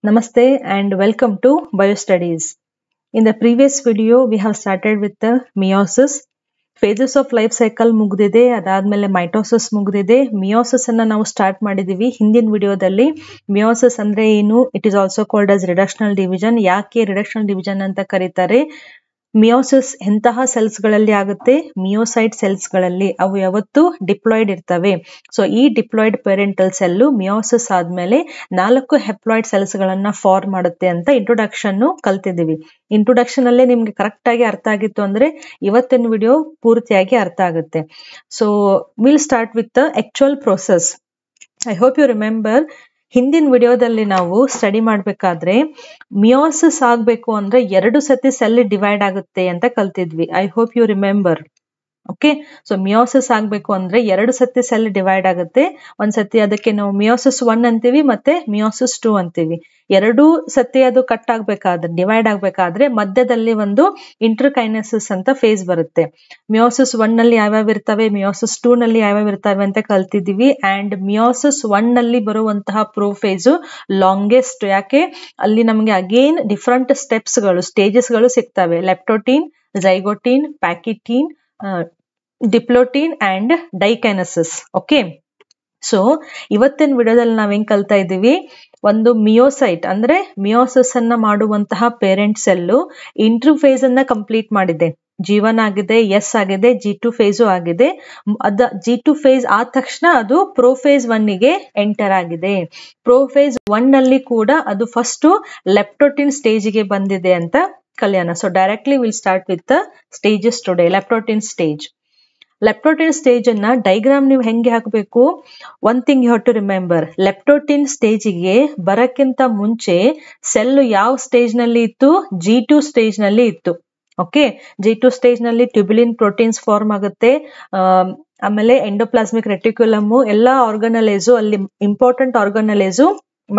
Namaste and welcome to BioStudies. In the previous video, we have started with the meiosis. Phases of life cycle ಮುಗ್ದಿದೆ, ಅದಾದ್ಮೇಲೆ mitosis ಮುಗ್ದಿದೆ. Meiosis ಅನ್ನ ನಾವು start ಮಾಡಿದೀವಿ ಹಿಂದಿನ ವಿಡಿಯೋದಲ್ಲಿ. ಮಿಯೋಸಿಸ್ ಅಂದ್ರೆ ಏನು? It is also called as reductional division. ಯಾಕೆ ರಿಡಕ್ಷನಲ್ ಡಿವಿಷನ್ ಅಂತ ಕರೀತಾರೆ? ಮಿಯೋಸಿಸ್ ಎಂತಹ ಸೆಲ್ಸ್ ಗಳಲ್ಲಿ ಆಗುತ್ತೆ? ಮಿಯೋಸೈಟ್ ಸೆಲ್ಸ್ ಗಳಲ್ಲಿ. ಅವು ಯಾವತ್ತು ಡಿಪ್ಲಾಯ್ಡ್ ಇರ್ತವೆ. ಸೊ ಈ ಡಿಪ್ಲಾಯ್ಡ್ ಪೇರೆಂಟಲ್ ಸೆಲ್ ಮಿಯೋಸಿಸ್ ಆದ್ಮೇಲೆ 4 ಹೆಪ್ಲಾಯ್ಡ್ ಸೆಲ್ಸ್ ಗಳನ್ನ ಫಾರ್ಮ್ ಮಾಡುತ್ತೆ ಅಂತ ಇಂಟ್ರೊಡಕ್ಷನ್ ಕಲ್ತಿದೀವಿ. ಇಂಟ್ರೊಡಕ್ಷನ್ ಅಲ್ಲೇ ನಿಮ್ಗೆ ಕರೆಕ್ಟ್ ಆಗಿ ಅರ್ಥ ಆಗಿತ್ತು ಅಂದ್ರೆ ಇವತ್ತಿನ ವಿಡಿಯೋ ಪೂರ್ತಿಯಾಗಿ ಅರ್ಥ ಆಗುತ್ತೆ. So will start with the actual process. I hope you remember, ಹಿಂದಿನ ವಿಡಿಯೋದಲ್ಲಿ ನಾವು ಸ್ಟಡಿ ಮಾಡ್ಬೇಕಾದ್ರೆ ಮಿಯೋಸಿಸ್ ಆಗ್ಬೇಕು ಅಂದ್ರೆ 2 ಸತಿ ಸೆಲ್ ಡಿವೈಡ್ ಆಗುತ್ತೆ ಅಂತ ಕಲ್ತಿದ್ವಿ. I hope you remember. Okay, so meiosis ಆಗ್ಬೇಕು ಅಂದ್ರೆ 2 ಸತಿ ಸೆಲ್ ಡಿವೈಡ್ ಆಗುತ್ತೆ. ಒಂದ್ಸತಿ ಅದಕ್ಕೆ ನಾವು ಮಿಯೋಸಿಸ್ 1 ಅಂತೀವಿ, ಮತ್ತೆ ಮಿಯೋಸಿಸ್ 2 ಅಂತೀವಿ. 2 ಸತಿ ಅದು ಕಟ್ ಆಗ್ಬೇಕಾದ್ರೆ, ಡಿವೈಡ್ ಆಗ್ಬೇಕಾದ್ರೆ ಮಧ್ಯದಲ್ಲಿ ಒಂದು ಇಂಟರ್ಕೈನೆಸಿಸ್ ಅಂತ ಫೇಸ್ ಬರುತ್ತೆ. ಮಿಯೋಸಿಸ್ 1 ನಲ್ಲಿ ಯಾವ್ಯಾವ ಇರ್ತವೆ, ಮಿಯೋಸಿಸ್ 2 ನಲ್ಲಿ ಯಾವ್ಯಾವ ಇರ್ತವೆ ಅಂತ ಕಲ್ತಿದೀವಿ. ಅಂಡ್ ಮಿಯೋಸಿಸ್ 1 ನಲ್ಲಿ ಬರುವಂತಹ ಪ್ರೋಫೇಸ್ ಲಾಂಗೆಸ್ಟ್. ಯಾಕೆ? ಅಲ್ಲಿ ನಮ್ಗೆ ಅಗೇನ್ ಡಿಫ್ರೆಂಟ್ ಸ್ಟೆಪ್ಸ್ ಗಳು, ಸ್ಟೇಜಸ್ ಗಳು ಸಿಗ್ತವೆ. ಲೆಪ್ಟೋಟೀನ್, ಝೈಗೋಟೀನ್, ಪ್ಯಾಕಿಟೀನ್, ಡಿಪ್ಲೋಟೀನ್ ಅಂಡ್ ಡೈಕೈನಸಿಸ್. ಓಕೆ, ಸೊ ಇವತ್ತಿನ ವಿಡಿಯೋದಲ್ಲಿ ನಾವ್ ಹೆಂಗ್ ಕಲ್ತಾ ಇದೀವಿ, ಒಂದು ಮಿಯೋಸೈಟ್ ಅಂದ್ರೆ ಮಿಯೋಸಿಸ್ ಅನ್ನ ಮಾಡುವಂತಹ ಪೇರೆಂಟ್ ಸೆಲ್ಲು ಇಂಟರ್ಫೇಸ್ ಅನ್ನ ಕಂಪ್ಲೀಟ್ ಮಾಡಿದೆ. G1 ಆಗಿದೆ, ಎಸ್ ಆಗಿದೆ, G2 ಫೇಸು ಆಗಿದೆ. G2 ಫೇಸ್ ಆದ ತಕ್ಷಣ ಅದು ಪ್ರೋಫೇಸ್ 1 ಗೆ ಎಂಟರ್ ಆಗಿದೆ. ಪ್ರೋಫೇಸ್ 1 ನಲ್ಲಿ ಕೂಡ ಅದು ಫಸ್ಟ್ ಲೆಪ್ಟೋಟಿನ್ ಸ್ಟೇಜ್ ಗೆ ಬಂದಿದೆ ಅಂತ ಕಲಿಯೋಣ. So directly will start with the stages today. Leptotene stage. Leptotene stage ಅನ್ನ ಡೈಗ್ರಾಮ್ ನೀವು ಹೆಂಗೆ ಹಾಕಬೇಕು? One thing you have to remember, leptotene ಸ್ಟೇಜಿಗೆ ಬರಕ್ಕಿಂತ ಮುಂಚೆ ಸೆಲ್ ಯಾವ ಸ್ಟೇಜ್ ನಲ್ಲಿ ಇತ್ತು? G2 ಸ್ಟೇಜ್ ನಲ್ಲಿ ಇತ್ತು. ಓಕೆ, G2 ಸ್ಟೇಜ್ ನಲ್ಲಿ ಟ್ಯೂಬುಲಿನ್ ಪ್ರೋಟೀನ್ಸ್ ಫಾರ್ಮ್ ಆಗುತ್ತೆ. ಆಮೇಲೆ ಎಂಡೋಪ್ಲಾಸ್ಮಿಕ್ ರೆಟಿಕ್ಯುಲಮ್, ಎಲ್ಲಾ ಆರ್ಗನಲೈಸು, ಅಲ್ಲಿ ಇಂಪಾರ್ಟೆಂಟ್ ಆರ್ಗನಲೈಸು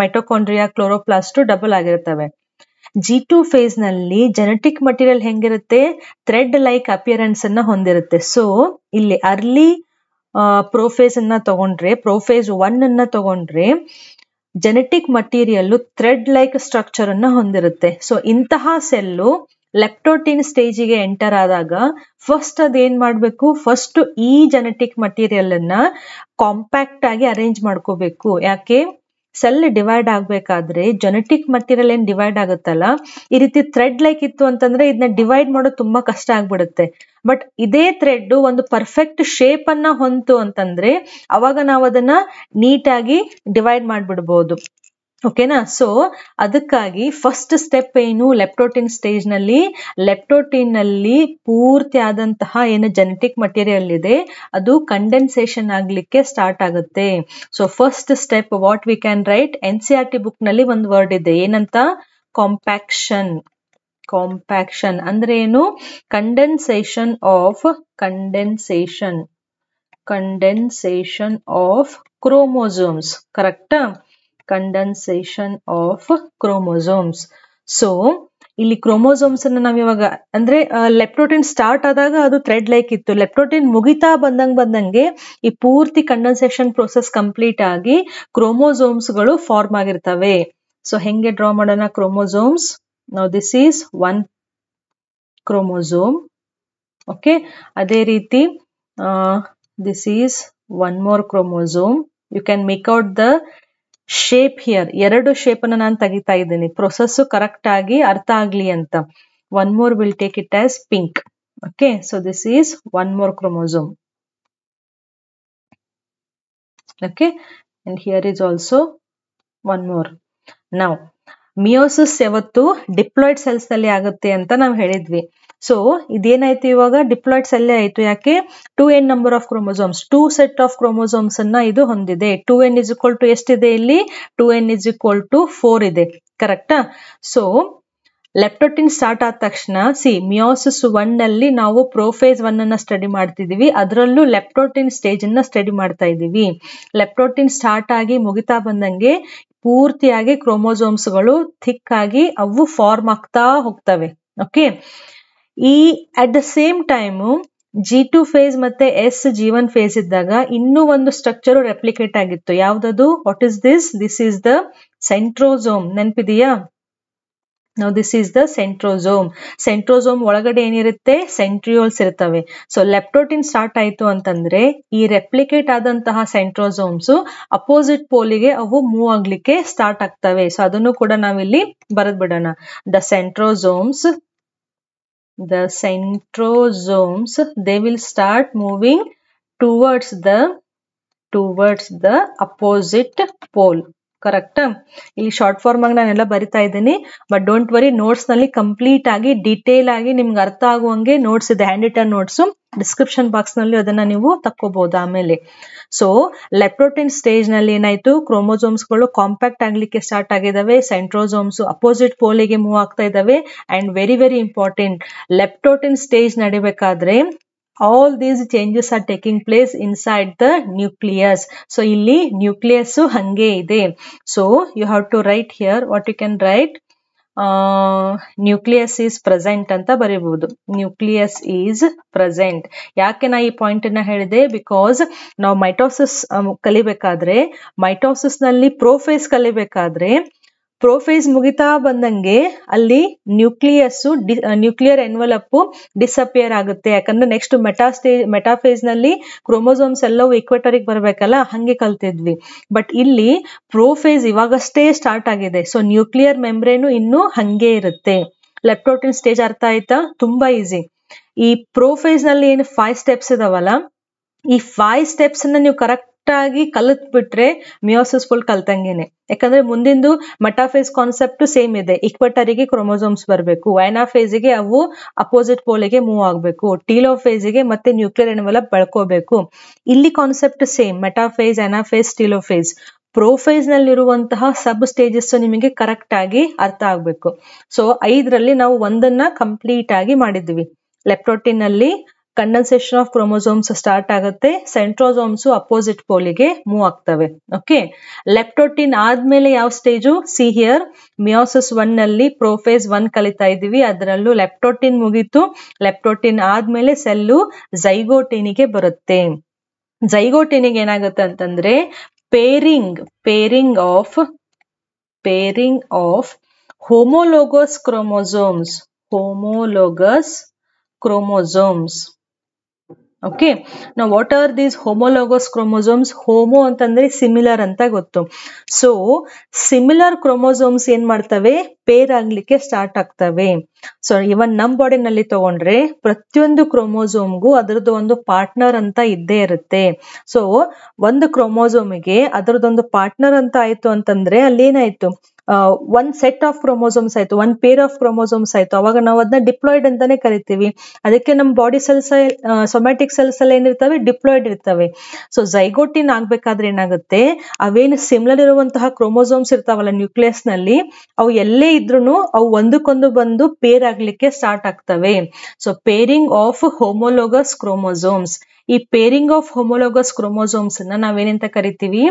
ಮೈಟೋಕಾಂಡ್ರಿಯಾ, ಕ್ಲೋರೋಪ್ಲಾಸ್ಟ್ ಡಬಲ್ ಆಗಿರ್ತವೆ. G2 ಫೇಸ್ ನಲ್ಲಿ ಜೆನೆಟಿಕ್ ಮಟೀರಿಯಲ್ ಹೆಂಗಿರುತ್ತೆ? ಥ್ರೆಡ್ ಲೈಕ್ ಅಪಿಯರೆನ್ಸ್ ಅನ್ನ ಹೊಂದಿರುತ್ತೆ. ಸೊ ಇಲ್ಲಿ ಅರ್ಲಿ ಪ್ರೋಫೇಸ್ ಅನ್ನ ತಗೊಂಡ್ರೆ, ಪ್ರೋಫೇಸ್ 1 ಅನ್ನ ತಗೊಂಡ್ರೆ genetic material thread like structure ಅನ್ನ ಹೊಂದಿರುತ್ತೆ. ಸೊ ಇಂತಹ ಸೆಲ್ಲು ಲೆಪ್ಟೋಟಿನ್ ಸ್ಟೇಜಿಗೆ ಎಂಟರ್ ಆದಾಗ ಫಸ್ಟ್ ಅದೇನ್ ಮಾಡ್ಬೇಕು? ಫಸ್ಟ್ ಈ ಜೆನೆಟಿಕ್ ಮಟೀರಿಯಲ್ ಅನ್ನ ಕಾಂಪ್ಯಾಕ್ಟ್ ಆಗಿ ಅರೇಂಜ್ ಮಾಡ್ಕೋಬೇಕು. ಯಾಕೆ? ಸೆಲ್ ಡಿವೈಡ್ ಆಗ್ಬೇಕಾದ್ರೆ ಜೆನೆಟಿಕ್ ಮಟೀರಿಯಲ್ ಏನ್ ಡಿವೈಡ್ ಆಗುತ್ತಲ್ಲ, ಈ ರೀತಿ ಥ್ರೆಡ್ ಲೈಕ್ ಇತ್ತು ಅಂತಂದ್ರೆ ಇದನ್ನ ಡಿವೈಡ್ ಮಾಡೋದು ತುಂಬಾ ಕಷ್ಟ ಆಗ್ಬಿಡುತ್ತೆ. ಬಟ್ ಇದೇ ಥ್ರೆಡ್ ಒಂದು ಪರ್ಫೆಕ್ಟ್ ಶೇಪ್ ಅನ್ನ ಹೊಂತು ಅಂತಂದ್ರೆ ಅವಾಗ ನಾವು ಅದನ್ನ ನೀಟಾಗಿ ಡಿವೈಡ್ ಮಾಡ್ಬಿಡ್ಬೋದು. ಓಕೆನಾ? ಸೊ ಅದಕ್ಕಾಗಿ ಫಸ್ಟ್ ಸ್ಟೆಪ್ ಏನು? ಲೆಪ್ಟೋಟಿನ್ ಸ್ಟೇಜ್ ನಲ್ಲಿ, ಲೆಪ್ಟೋಟಿನ್ ನಲ್ಲಿ ಪೂರ್ತಿ ಆದಂತಹ ಏನು ಜೆನೆಟಿಕ್ ಮಟೀರಿಯಲ್ ಇದೆ ಅದು ಕಂಡೆನ್ಸೇಷನ್ ಆಗ್ಲಿಕ್ಕೆ ಸ್ಟಾರ್ಟ್ ಆಗುತ್ತೆ. So first step what we can write, NCERT book ನಲ್ಲಿ ಒಂದು ವರ್ಡ್ ಇದೆ, ಏನಂತ? ಕಾಂಪ್ಯಾಕ್ಷನ್. ಕಾಂಪ್ಯಾಕ್ಷನ್ ಅಂದ್ರೆ ಏನು? Condensation of chromosomes. ಕರೆಕ್ಟಾ? Condensation of chromosomes. ಸೊ ಇಲ್ಲಿ ಕ್ರೋಮೋಸೋಮ್ಸ್ ಅನ್ನ ನಾವ್ ಇವಾಗ ಅಂದ್ರೆ ಲೆಪ್ಟೋಟಿನ್ ಸ್ಟಾರ್ಟ್ ಆದಾಗ ಅದು ಥ್ರೆಡ್ ಲೈಕ್ ಇತ್ತು. ಲೆಪ್ಟೋಟಿನ್ ಮುಗಿತಾ ಬಂದಂಗೆ ಈ ಪೂರ್ತಿ ಕಂಡೆನ್ಸೇಷನ್ ಪ್ರೋಸೆಸ್ ಕಂಪ್ಲೀಟ್ ಆಗಿ ಕ್ರೋಮೋಸೋಮ್ಸ್ ಗಳು ಫಾರ್ಮ್ ಆಗಿರ್ತವೆ. ಸೊ ಹೆಂಗೆ ಡ್ರಾ ಮಾಡೋಣ chromosomes? Now this is 1 chromosome. Okay, ಅದೇ ರೀತಿ this is 1 more chromosome. You can make out the shape here. 2 shape ಅನ್ನ ನಾನು ತೆಗಿತಾ ಇದ್ದೀನಿ, ಪ್ರೊಸೆಸ್ ಕರೆಕ್ಟ್ ಆಗಿ ಅರ್ಥ ಆಗ್ಲಿ ಅಂತ. 1 more will take it as pink. Okay, so this is 1 more chromosome. Okay, and here is also 1 more. Now meiosis ಯಾವತ್ತು diploid cells ನಲ್ಲಿ ಆಗುತ್ತೆ ಅಂತ ನಾವು ಹೇಳಿದ್ವಿ. ಸೊ ಇದೇನಾಯ್ತು? ಇವಾಗ ಡಿಪ್ಲಾಯ್ಡ್ ಸೆಲ್ ಆಯ್ತು. ಯಾಕೆ? 2n number of chromosomes, 2 set of chromosomes ಅನ್ನ ಇದು ಹೊಂದಿದೆ. 2n ಇಸ್ ಈಕ್ವಲ್ ಟು ಎಷ್ಟಿದೆ ಇಲ್ಲಿ? 2n ಇಸ್ ಈಕ್ವಲ್ ಟು 4 ಇದೆ. ಕರೆಕ್ಟಾ? ಸೊ ಲೆಪ್ಟೋಟಿನ್ ಸ್ಟಾರ್ಟ್ ಆದ ತಕ್ಷಣ ಮಿಯೋಸಿಸ್ 1 ನಲ್ಲಿ ನಾವು ಪ್ರೋಫೇಸ್ 1 ಅನ್ನ ಸ್ಟಡಿ ಮಾಡ್ತಿದೀವಿ. ಅದರಲ್ಲೂ ಲೆಪ್ಟೋಟಿನ್ ಸ್ಟೇಜ್ ಅನ್ನ ಸ್ಟಡಿ ಮಾಡ್ತಾ ಇದೀವಿ. ಲೆಪ್ಟೋಟಿನ್ ಸ್ಟಾರ್ಟ್ ಆಗಿ ಮುಗಿತಾ ಬಂದಂಗೆ ಪೂರ್ತಿಯಾಗಿ ಕ್ರೋಮೋಸೋಮ್ಸ್ ಗಳು ಥಿಕ್ ಆಗಿ ಅವು ಫಾರ್ಮ್ ಆಗ್ತಾ ಹೋಗ್ತವೆ. ಓಕೆ, ಈ at the same time G2 phase ಮತ್ತೆ G1 ಫೇಸ್ ಇದ್ದಾಗ ಇನ್ನೂ ಒಂದು ಸ್ಟ್ರಕ್ಚರ್ ರೆಪ್ಲಿಕೇಟ್ ಆಗಿತ್ತು. ಯಾವ್ದದು? What is this? This is the centrosome. ನೆನಪಿದೆಯಾ? Now this is the centrosome. Centrosome ಒಳಗಡೆ ಏನಿರುತ್ತೆ? ಸೆಂಟ್ರಿಯೋಲ್ಸ್ ಇರ್ತವೆ. ಸೊ ಲೆಪ್ಟೋಟಿನ್ ಸ್ಟಾರ್ಟ್ ಆಯ್ತು ಅಂತಂದ್ರೆ ಈ ರೆಪ್ಲಿಕೇಟ್ ಆದಂತಹ ಸೆಂಟ್ರೋಸೋಮ್ಸ್ ಅಪೋಸಿಟ್ ಪೋಲಿಗೆ ಅವು ಮೂವ್ ಆಗ್ಲಿಕ್ಕೆ ಸ್ಟಾರ್ಟ್ ಆಗ್ತವೆ. ಸೊ ಅದನ್ನು ಕೂಡ ನಾವಿಲ್ಲಿ ಬರೆದ್ ಬಿಡೋಣ. The centrosomes, they will start moving towards the opposite pole. Correct? ಇಲ್ಲಿ ಶಾರ್ಟ್ ಫಾರ್ಮ್ ಆಗಿ ನಾನೆಲ್ಲ ಬರಿತಾ ಇದ್ದೀನಿ, ಬಟ್ ಡೋಂಟ್ ವರಿ, ನೋಟ್ಸ್ ನಲ್ಲಿ ಕಂಪ್ಲೀಟ್ ಆಗಿ ಡೀಟೇಲ್ ಆಗಿ ನಿಮ್ಗೆ ಅರ್ಥ ಆಗುವಂಗೆ ನೋಟ್ಸ್ ಇದೆ, handwritten notes description box ನಲ್ಲಿ ಅದನ್ನ ನೀವು ತಕ್ಕೋಬಹುದು ಆಮೇಲೆ. ಸೊ ಲೆಪ್ಟೋಟಿನ್ ಸ್ಟೇಜ್ ನಲ್ಲಿ ಏನಾಯ್ತು? ಕ್ರೋಮೋಸೋಮ್ಸ್ ಗಳು ಕಾಂಪ್ಯಾಕ್ಟ್ ಆಗ್ಲಿಕ್ಕೆ ಸ್ಟಾರ್ಟ್ ಆಗಿದಾವೆ, ಸೆಂಟ್ರೋಸೋಮ್ಸ್ ಅಪೋಸಿಟ್ ಪೋಲಿಗೆ ಮೂವ್ ಆಗ್ತಾ ಇದಾವೆ. And very very important, leptotene stage ನಡಿಬೇಕಾದ್ರೆ all these changes are taking place inside the nucleus. So ಇಲ್ಲಿ nucleus ಹಂಗೆ ಇದೆ. So you have to write here, what you can write, nucleus is present ಅಂತ ಬರೀಬಹುದು. nucleus is present. ಯಾಕೆ ನಾ ಈ point ಅನ್ನ ಹೇಳಿದೆ? ಬಿಕಾಸ್ ನಾವು ಮೈಟೋಸಿಸ್ ಕಲಿಬೇಕಾದ್ರೆ, ಮೈಟೋಸಿಸ್ ನಲ್ಲಿ ಪ್ರೋಫೇಸ್ ಕಲಿಬೇಕಾದ್ರೆ, ಪ್ರೋಫೇಸ್ ಮುಗಿತಾ ಬಂದಂಗೆ ಅಲ್ಲಿ ನ್ಯೂಕ್ಲಿಯರ್ ಎನ್ವಲಪ್ ಡಿಸಪಿಯರ್ ಆಗುತ್ತೆ. ಯಾಕಂದ್ರೆ ನೆಕ್ಸ್ಟ್ ಮೆಟಾಫೇಸ್ ನಲ್ಲಿ ಕ್ರೋಮೋಸೋಮ್ಸ್ ಎಲ್ಲವೂ ಇಕ್ವೇಟರಿಗೆ ಬರ್ಬೇಕಲ್ಲ, ಹಂಗೆ ಕಲ್ತಿದ್ವಿ. ಬಟ್ ಇಲ್ಲಿ ಪ್ರೋಫೇಸ್ ಇವಾಗಷ್ಟೇ ಸ್ಟಾರ್ಟ್ ಆಗಿದೆ. ಸೊ ನ್ಯೂಕ್ಲಿಯರ್ ಮೆಂಬ್ರೇನು ಇನ್ನೂ ಹಂಗೆ ಇರುತ್ತೆ. ಲೆಪ್ಟೋಟಿನ್ ಸ್ಟೇಜ್ ಅರ್ಥ ಆಯ್ತಾ? ತುಂಬಾ ಈಸಿ. ಈ ಪ್ರೋಫೇಸ್ ನಲ್ಲಿ ಏನು 5 ಸ್ಟೆಪ್ಸ್ ಇದಾವಲ್ಲ, ಈ 5 ಸ್ಟೆಪ್ಸ್ ಅನ್ನ ನೀವು ಕರೆಕ್ಟ್ ಆಗಿ ಕಲಿತ್ ಬಿಟ್ರೆ ಮಿಯೋಸಿಸ್ ಫುಲ್ ಕಲ್ತಂಗೇನೆ. ಯಾಕಂದ್ರೆ ಮುಂದಿಂದು ಮೆಟಾಫೇಸ್ ಕಾನ್ಸೆಪ್ಟ್ ಸೇಮ್ ಇದೆ. ಇಕ್ವೆಟರಿಗೆ ಕ್ರೋಮೋಸೋಮ್ಸ್ ಬರಬೇಕು, ಅನಾಫೇಸಿಗೆ ಅವು ಅಪೋಸಿಟ್ ಪೋಲಿಗೆ ಮೂವ್ ಆಗಬೇಕು, ಟೀಲೋಫೇಸಿಗೆ ಮತ್ತೆ ನ್ಯೂಕ್ಲಿಯರ್ ಎನ್ವಲಪ್ ಬೆಳ್ಕೋಬೇಕು. ಇಲ್ಲಿ concept same, metaphase, anaphase, telophase. Prophase ನಲ್ಲಿರುವಂತಹ ಸಬ್ ಸ್ಟೇಜಸ್ ನಿಮಗೆ ಕರೆಕ್ಟ್ ಆಗಿ ಅರ್ಥ ಆಗ್ಬೇಕು. ಸೊ 5ರಲ್ಲಿ ನಾವು ಒಂದನ್ನ ಕಂಪ್ಲೀಟ್ ಆಗಿ ಮಾಡಿದ್ವಿ. ಲೆಪ್ಟೋಟಿನ್ ನಲ್ಲಿ ಕಂಡೆನ್ಸೇಷನ್ ಆಫ್ ಕ್ರೋಮೋಸೋಮ್ಸ್ ಸ್ಟಾರ್ಟ್ ಆಗುತ್ತೆ, ಸೆಂಟ್ರೋಸೋಮ್ಸ್ ಅಪೋಸಿಟ್ ಪೋಲಿಗೆ ಮೂವ್ ಆಗ್ತವೆ. ಓಕೆ, ಲೆಪ್ಟೋಟಿನ್ ಆದ್ಮೇಲೆ ಯಾವ ಸ್ಟೇಜು? ಸಿ ಹಿಯರ್, ಮಿಯೋಸಿಸ್ 1 ನಲ್ಲಿ ಪ್ರೋಫೇಸ್ 1 ಕಲಿತಾ ಇದೀವಿ, ಅದರಲ್ಲೂ ಲೆಪ್ಟೋಟಿನ್ ಮುಗೀತು. ಲೆಪ್ಟೋಟಿನ್ ಆದ್ಮೇಲೆ ಸೆಲ್ಲು ಝೈಗೋಟಿನಿಗೆ ಬರುತ್ತೆ. ಝೈಗೋಟಿನಿಗೆ ಏನಾಗುತ್ತೆ ಅಂತಂದ್ರೆ pairing of homologous chromosomes. Okay, now what are these homologous chromosomes? Homo ಅಂತಂದ್ರೆ ಸಿಮಿಲರ್ ಅಂತ ಗೊತ್ತು. ಸೊ ಸಿಮಿಲರ್ ಕ್ರೋಮೋಸೋಮ್ಸ್ ಏನ್ ಮಾಡ್ತವೆ? ಪೇರ್ ಆಗ್ಲಿಕ್ಕೆ ಸ್ಟಾರ್ಟ್ ಆಗ್ತವೆ. ಸೊ ಇವನ್ ನಮ್ ಬಾಡಿ ನಲ್ಲಿ ತಗೊಂಡ್ರೆ ಪ್ರತಿಯೊಂದು ಕ್ರೋಮೋಸೋಮ್ಗೂ ಅದರದ್ದು ಒಂದು ಪಾರ್ಟ್ನರ್ ಅಂತ ಇದ್ದೇ ಇರುತ್ತೆ. ಸೊ ಒಂದು ಕ್ರೋಮೋಸೋಮಿಗೆ ಅದರದೊಂದು ಪಾರ್ಟ್ನರ್ ಅಂತ ಆಯ್ತು ಅಂತಂದ್ರೆ ಅಲ್ಲಿ ಏನಾಯ್ತು? ಒಂದ್ ಸೆಟ್ ಆಫ್ ಕ್ರೋಮೋಸೋಮ್ಸ್ ಆಯ್ತು, ಒಂದ್ ಪೇರ್ ಆಫ್ ಕ್ರೋಮೋಸೋಮ್ಸ್ ಆಯ್ತು. ಅವಾಗ ನಾವು ಅದನ್ನ ಡಿಪ್ಲಾಯ್ಡ್ ಅಂತಾನೆ ಕರಿತೀವಿ. ಅದಕ್ಕೆ ನಮ್ಮ ಬಾಡಿ ಸೆಲ್ಸ್, ಸೊಮ್ಯಾಟಿಕ್ ಸೆಲ್ಸ್ ಅಲ್ಲಿ ಏನಿರ್ತವೆ? ಡಿಪ್ಲಾಯ್ಡ್ ಇರ್ತವೆ. ಸೊ ಝೈಗೋಟಿನ್ ಆಗ್ಬೇಕಾದ್ರೆ ಏನಾಗುತ್ತೆ? ಅವೇನು ಸಿಮಿಲರ್ ಇರುವಂತಹ ಕ್ರೋಮೋಸೋಮ್ಸ್ ಇರ್ತಾವಲ್ಲ ನ್ಯೂಕ್ಲಿಯಸ್ ನಲ್ಲಿ, ಅವು ಎಲ್ಲೇ ಇದ್ರೂ ಅವು ಒಂದಕ್ಕೊಂದು ಬಂದು ಪೇರ್ ಆಗ್ಲಿಕ್ಕೆ ಸ್ಟಾರ್ಟ್ ಆಗ್ತವೆ. So pairing of homologous chromosomes. ಈ ಪೇರಿಂಗ್ ಆಫ್ ಹೋಮೋಲೋಗಸ್ ಕ್ರೋಮೋಸೋಮ್ಸ್ ಅನ್ನ ನಾವೇನಂತ ಕರಿತೀವಿ?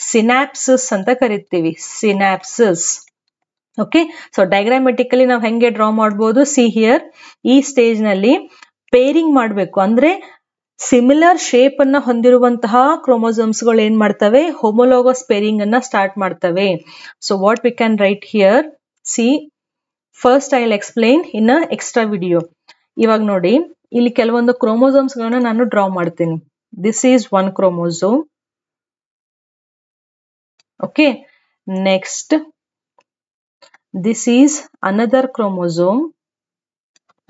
ಸಿನಾಪ್ಸಿಸ್ ಅಂತ ಕರಿತೀವಿ. ಸಿನಾಪ್ಸಿಸ್. ಓಕೆ, ಸೊ ಡಯಾಗ್ರಾಮೆಟಿಕಲಿ ನಾವು ಹೆಂಗೆ ಡ್ರಾ ಮಾಡಬಹುದು? ಸಿ ಹಿಯರ್, ಈ ಸ್ಟೇಜ್ ನಲ್ಲಿ ಪೇರಿಂಗ್ ಮಾಡಬೇಕು ಅಂದ್ರೆ ಸಿಮಿಲರ್ ಶೇಪ್ ಅನ್ನ ಹೊಂದಿರುವಂತಹ ಕ್ರೋಮೋಸೋಮ್ಸ್ ಗಳು ಏನ್ ಮಾಡ್ತವೆ? ಹೋಮೋಲೋಗಸ್ ಪೇರಿಂಗ್ ಅನ್ನ ಸ್ಟಾರ್ಟ್ ಮಾಡ್ತವೆ. So what we can right here? C, first I will explain in a extra video. ಇವಾಗ ನೋಡಿ, ಇಲ್ಲಿ ಕೆಲವೊಂದು ಕ್ರೋಮೋಸೋಮ್ಸ್ ಗಳನ್ನ ನಾನು ಡ್ರಾ ಮಾಡ್ತೀನಿ. This is one chromosome. Okay, next this is another chromosome.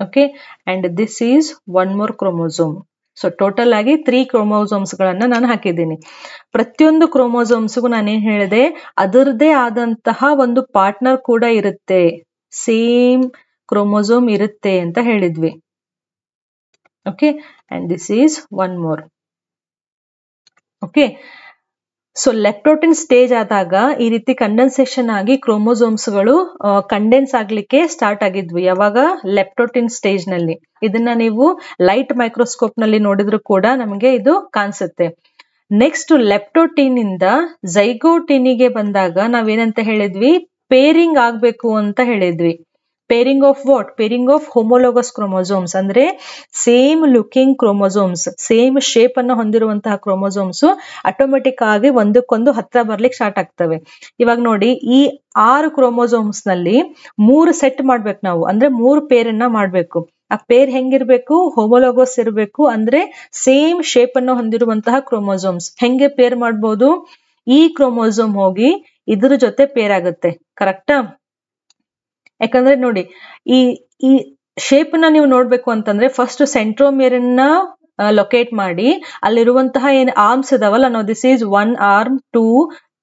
Okay, and this is one more chromosome. So total ಆಗಿ 3 chromosomes ಗಳನ್ನ ನಾನು ಹಾಕಿದ್ದೀನಿ. ಪ್ರತಿಯೊಂದು ಕ್ರೋಮೋಸೋಮ್ಸ್ಗೂ ನಾನೇನ್ ಹೇಳಿದೆ? ಅದರದೇ ಆದಂತಹ ಒಂದು ಪಾರ್ಟ್ನರ್ ಕೂಡ ಇರುತ್ತೆ, ಸೇಮ್ ಕ್ರೋಮೋಸೋಮ್ ಇರುತ್ತೆ ಅಂತ ಹೇಳಿದ್ವಿ. Okay, and this is one more. Okay, so leptotene stage ಆದಾಗ ಈ ರೀತಿ ಕಂಡೆನ್ಸೇಷನ್ ಆಗಿ ಕ್ರೋಮೋಸೋಮ್ಸ್ ಗಳು ಕಂಡೆನ್ಸ್ ಆಗ್ಲಿಕ್ಕೆ ಸ್ಟಾರ್ಟ್ ಆಗಿದ್ವಿ. ಯಾವಾಗ? ಲೆಪ್ಟೋಟಿನ್ ಸ್ಟೇಜ್ ನಲ್ಲಿ. ಇದನ್ನ ನೀವು ಲೈಟ್ ಮೈಕ್ರೋಸ್ಕೋಪ್ ನಲ್ಲಿ ನೋಡಿದ್ರು ಕೂಡ ನಮಗೆ ಇದು ಕಾಣಿಸುತ್ತೆ. ನೆಕ್ಸ್ಟ್ ಲೆಪ್ಟೋಟಿನ್ ಇಂದ ಝೈಗೋಟಿನಿಗೆ ಬಂದಾಗ ನಾವೇನಂತ ಹೇಳಿದ್ವಿ? ಪೇರಿಂಗ್ ಆಗ್ಬೇಕು ಅಂತ ಹೇಳಿದ್ವಿ. Pairing of what? Pairing of homologous chromosomes ಅಂದ್ರೆ same looking chromosomes, same shape ಅನ್ನು ಹೊಂದಿರುವಂತಹ ಕ್ರೋಮೋಸೋಮ್ಸ್ ಆಟೋಮೆಟಿಕ್ ಆಗಿ ಒಂದಕ್ಕೊಂದು ಹತ್ರ ಬರ್ಲಿಕ್ಕೆ ಸ್ಟಾರ್ಟ್ ಆಗ್ತವೆ. ಇವಾಗ ನೋಡಿ, ಈ 6 ಕ್ರೋಮೋಸೋಮ್ಸ್ ನಲ್ಲಿ 3 ಸೆಟ್ ಮಾಡ್ಬೇಕು ನಾವು, ಅಂದ್ರೆ 3 ಪೇರನ್ನ ಮಾಡ್ಬೇಕು. ಆ ಪೇರ್ ಹೆಂಗಿರ್ಬೇಕು? ಹೋಮೋಲೋಗಸ್ ಇರಬೇಕು, ಅಂದ್ರೆ ಸೇಮ್ ಶೇಪ್ ಅನ್ನು ಹೊಂದಿರುವಂತಹ ಕ್ರೋಮೋಸೋಮ್ಸ್. ಹೆಂಗೆ ಪೇರ್ ಮಾಡ್ಬೋದು? ಈ ಕ್ರೋಮೋಸೋಮ್ ಹೋಗಿ ಇದ್ರ ಜೊತೆ ಪೇರ್ ಆಗುತ್ತೆ, ಕರೆಕ್ಟಾ? ಯಾಕಂದ್ರೆ ನೋಡಿ, ಈ ಈ ಶೇಪ್ ನ ನೀವು ನೋಡ್ಬೇಕು ಅಂತಂದ್ರೆ ಫಸ್ಟ್ ಸೆಂಟ್ರೋಮಿಯರ್ ಅನ್ನ ಲೊಕೇಟ್ ಮಾಡಿ ಅಲ್ಲಿರುವಂತಹ ಏನ್ ಆರ್ಮ್ಸ್ ಇದಾವಲ್ಲ, ನಾವು ದಿಸ್ ಈಸ್ 1 arm 2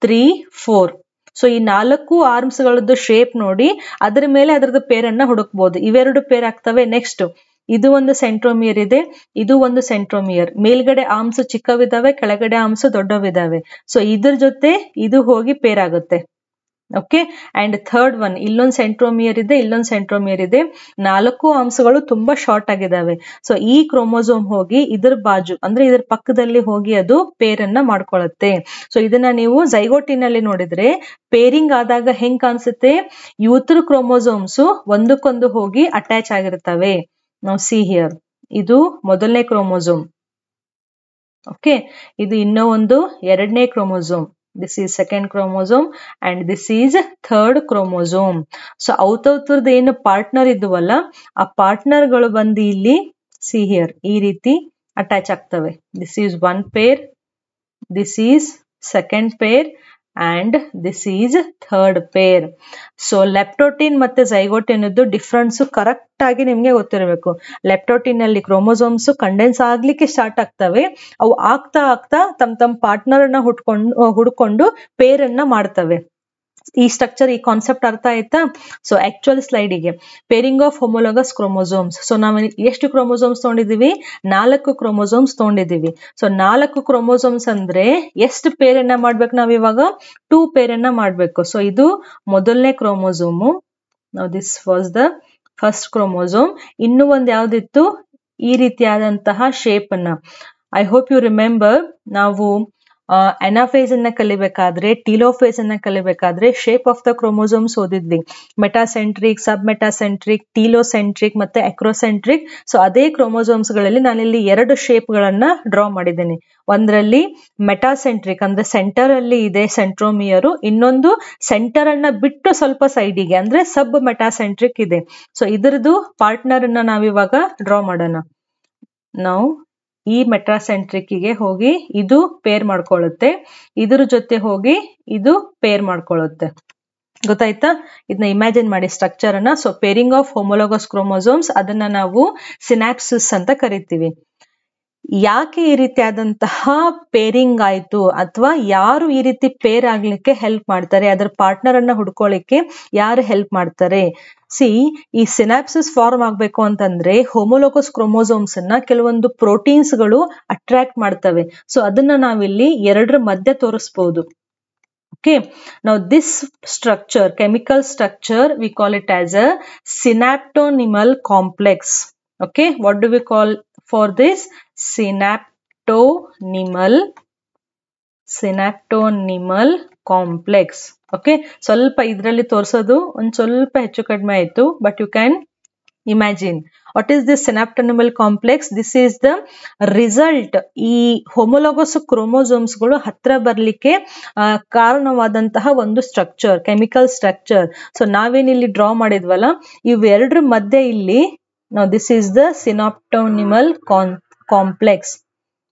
3 4. ಸೊ ಈ 4 ಆರ್ಮ್ಸ್ ಗಳದ್ದು ಶೇಪ್ ನೋಡಿ ಅದ್ರ ಮೇಲೆ ಅದ್ರದ್ದು ಪೇರನ್ನ ಹುಡುಕ್ಬಹುದು. ಇವೆರಡು ಪೇರ್ ಆಗ್ತವೆ. ನೆಕ್ಸ್ಟ್ ಇದು ಒಂದು ಸೆಂಟ್ರೋಮಿಯರ್ ಇದೆ, ಇದು ಒಂದು ಸೆಂಟ್ರೋಮಿಯರ್. ಮೇಲ್ಗಡೆ ಆರ್ಮ್ಸ್ ಚಿಕ್ಕವಿದಾವೆ, ಕೆಳಗಡೆ ಆರ್ಮ್ಸ್ ದೊಡ್ಡವಿದಾವೆ. ಸೊ ಇದ್ರ ಜೊತೆ ಇದು ಹೋಗಿ ಪೇರ್ ಆಗುತ್ತೆ. ಓಕೆ, ಅಂಡ್ ಥರ್ಡ್ ಒನ್, ಇಲ್ಲೊಂದು ಸೆಂಟ್ರೋಮಿಯರ್ ಇದೆ, ಇಲ್ಲೊಂದು ಸೆಂಟ್ರೋಮಿಯರ್ ಇದೆ. 4 ಆರ್ಮ್ಸ್ಗಳು ತುಂಬಾ ಶಾರ್ಟ್ ಆಗಿದಾವೆ. ಸೊ ಈ ಕ್ರೋಮೋಸೋಮ್ ಹೋಗಿ ಇದ್ರ ಬಾಜು ಅಂದ್ರೆ ಇದ್ರ ಪಕ್ಕದಲ್ಲಿ ಹೋಗಿ ಅದು ಪೇರನ್ನ ಮಾಡ್ಕೊಳ್ಳುತ್ತೆ. ಸೊ ಇದನ್ನ ನೀವು ಝೈಗೋಟಿನಲ್ಲಿ ನೋಡಿದ್ರೆ ಪೇರಿಂಗ್ ಆದಾಗ ಹೆಂಗ್ ಕಾಣಿಸುತ್ತೆ? ಯೂಥರ್ ಕ್ರೋಮೋಸೋಮ್ಸ್ ಒಂದಕ್ಕೊಂದು ಹೋಗಿ ಅಟ್ಯಾಚ್ ಆಗಿರ್ತವೆ. ನಾವು ಸಿ ಹಿಯರ್, ಇದು ಮೊದಲನೇ ಕ್ರೋಮೋಸೋಮ್. ಓಕೆ, ಇದು ಇನ್ನೂ ಒಂದು ಎರಡನೇ chromosome. This is second chromosome and this is third chromosome. So ಔತೌತರದ ಏನು ಪಾರ್ಟ್ನರ್ ಇದ್ವಲ್ಲ, ಆ ಪಾರ್ಟ್ನರ್ ಗಳು ಬಂದು ಇಲ್ಲಿ see here ಈ ರೀತಿ ಅಟ್ಯಾಚ್ ಆಗ್ತವೆ. This is one pair, this is second pair and this is third pair. So ಲೆಪ್ಟೋಟಿನ್ ಮತ್ತೆ ಝೈಗೋಟಿನ್ ಡಿಫ್ರೆನ್ಸ್ ಕರೆಕ್ಟ್ ಆಗಿ ನಿಮ್ಗೆ ಗೊತ್ತಿರಬೇಕು. ಲೆಪ್ಟೋಟಿನ್ ಅಲ್ಲಿ ಕ್ರೋಮೋಸೋಮ್ಸ್ ಕಂಡೆನ್ಸ್ ಆಗ್ಲಿಕ್ಕೆ ಸ್ಟಾರ್ಟ್ ಆಗ್ತವೆ. ಅವು ಆಗ್ತಾ ಆಗ್ತಾ ತಮ್ಮ ಪಾರ್ಟ್ನರ್ ಅನ್ನ ಹುಡ್ಕೊಂಡು ಪೇರ್ ಅನ್ನ ಮಾಡ್ತವೆ. ಈ ಸ್ಟ್ರಕ್ಚರ್, ಈ ಕಾನ್ಸೆಪ್ಟ್ ಅರ್ಥ ಆಯ್ತಾ? ಸೊ ಆಕ್ಚುಯಲ್ ಸ್ಲೈಡಿಗೆ pairing of homologous chromosomes. So ನಾವು ಎಷ್ಟು ಕ್ರೋಮೋಸೋಮ್ಸ್ ತಗೊಂಡಿದೀವಿ? 4 ಕ್ರೋಮೋಸೋಮ್ಸ್ ತಗೊಂಡಿದೀವಿ. ಸೊ 4 ಕ್ರೋಮೋಸೋಮ್ಸ್ ಅಂದ್ರೆ ಎಷ್ಟು ಪೇರನ್ನ ಮಾಡ್ಬೇಕು ನಾವ್ ಇವಾಗ? 2 ಪೇರನ್ನ ಮಾಡ್ಬೇಕು. ಸೊ ಇದು ಮೊದಲನೇ chromosome. This was the first chromosome. ಇನ್ನೂ ಒಂದ್ ಯಾವ್ದಿತ್ತು? ಈ ರೀತಿಯಾದಂತಹ ಶೇಪ್ ಅನ್ನ. ಐ ಹೋಪ್ ಯು ರಿಮೆಂಬರ್, ನಾವು ಅನಾಫೇಸ್ ಅನ್ನ ಕಲಿಬೇಕಾದ್ರೆ, ಟೀಲೋಫೇಸ್ ಅನ್ನ ಕಲಿಬೇಕಾದ್ರೆ ಶೇಪ್ ಆಫ್ ದ ಕ್ರೋಮೋಸೋಮ್ಸ್ ಓದಿದ್ವಿ. ಮೆಟಾಸೆಂಟ್ರಿಕ್, ಸಬ್ ಮೆಟಾಸೆಂಟ್ರಿಕ್, ಟೀಲೋಸೆಂಟ್ರಿಕ್ ಮತ್ತೆ ಅಕ್ರೋಸೆಂಟ್ರಿಕ್. ಸೊ ಅದೇ ಕ್ರೋಮೋಸೋಮ್ಸ್ ಗಳಲ್ಲಿ ನಾನಿಲ್ಲಿ 2 ಶೇಪ್ ಗಳನ್ನ ಡ್ರಾ ಮಾಡಿದ್ದೀನಿ. ಒಂದರಲ್ಲಿ ಮೆಟಾಸೆಂಟ್ರಿಕ್ ಅಂದ್ರೆ ಸೆಂಟರ್ ಅಲ್ಲಿ ಇದೆ ಸೆಂಟ್ರೋಮಿಯರು, ಇನ್ನೊಂದು ಸೆಂಟರ್ ಅನ್ನ ಬಿಟ್ಟು ಸ್ವಲ್ಪ ಸೈಡಿಗೆ ಅಂದ್ರೆ ಸಬ್ ಮೆಟಾಸೆಂಟ್ರಿಕ್ ಇದೆ. ಸೊ ಇದರದ್ದು ಪಾರ್ಟ್ನರ್ ಅನ್ನ ನಾವಿವಾಗ ಡ್ರಾ ಮಾಡೋಣ. ನಾವು ಈ ಮೆಟಾಸೆಂಟ್ರಿಕ್ ಗೆ ಹೋಗಿ ಇದು ಪೇರ್ ಮಾಡ್ಕೊಳ್ಳುತ್ತೆ, ಇದ್ರ ಜೊತೆ ಹೋಗಿ ಇದು ಪೇರ್ ಮಾಡ್ಕೊಳ್ಳುತ್ತೆ. ಗೊತ್ತಾಯ್ತಾ? ಇದನ್ನ ಇಮ್ಯಾಜಿನ್ ಮಾಡಿ ಸ್ಟ್ರಕ್ಚರ್ ಅನ್ನ. So pairing of homologous chromosomes, ಅದನ್ನ ನಾವು ಸಿನಾಪ್ಸಿಸ್ ಅಂತ ಕರಿತೀವಿ. ಯಾಕೆ ಈ ರೀತಿಯಾದಂತಹ ಪೇರಿಂಗ್ ಆಯ್ತು, ಅಥವಾ ಯಾರು ಈ ರೀತಿ ಪೇರ್ ಆಗ್ಲಿಕ್ಕೆ ಹೆಲ್ಪ್ ಮಾಡ್ತಾರೆ, ಅದರ ಪಾರ್ಟ್ನರ್ ಅನ್ನ ಹುಡ್ಕೊಳ್ಳಿಕ್ಕೆ ಯಾರು ಹೆಲ್ಪ್ ಮಾಡ್ತಾರೆ? ಈ ಸಿನಾಪ್ಸಿಸ್ ಫಾರ್ಮ್ ಆಗ್ಬೇಕು ಅಂತಂದ್ರೆ ಹೋಮೋಲೋಗಸ್ ಕ್ರೋಮೋಸೋಮ್ಸ್ ಅನ್ನ ಕೆಲವೊಂದು ಪ್ರೋಟೀನ್ಸ್ ಗಳು ಅಟ್ರಾಕ್ಟ್ ಮಾಡ್ತವೆ. ಸೊ ಅದನ್ನ ನಾವಿಲ್ಲಿ 2 ಮಧ್ಯೆ ತೋರಿಸಬಹುದು. Okay, now this structure, chemical structure, we call it as a synaptonymal complex. Okay, what do we call for this? Synaptonymal complex. Okay, ಸ್ವಲ್ಪ ಇದರಲ್ಲಿ ತೋರಿಸೋದು ಒಂದ್ ಸ್ವಲ್ಪ ಹೆಚ್ಚು ಕಡಿಮೆ ಆಯ್ತು, but you can imagine. What is this synaptonymal complex? This is the result. ಈ homologous chromosomes ಗಳು ಹತ್ರ ಬರ್ಲಿಕ್ಕೆ ಕಾರಣವಾದಂತಹ ಒಂದು ಸ್ಟ್ರಕ್ಚರ್, ಕೆಮಿಕಲ್ ಸ್ಟ್ರಕ್ಚರ್. ಸೊ ನಾವೇನಿಲ್ಲಿ ಡ್ರಾ ಮಾಡಿದ್ವಲ್ಲ, ಇವೆರಡರ ಮಧ್ಯೆ ಇಲ್ಲಿ now this is the synaptonymal complex.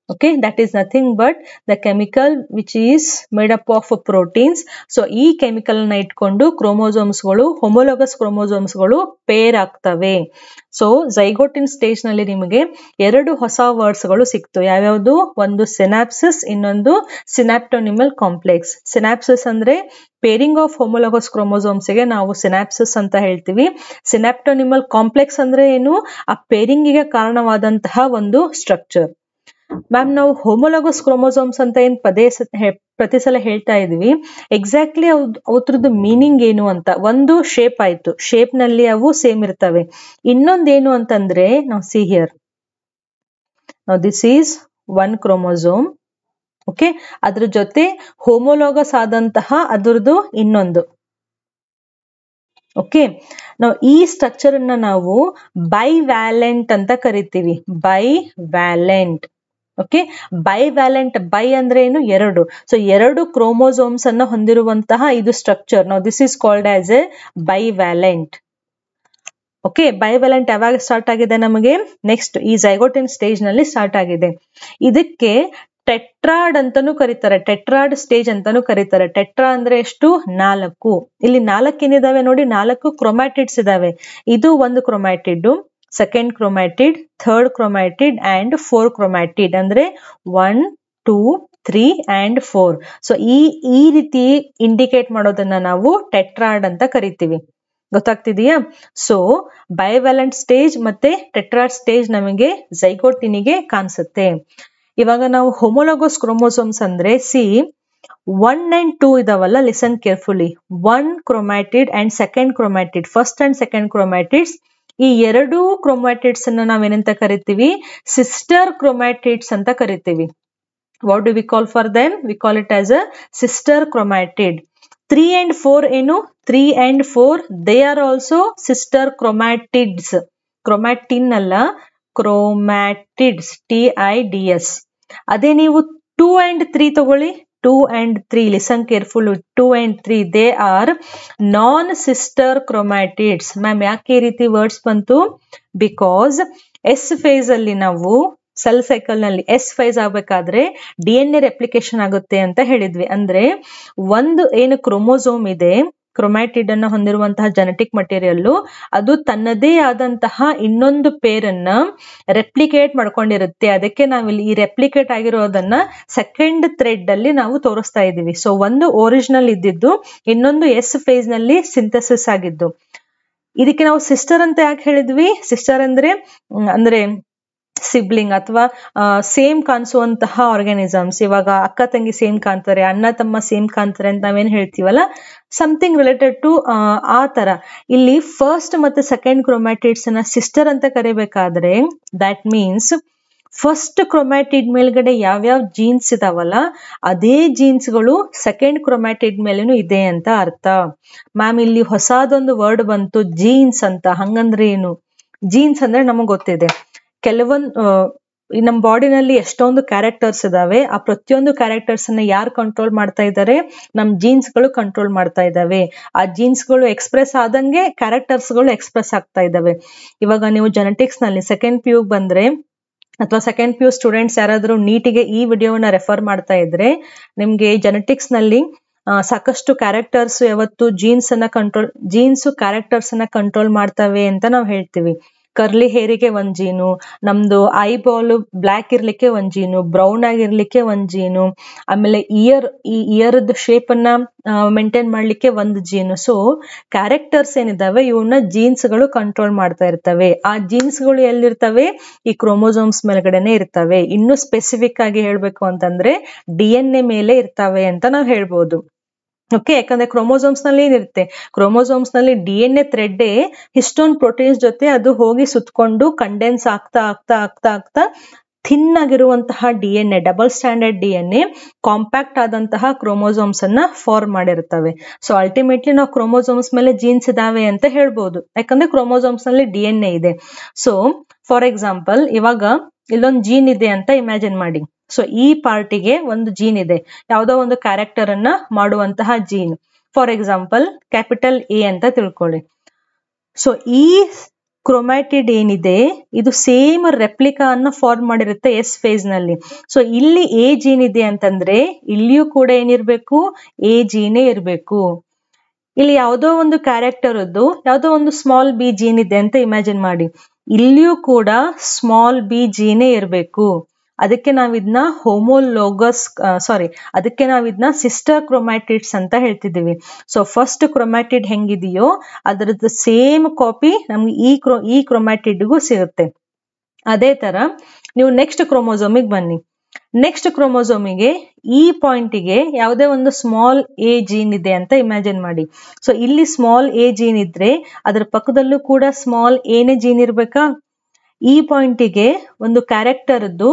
Okay, that is nothing but the chemical which is made up of proteins. So ಈ ಕೆಮಿಕಲ್ ನ ಇಟ್ಕೊಂಡು ಕ್ರೋಮೋಸೋಮ್ಸ್ ಗಳು, ಹೋಮೋಲೋಗಸ್ ಕ್ರೋಮೋಸೋಮ್ಸ್ ಗಳು ಪೇರ್ ಆಗ್ತವೆ. ಸೊ ಝೈಗೋಟಿನ್ ಸ್ಟೇಜ್ ನಲ್ಲಿ ನಿಮಗೆ 2 ಹೊಸ ವರ್ಡ್ಸ್ ಗಳು ಸಿಕ್ತು. ಯಾವ್ಯಾವುದು? ಒಂದು ಸಿನಾಪ್ಸಿಸ್, ಇನ್ನೊಂದು ಸಿನಾಪ್ಟೋನಿಮಲ್ ಕಾಂಪ್ಲೆಕ್ಸ್. ಸಿನಾಪ್ಸಿಸ್ ಅಂದ್ರೆ ಪೇರಿಂಗ್ ಆಫ್ ಹೋಮೋಲೋಗಸ್ ಕ್ರೋಮೋಸೋಮ್ಸ್ ಗೆ ನಾವು ಸಿನಾಪ್ಸಿಸ್ ಅಂತ ಹೇಳ್ತೀವಿ. ಸಿನಾಪ್ಟೋನಿಮಲ್ ಕಾಂಪ್ಲೆಕ್ಸ್ ಅಂದ್ರೆ ಏನು? ಆ ಪೇರಿಂಗ್ ಗೆ ಕಾರಣವಾದಂತಹ ಒಂದು ಸ್ಟ್ರಕ್ಚರ್. ಮ್ಯಾಮ್, ನಾವು ಹೋಮೋಲೋಗಸ್ ಕ್ರೋಮೋಸೋಮ್ಸ್ ಅಂತ ಏನ್ ಪ್ರತಿ ಸಲ ಹೇಳ್ತಾ ಇದೀವಿ, ಎಕ್ಸಾಕ್ಟ್ಲಿ ಅವ್ರದ್ದು ಮೀನಿಂಗ್ ಏನು ಅಂತ. ಒಂದು ಶೇಪ್ ಆಯ್ತು, ಶೇಪ್ ನಲ್ಲಿ ಅವು ಸೇಮ್ ಇರ್ತವೆ. ಇನ್ನೊಂದೇನು ಅಂತಂದ್ರೆ, ನಾವು ಸಿ ಹಿಯರ್, ನಾವು ದಿಸ್ ಈಸ್ 1 ಕ್ರೋಮೋಸೋಮ್. ಓಕೆ, ಅದ್ರ ಜೊತೆ ಹೋಮೋಲೋಗಸ್ ಆದಂತಹ ಅದ್ರದ್ದು ಇನ್ನೊಂದು. ಓಕೆ, ನಾವು ಈ ಸ್ಟ್ರಕ್ಚರ್ ಅನ್ನ ನಾವು ಬೈವ್ಯಾಲೆಂಟ್ ಅಂತ ಕರಿತೀವಿ. ಬೈವ್ಯಾಲೆಂಟ್. ಓಕೆ, ಬೈವ್ಯಾಲೆಂಟ್. ಬೈ ಅಂದ್ರೆ ಏನು? ಎರಡು. ಸೊ ಎರಡು ಕ್ರೋಮೋಸೋಮ್ಸ್ ಅನ್ನ ಹೊಂದಿರುವಂತಹ ಇದು ಸ್ಟ್ರಕ್ಚರ್. ನಾವು this is called as a bivalent. Okay, bivalent ಯಾವಾಗ ಸ್ಟಾರ್ಟ್ ಆಗಿದೆ ನಮಗೆ? ನೆಕ್ಸ್ಟ್ ಈ ಝೈಗೋಟಿನ್ ಸ್ಟೇಜ್ ನಲ್ಲಿ ಸ್ಟಾರ್ಟ್ ಆಗಿದೆ. ಇದಕ್ಕೆ ಟೆಟ್ರಾಡ್ ಅಂತಾನೂ ಕರೀತಾರೆ, ಟೆಟ್ರಾಡ್ ಸ್ಟೇಜ್ ಅಂತಾನೂ ಕರೀತಾರೆ. ಟೆಟ್ರಾ ಅಂದ್ರೆ ಎಷ್ಟು? 4. ಇಲ್ಲಿ 4 ಏನಿದಾವೆ ನೋಡಿ, 4 ಕ್ರೊಮ್ಯಾಟಿಡ್ಸ್ ಇದಾವೆ. ಇದು ಒಂದು chromatid, second chromatid, third chromatid and 4 chromatid. ಅಂದ್ರೆ 1, 2, 3 and 4. ಸೊ ಈ ರೀತಿ ಇಂಡಿಕೇಟ್ ಮಾಡೋದನ್ನ ನಾವು ಟೆಟ್ರಾಡ್ ಅಂತ ಕರಿತೀವಿ. ಗೊತ್ತಾಗ್ತಿದೆಯಾ? ಸೊ ಬೈವ್ಯಾಲೆಂಟ್ ಸ್ಟೇಜ್ ಮತ್ತೆ ಟೆಟ್ರಾಡ್ ಸ್ಟೇಜ್ ನಮಗೆ ಝೈಗೋಟಿನಿಗೆ ಕಾಣಿಸುತ್ತೆ. ಇವಾಗ ನಾವು ಹೋಮೋಲಾಗಸ್ ಕ್ರೋಮೋಸೋಮ್ಸ್ ಅಂದ್ರೆ ಸಿ 1 and 2 ಇದಾವಲ್ಲ, listen carefully. 1 chromatid and second chromatid, first and second chromatids. ಈ ಎರಡೂ ಕ್ರೊಮ್ಯಾಟಿಡ್ಸ್ ಅನ್ನ ನಾವೇನಂತ ಕರಿತೀವಿ? ಸಿಸ್ಟರ್ ಕ್ರೊಮ್ಯಾಟಿಡ್ಸ್ ಅಂತ ಕರಿತೀವಿ. What do we call for them? V call it as a sister chromatid. 3 and 4 ಏನು? 3 and 4 they are also sister chromatids. Chromatin ಅಲ್ಲ, chromatids, TIDS. ಅದೇ ನೀವು 2 and 3 ತಗೊಳ್ಳಿ. 2 and 3, listen careful. 2 and 3 they are non sister chromatids. Ma'am ಯಾಕೆ ಈ ರೀತಿ words ಬಂತು? Because S face ಅಲ್ಲಿ ನಾವು ಸೆಲ್ ಸೈಕಲ್ ನಲ್ಲಿ ಎಸ್ ಫೇಸ್ ಆಗ್ಬೇಕಾದ್ರೆ DNA ರೆಪ್ಲಿಕೇಶನ್ ಆಗುತ್ತೆ ಅಂತ ಹೇಳಿದ್ವಿ. ಅಂದ್ರೆ ಒಂದು ಏನು ಕ್ರೋಮೋಸೋಮ್ ಇದೆ, ಕ್ರೊಮ್ಯಾಟಿಡ್ ಅನ್ನ ಹೊಂದಿರುವಂತಹ ಜೆನೆಟಿಕ್ ಮಟೀರಿಯಲ್, ಅದು ತನ್ನದೇ ಆದಂತಹ ಇನ್ನೊಂದು ಪೇರನ್ನ ರೆಪ್ಲಿಕೇಟ್ ಮಾಡ್ಕೊಂಡಿರುತ್ತೆ. ಅದಕ್ಕೆ ನಾವಿಲ್ಲಿ ಈ ರೆಪ್ಲಿಕೇಟ್ ಆಗಿರೋದನ್ನ ಸೆಕೆಂಡ್ ಥ್ರೆಡ್ ಅಲ್ಲಿ ನಾವು ತೋರಿಸ್ತಾ ಇದೀವಿ. ಸೊ ಒಂದು ಒರಿಜಿನಲ್ ಇದ್ದಿದ್ದು, ಇನ್ನೊಂದು ಎಸ್ ಫೇಸ್ ನಲ್ಲಿ ಸಿಂಥಸಿಸ್ ಆಗಿದ್ದು. ಇದಕ್ಕೆ ನಾವು ಸಿಸ್ಟರ್ ಅಂತ ಯಾಕೆ ಹೇಳಿದ್ವಿ? ಸಿಸ್ಟರ್ ಅಂದ್ರೆ ಸಿಬ್ಲಿಂಗ್ ಅಥವಾ ಸೇಮ್ ಕಾಣಿಸುವಂತಹ ಆರ್ಗಾನಿಸಮ್ಸ್. ಇವಾಗ ಅಕ್ಕ ತಂಗಿ ಸೇಮ್ ಕಾಣ್ತಾರೆ, ಅಣ್ಣ ತಮ್ಮ ಸೇಮ್ ಕಾಣ್ತಾರೆ ಅಂತ ನಾವೇನ್ ಹೇಳ್ತೀವಲ್ಲ, ಸಮಥಿಂಗ್ ರಿಲೇಟೆಡ್ ಟು ಆ ತರ. ಇಲ್ಲಿ ಫಸ್ಟ್ ಮತ್ತೆ ಸೆಕೆಂಡ್ ಕ್ರೊಮ್ಯಾಟಿಡ್ಸ್ ಅನ್ನ ಸಿಸ್ಟರ್ ಅಂತ ಕರಿಬೇಕಾದ್ರೆ ದಟ್ ಮೀನ್ಸ್ ಫಸ್ಟ್ ಕ್ರೊಮ್ಯಾಟಿಡ್ ಮೇಲ್ಗಡೆ ಯಾವ್ಯಾವ ಜೀನ್ಸ್ ಇದಾವಲ್ಲ, ಅದೇ ಜೀನ್ಸ್ ಗಳು ಸೆಕೆಂಡ್ ಕ್ರೊಮ್ಯಾಟಿಡ್ ಮೇಲೇನು ಇದೆ ಅಂತ ಅರ್ಥ. ಮ್ಯಾಮ್ ಇಲ್ಲಿ ಹೊಸದೊಂದು ವರ್ಡ್ ಬಂತು, ಜೀನ್ಸ್ ಅಂತ. ಹಂಗಂದ್ರೆ ಏನು? ಜೀನ್ಸ್ ಅಂದ್ರೆ ನಮಗ್ ಗೊತ್ತಿದೆ, ಕೆಲವೊಂದು ನಮ್ಮ ಬಾಡಿನಲ್ಲಿ ಎಷ್ಟೊಂದು ಕ್ಯಾರೆಕ್ಟರ್ಸ್ ಇದಾವೆ. ಆ ಪ್ರತಿಯೊಂದು ಕ್ಯಾರೆಕ್ಟರ್ಸ್ ಅನ್ನ ಯಾರು ಕಂಟ್ರೋಲ್ ಮಾಡ್ತಾ ಇದ್ದಾರೆ? ನಮ್ ಜೀನ್ಸ್ ಗಳು ಕಂಟ್ರೋಲ್ ಮಾಡ್ತಾ ಇದಾವೆ. ಆ ಜೀನ್ಸ್ ಗಳು ಎಕ್ಸ್ಪ್ರೆಸ್ ಆದಂಗೆ ಕ್ಯಾರೆಕ್ಟರ್ಸ್ ಗಳು ಎಕ್ಸ್ಪ್ರೆಸ್ ಆಗ್ತಾ ಇದಾವೆ. ಇವಾಗ ನೀವು ಜೆನೆಟಿಕ್ಸ್ ನಲ್ಲಿ ಸೆಕೆಂಡ್ PU ಬಂದ್ರೆ ಅಥವಾ ಸೆಕೆಂಡ್ PU ಸ್ಟೂಡೆಂಟ್ಸ್ ಯಾರಾದ್ರೂ ನೀಟಿಗೆ ಈ ವಿಡಿಯೋನ ರೆಫರ್ ಮಾಡ್ತಾ ಇದ್ರೆ, ನಿಮ್ಗೆ ಜೆನೆಟಿಕ್ಸ್ ನಲ್ಲಿ ಸಾಕಷ್ಟು ಕ್ಯಾರೆಕ್ಟರ್ಸ್ ಯಾವತ್ತು ಜೀನ್ಸ್ ಕ್ಯಾರೆಕ್ಟರ್ಸ್ ಅನ್ನ ಕಂಟ್ರೋಲ್ ಮಾಡ್ತವೆ ಅಂತ ನಾವು ಹೇಳ್ತೀವಿ. ಕರ್ಲಿ ಹೇರಿಗೆ ಒಂದ್ ಜೀನು, ನಮ್ದು ಐಬಾಲ್ ಬ್ಲಾಕ್ ಇರ್ಲಿಕ್ಕೆ ಒಂದ್ ಜೀನು, ಬ್ರೌನ್ ಆಗಿರ್ಲಿಕ್ಕೆ ಒಂದ್ ಜೀನು, ಆಮೇಲೆ ಈ ಇಯರ್ದ ಶೇಪ್ ಅನ್ನ ಮೇಂಟೈನ್ ಮಾಡ್ಲಿಕ್ಕೆ ಒಂದು ಜೀನು. ಸೊ ಕ್ಯಾರೆಕ್ಟರ್ಸ್ ಏನಿದಾವೆ ಇವನ್ನ ಜೀನ್ಸ್ ಗಳು ಕಂಟ್ರೋಲ್ ಮಾಡ್ತಾ ಇರ್ತವೆ. ಆ ಜೀನ್ಸ್ ಗಳು ಎಲ್ಲಿರ್ತವೆ? ಈ ಕ್ರೋಮೋಸೋಮ್ಸ್ ಮೇಲ್ಗಡೆನೆ ಇರ್ತವೆ. ಇನ್ನು ಸ್ಪೆಸಿಫಿಕ್ ಆಗಿ ಹೇಳ್ಬೇಕು ಅಂತಂದ್ರೆ DNA ಮೇಲೆ ಇರ್ತವೆ ಅಂತ ನಾವು ಹೇಳ್ಬೋದು. ಓಕೆ, ಯಾಕಂದ್ರೆ ಕ್ರೋಮೋಸೋಮ್ಸ್ ನಲ್ಲಿ ಏನಿರುತ್ತೆ? ಕ್ರೋಮೋಸೋಮ್ಸ್ ನಲ್ಲಿ DNA ಥ್ರೆಡ್ ಹಿಸ್ಟೋನ್ ಪ್ರೋಟೀನ್ಸ್ ಜೊತೆ ಅದು ಹೋಗಿ ಸುತ್ತಕೊಂಡು ಕಂಡೆನ್ಸ್ ಆಗ್ತಾ ಥಿನ್ ಆಗಿರುವಂತಹ DNA, double standard DNA, compact ಆದಂತಹ ಕ್ರೋಮೋಸೋಮ್ಸ್ ಅನ್ನ ಫಾರ್ಮ್ ಮಾಡಿರ್ತವೆ. ಸೊ ಅಲ್ಟಿಮೇಟ್ಲಿ ನಾವು ಕ್ರೋಮೋಸೋಮ್ಸ್ ಮೇಲೆ ಜೀನ್ಸ್ ಇದಾವೆ ಅಂತ ಹೇಳ್ಬೋದು, ಯಾಕಂದ್ರೆ ಕ್ರೋಮೋಸೋಮ್ಸ್ ನಲ್ಲಿ DNA ಇದೆ. ಸೊ ಫಾರ್ ಎಕ್ಸಾಂಪಲ್, ಇವಾಗ ಇಲ್ಲೊಂದು ಜೀನ್ ಇದೆ ಅಂತ ಇಮ್ಯಾಜಿನ್ ಮಾಡಿ. ಸೊ ಈ ಪಾರ್ಟಿಗೆ ಒಂದು ಜೀನ್ ಇದೆ, ಯಾವುದೋ ಒಂದು ಕ್ಯಾರೆಕ್ಟರ್ ಅನ್ನ ಮಾಡುವಂತಹ gene. For example capital A ಅಂತ ತಿಳ್ಕೊಳ್ಳಿ. ಸೊ ಈ ಕ್ರೊಮ್ಯಾಟಿಡ್ ಏನಿದೆ ಇದು ಸೇಮ್ ರೆಪ್ಲಿಕಾ ಅನ್ನ ಫಾರ್ಮ್ ಮಾಡಿರುತ್ತೆ ಎಸ್ ಫೇಸ್ ನಲ್ಲಿ. ಸೊ ಇಲ್ಲಿ A ಜೀನ್ ಇದೆ ಅಂತಂದ್ರೆ ಇಲ್ಲಿಯೂ ಕೂಡ ಏನಿರ್ಬೇಕು? A ಜೀನೇ ಇರ್ಬೇಕು. ಇಲ್ಲಿ ಯಾವುದೋ ಒಂದು ಕ್ಯಾರೆಕ್ಟರ್ ಯಾವುದೋ ಒಂದು ಸ್ಮಾಲ್ B ಜೀನ್ ಇದೆ ಅಂತ ಇಮ್ಯಾಜಿನ್ ಮಾಡಿ, ಇಲ್ಲಿಯೂ ಕೂಡ ಸ್ಮಾಲ್ B ಜೀನೇ ಇರ್ಬೇಕು. ಅದಕ್ಕೆ ನಾವಿದ್ನ ಅದಕ್ಕೆ ನಾವಿದ್ನ ಸಿಸ್ಟರ್ ಕ್ರೊಮ್ಯಾಟಿಡ್ಸ್ ಅಂತ ಹೇಳ್ತಿದೀವಿ. ಸೊ ಫಸ್ಟ್ ಕ್ರೊಮ್ಯಾಟಿಡ್ ಹೆಂಗಿದೆಯೋ ಅದರದ್ದು ಸೇಮ್ ಕಾಪಿ ನಮ್ಗೆ ಈ ಕ್ರೊಮ್ಯಾಟಿಡ್ಗೂ ಸಿಗುತ್ತೆ. ಅದೇ ತರ ನೀವು ನೆಕ್ಸ್ಟ್ ಕ್ರೋಮೋಸೋಮಿಗೆ ಬನ್ನಿ. ನೆಕ್ಸ್ಟ್ ಕ್ರೋಮೋಸೋಮಿಗೆ ಈ ಪಾಯಿಂಟಿಗೆ ಯಾವುದೇ ಒಂದು ಸ್ಮಾಲ್ A ಜೀನ್ ಇದೆ ಅಂತ ಇಮ್ಯಾಜಿನ್ ಮಾಡಿ. ಸೊ ಇಲ್ಲಿ ಸ್ಮಾಲ್ A ಜೀನ್ ಇದ್ರೆ ಅದರ ಪಕ್ಕದಲ್ಲೂ ಕೂಡ ಸ್ಮಾಲ್ A ನೇ ಜೀನ್ ಇರ್ಬೇಕಾ? ಈ ಪಾಯಿಂಟಿಗೆ ಒಂದು ಕ್ಯಾರೆಕ್ಟರ್ದು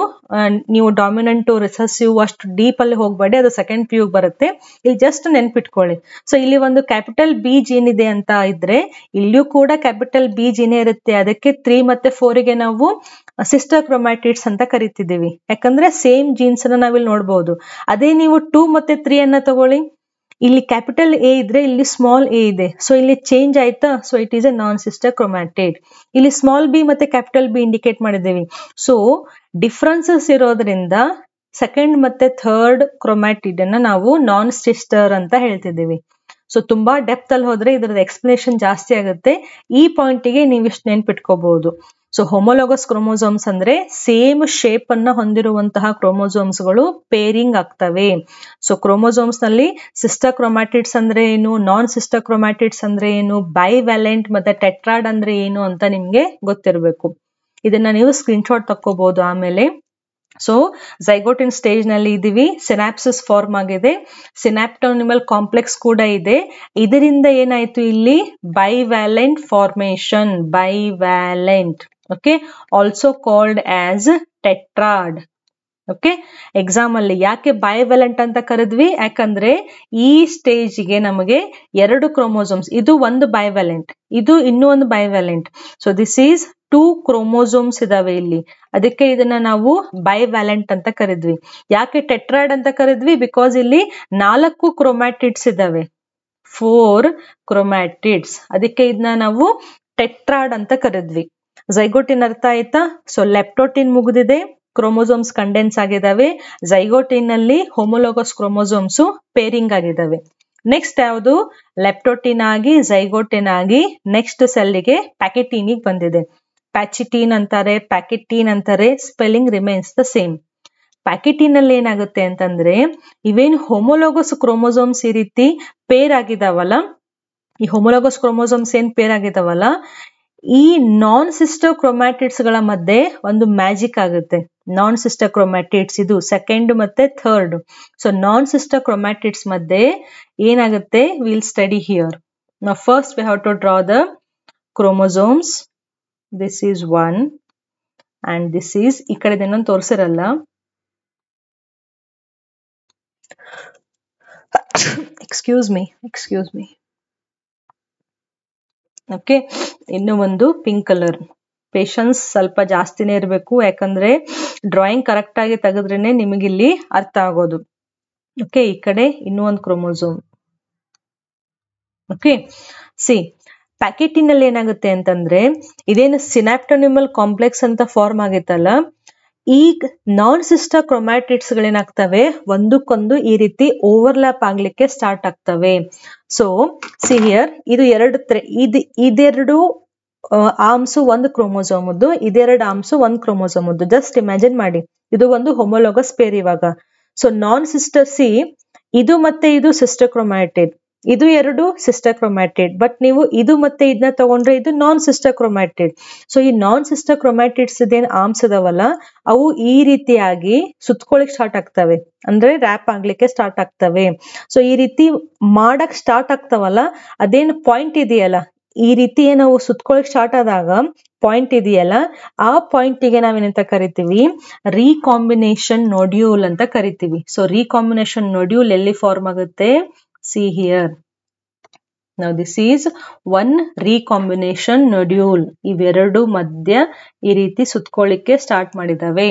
ನೀವು ಡಾಮಿನೆಂಟ್ ರಿಸೆಸಿವ್ ಅಷ್ಟು ಡೀಪ್ ಅಲ್ಲಿ ಹೋಗ್ಬೇಡಿ, ಅದು ಸೆಕೆಂಡ್ ಪಿ ಯು ಬರುತ್ತೆ. ಇಲ್ಲಿ ಜಸ್ಟ್ ನೆನ್ಪಿಟ್ಕೊಳ್ಳಿ. ಸೊ ಇಲ್ಲಿ ಒಂದು ಕ್ಯಾಪಿಟಲ್ ಬಿ ಜೀನ್ ಇದೆ ಅಂತ ಇದ್ರೆ ಇಲ್ಲಿಯೂ ಕೂಡ ಕ್ಯಾಪಿಟಲ್ ಬಿ ಜೀನೇ ಇರುತ್ತೆ. ಅದಕ್ಕೆ 3 ಮತ್ತೆ 4ಗೆ ನಾವು ಸಿಸ್ಟರ್ ಕ್ರೊಮ್ಯಾಟಿಡ್ಸ್ ಅಂತ ಕರಿತಿದ್ದೀವಿ. ಯಾಕಂದ್ರೆ ಸೇಮ್ ಜೀನ್ಸ್ ಅನ್ನ ನಾವಿಲ್ಲಿ ನೋಡ್ಬೋದು. ಅದೇ ನೀವು 2 ಮತ್ತೆ 3 ಅನ್ನ ತಗೊಳ್ಳಿ, ಇಲ್ಲಿ ಕ್ಯಾಪಿಟಲ್ ಎ ಇದ್ರೆ ಇಲ್ಲಿ ಸ್ಮಾಲ್ ಎ ಇದೆ. ಸೊ ಇಲ್ಲಿ ಚೇಂಜ್ ಆಯ್ತಾ, so it is A non sister chromatid. ಇಲ್ಲಿ ಸ್ಮಾಲ್ ಬಿ ಮತ್ತೆ ಕ್ಯಾಪಿಟಲ್ ಬಿ ಇಂಡಿಕೇಟ್ ಮಾಡಿದ್ದೀವಿ. ಸೊ ಡಿಫ್ರೆನ್ಸಸ್ ಇರೋದ್ರಿಂದ ಸೆಕೆಂಡ್ ಮತ್ತೆ ಥರ್ಡ್ ಕ್ರೊಮ್ಯಾಟಿಡ್ ಅನ್ನ ನಾವು ನಾನ್ ಸಿಸ್ಟರ್ ಅಂತ ಹೇಳ್ತಿದ್ದೀವಿ. ಸೊ ತುಂಬಾ ಡೆಪ್ತ್ ಅಲ್ಲಿ ಹೋದ್ರೆ ಇದರದ ಎಕ್ಸ್ಪ್ಲನೇಷನ್ ಜಾಸ್ತಿ ಆಗುತ್ತೆ. ಈ ಪಾಯಿಂಟಿಗೆ ನೀವು ಇಷ್ಟು ನೆನ್ಪಿಟ್ಕೋಬಹುದು. ಸೊ ಹೋಮೋಲೋಗಸ್ ಕ್ರೋಮೋಸೋಮ್ಸ್ ಅಂದ್ರೆ ಸೇಮ್ ಶೇಪ್ ಅನ್ನ ಹೊಂದಿರುವಂತಹ ಕ್ರೋಮೋಸೋಮ್ಸ್ ಗಳು ಪೇರಿಂಗ್ ಆಗ್ತವೆ. ಸೊ ಕ್ರೋಮೋಸೋಮ್ಸ್ ನಲ್ಲಿ ಸಿಸ್ಟರ್ ಕ್ರೊಮ್ಯಾಟಿಡ್ಸ್ ಅಂದ್ರೆ ಏನು, ನಾನ್ ಸಿಸ್ಟರ್ ಕ್ರೊಮ್ಯಾಟಿಡ್ಸ್ ಅಂದ್ರೆ ಏನು, ಬೈವ್ಯಾಲೆಂಟ್ ಮತ್ತೆ ಟೆಟ್ರಾಡ್ ಅಂದ್ರೆ ಏನು ಅಂತ ನಿಮ್ಗೆ ಗೊತ್ತಿರಬೇಕು. ಇದನ್ನ ನೀವು ಸ್ಕ್ರೀನ್ ಶಾಟ್ ತಕ್ಕೋಬಹುದು ಆಮೇಲೆ. ಸೊ ಝೈಗೋಟಿನ್ ಸ್ಟೇಜ್ ನಲ್ಲಿ ಇದೀವಿ, ಸಿನಾಪ್ಸಿಸ್ ಫಾರ್ಮ್ ಆಗಿದೆ, ಸಿನಾಪ್ಟೋನಿಮಲ್ ಕಾಂಪ್ಲೆಕ್ಸ್ ಕೂಡ ಇದೆ. ಇದರಿಂದ ಏನಾಯ್ತು, ಇಲ್ಲಿ bivalent formation, bivalent, okay, also called as tetrad. Okay, exam ಅಲ್ಲಿ ಯಾಕೆ ಬೈವ್ಯಾಲೆಂಟ್ ಅಂತ ಕರೆದ್ವಿ, ಯಾಕಂದ್ರೆ ಈ ಸ್ಟೇಜ್ಗೆ ನಮಗೆ 2 ಕ್ರೋಮೋಸೋಮ್ಸ್, ಇದು ಒಂದು ಬೈವ್ಯಾಲೆಂಟ್, ಇದು ಇನ್ನೂ ಒಂದು ಬೈವ್ಯಾಲೆಂಟ್. ಸೊ ದಿಸ್ ಈಸ್ 2 ಕ್ರೋಮೋಸೋಮ್ಸ್ ಇದಾವೆ ಇಲ್ಲಿ, ಅದಕ್ಕೆ ಇದನ್ನ ನಾವು ಬೈವ್ಯಾಲೆಂಟ್ ಅಂತ ಕರೆದ್ವಿ. ಯಾಕೆ ಟೆಟ್ರಾಡ್ ಅಂತ ಕರೆದ್ವಿ, ಬಿಕಾಸ್ ಇಲ್ಲಿ 4 ಕ್ರೊಮ್ಯಾಟಿಡ್ಸ್ ಇದಾವೆ, 4 ಕ್ರೊಮ್ಯಾಟಿಡ್ಸ್, ಅದಕ್ಕೆ ಇದನ್ನ ನಾವು ಟೆಟ್ರಾಡ್ ಅಂತ ಕರೆದ್ವಿ. ಝೈಗೋಟಿನ್ ಅರ್ಥ ಆಯ್ತಾ? ಸೊ ಲೆಪ್ಟೋಟಿನ್ ಮುಗಿದಿದೆ, ಕ್ರೋಮೋಸೋಮ್ಸ್ ಕಂಡೆನ್ಸ್ ಆಗಿದಾವೆ. ಝೈಗೋಟಿನ್ ನಲ್ಲಿ ಹೋಮೋಲೋಗಸ್ ಕ್ರೋಮೋಸೋಮ್ಸ್ ಪೇರಿಂಗ್ ಆಗಿದಾವೆ. ನೆಕ್ಸ್ಟ್ ಯಾವುದು, ಲೆಪ್ಟೋಟಿನ್ ಆಗಿ ಝೈಗೋಟಿನ್ ಆಗಿ ನೆಕ್ಸ್ಟ್ ಸೆಲ್ಗೆ ಪ್ಯಾಕೆಟೀನಿಗೆ ಬಂದಿದೆ. ಪ್ಯಾಚಿಟೀನ್ ಅಂತಾರೆ, ಪ್ಯಾಕೆಟೀನ್ ಅಂತಾರೆ, ಸ್ಪೆಲ್ಲಿಂಗ್ ರಿಮೈನ್ಸ್ ದ ಸೇಮ್. ಪ್ಯಾಕೆಟೀನ್ ಅಲ್ಲಿ ಏನಾಗುತ್ತೆ ಅಂತಂದ್ರೆ ಇವೇನು ಹೋಮೋಲೋಗಸ್ ಕ್ರೋಮೋಸೋಮ್ಸ್ ಈ ರೀತಿ ಪೇರ್ ಆಗಿದಾವಲ್ಲ, ಈ ಹೋಮೋಲೋಗಸ್ ಕ್ರೋಮೋಸೋಮ್ಸ್ ಏನ್ ಪೇರ್ ಆಗಿದಾವಲ್ಲ, ಈ ನಾನ್ ಸಿಸ್ಟರ್ ಕ್ರೊಮ್ಯಾಟಿಡ್ಸ್ ಗಳ ಮಧ್ಯೆ ಒಂದು ಮ್ಯಾಜಿಕ್ ಆಗುತ್ತೆ. ನಾನ್ ಸಿಸ್ಟರ್ ಕ್ರೊಮ್ಯಾಟಿಡ್ಸ್ ಇದು ಸೆಕೆಂಡ್ ಮತ್ತೆ third. So non sister chromatids ಮಧ್ಯೆ ಏನಾಗುತ್ತೆ, will study here. Now first we have to draw the chromosomes. This is 1 and this is, ಈ ಕಡೆ ಇನ್ನೊಂದು ತೋರಿಸಿರಲ್ಲ, ಎಕ್ಸ್ಕ್ಯೂಸ್ ಮೀ. ಓಕೆ, ಇನ್ನು ಒಂದು ಪಿಂಕ್ ಕಲರ್. ಪೇಷನ್ಸ್ ಸ್ವಲ್ಪ ಜಾಸ್ತಿನೇ ಇರಬೇಕು, ಯಾಕಂದ್ರೆ ಡ್ರಾಯಿಂಗ್ ಕರೆಕ್ಟ್ ಆಗಿ ತೆಗೆದ್ರೇನೆ ನಿಮಗಿಲ್ಲಿ ಅರ್ಥ ಆಗೋದು. ಓಕೆ, ಈ ಕಡೆ ಇನ್ನೂ ಒಂದು ಕ್ರೋಮೋಸೋಮ್. ಓಕೆ, ಸಿ ಪ್ಯಾಕೆಟಿನ್ ಅಲ್ಲಿ ಏನಾಗುತ್ತೆ ಅಂತಂದ್ರೆ ಇದೇನು ಸಿನಾಪ್ಟೋನಿಮಲ್ ಕಾಂಪ್ಲೆಕ್ಸ್ ಅಂತ ಫಾರ್ಮ್ ಆಗಿತ್ತಲ್ಲ, ಈಗ ನಾನ್ ಸಿಸ್ಟರ್ ಕ್ರೊಮ್ಯಾಟಿಡ್ಸ್ ಗಳೇನಾಗ್ತವೆ, ಒಂದಕ್ಕೊಂದು ಈ ರೀತಿ ಓವರ್ಲ್ಯಾಪ್ ಆಗ್ಲಿಕ್ಕೆ ಸ್ಟಾರ್ಟ್ ಆಗ್ತವೆ. ಸೊ ಸಿ ಹಿಯರ್, ಇದು ಇದೆರಡು ಆರ್ಮ್ಸ್ ಒಂದು ಕ್ರೋಮೋಸೋಮದ್ದು, ಇದೆರಡು ಆರ್ಮ್ಸ್ ಒಂದು ಕ್ರೋಮೋಸೋಮದ್ದು. ಜಸ್ಟ್ ಇಮ್ಯಾಜಿನ್ ಮಾಡಿ, ಇದು ಒಂದು ಹೋಮೋಲೋಗಸ್ ಪೇರ್ ಇವಾಗ. ಸೊ ನಾನ್ ಸಿಸ್ಟರ್, ಸಿ ಇದು ಮತ್ತೆ ಇದು ಸಿಸ್ಟರ್ ಕ್ರೊಮ್ಯಾಟಿಡ್, ಇದು 2 ಸಿಸ್ಟರ್ ಕ್ರೊಮ್ಯಾಟಿಡ್. ಬಟ್ ನೀವು ಇದು ಮತ್ತೆ ಇದನ್ನ ತಗೊಂಡ್ರೆ ಇದು ನಾನ್ ಸಿಸ್ಟರ್ ಕ್ರೊಮ್ಯಾಟಿಡ್. ಸೊ ಈ ನಾನ್ ಸಿಸ್ಟರ್ ಕ್ರೊಮ್ಯಾಟಿಡ್ಸ್ ಇದೇನು ಆರ್ಮ್ಸ್ ಇದಾವಲ್ಲ, ಅವು ಈ ರೀತಿಯಾಗಿ ಸುತ್ಕೊಳಿಕ್ ಸ್ಟಾರ್ಟ್ ಆಗ್ತವೆ, ಅಂದ್ರೆ ರ್ಯಾಪ್ ಆಗ್ಲಿಕ್ಕೆ ಸ್ಟಾರ್ಟ್ ಆಗ್ತವೆ. ಸೊ ಈ ರೀತಿ ಮಾಡಕ್ ಸ್ಟಾರ್ಟ್ ಆಗ್ತಾವಲ್ಲ, ಅದೇನು ಪಾಯಿಂಟ್ ಇದೆಯಲ್ಲ, ಈ ರೀತಿ ನಾವು ಸುತ್ಕೊಳಿಕ್ ಸ್ಟಾರ್ಟ್ ಆದಾಗ ಪಾಯಿಂಟ್ ಇದೆಯಲ್ಲ, ಆ ಪಾಯಿಂಟಿಗೆ ನಾವೇನಂತ ಕರಿತೀವಿ, ರೀಕಾಂಬಿನೇಷನ್ ನೋಡ್ಯೂಲ್ ಅಂತ ಕರಿತೀವಿ. ಸೊ ರೀಕಾಂಬಿನೇಷನ್ ನೋಡ್ಯೂಲ್ ಎಲ್ಲಿ ಫಾರ್ಮ್ ಆಗುತ್ತೆ, see here. Now this is one recombination nodule. ಇವೆರಡು ಮಧ್ಯ ಈ ರೀತಿ ಸುತ್ಕೊಳ್ಳಿಕ್ಕೆ ಸ್ಟಾರ್ಟ್ ಮಾಡಿದಾವೆ.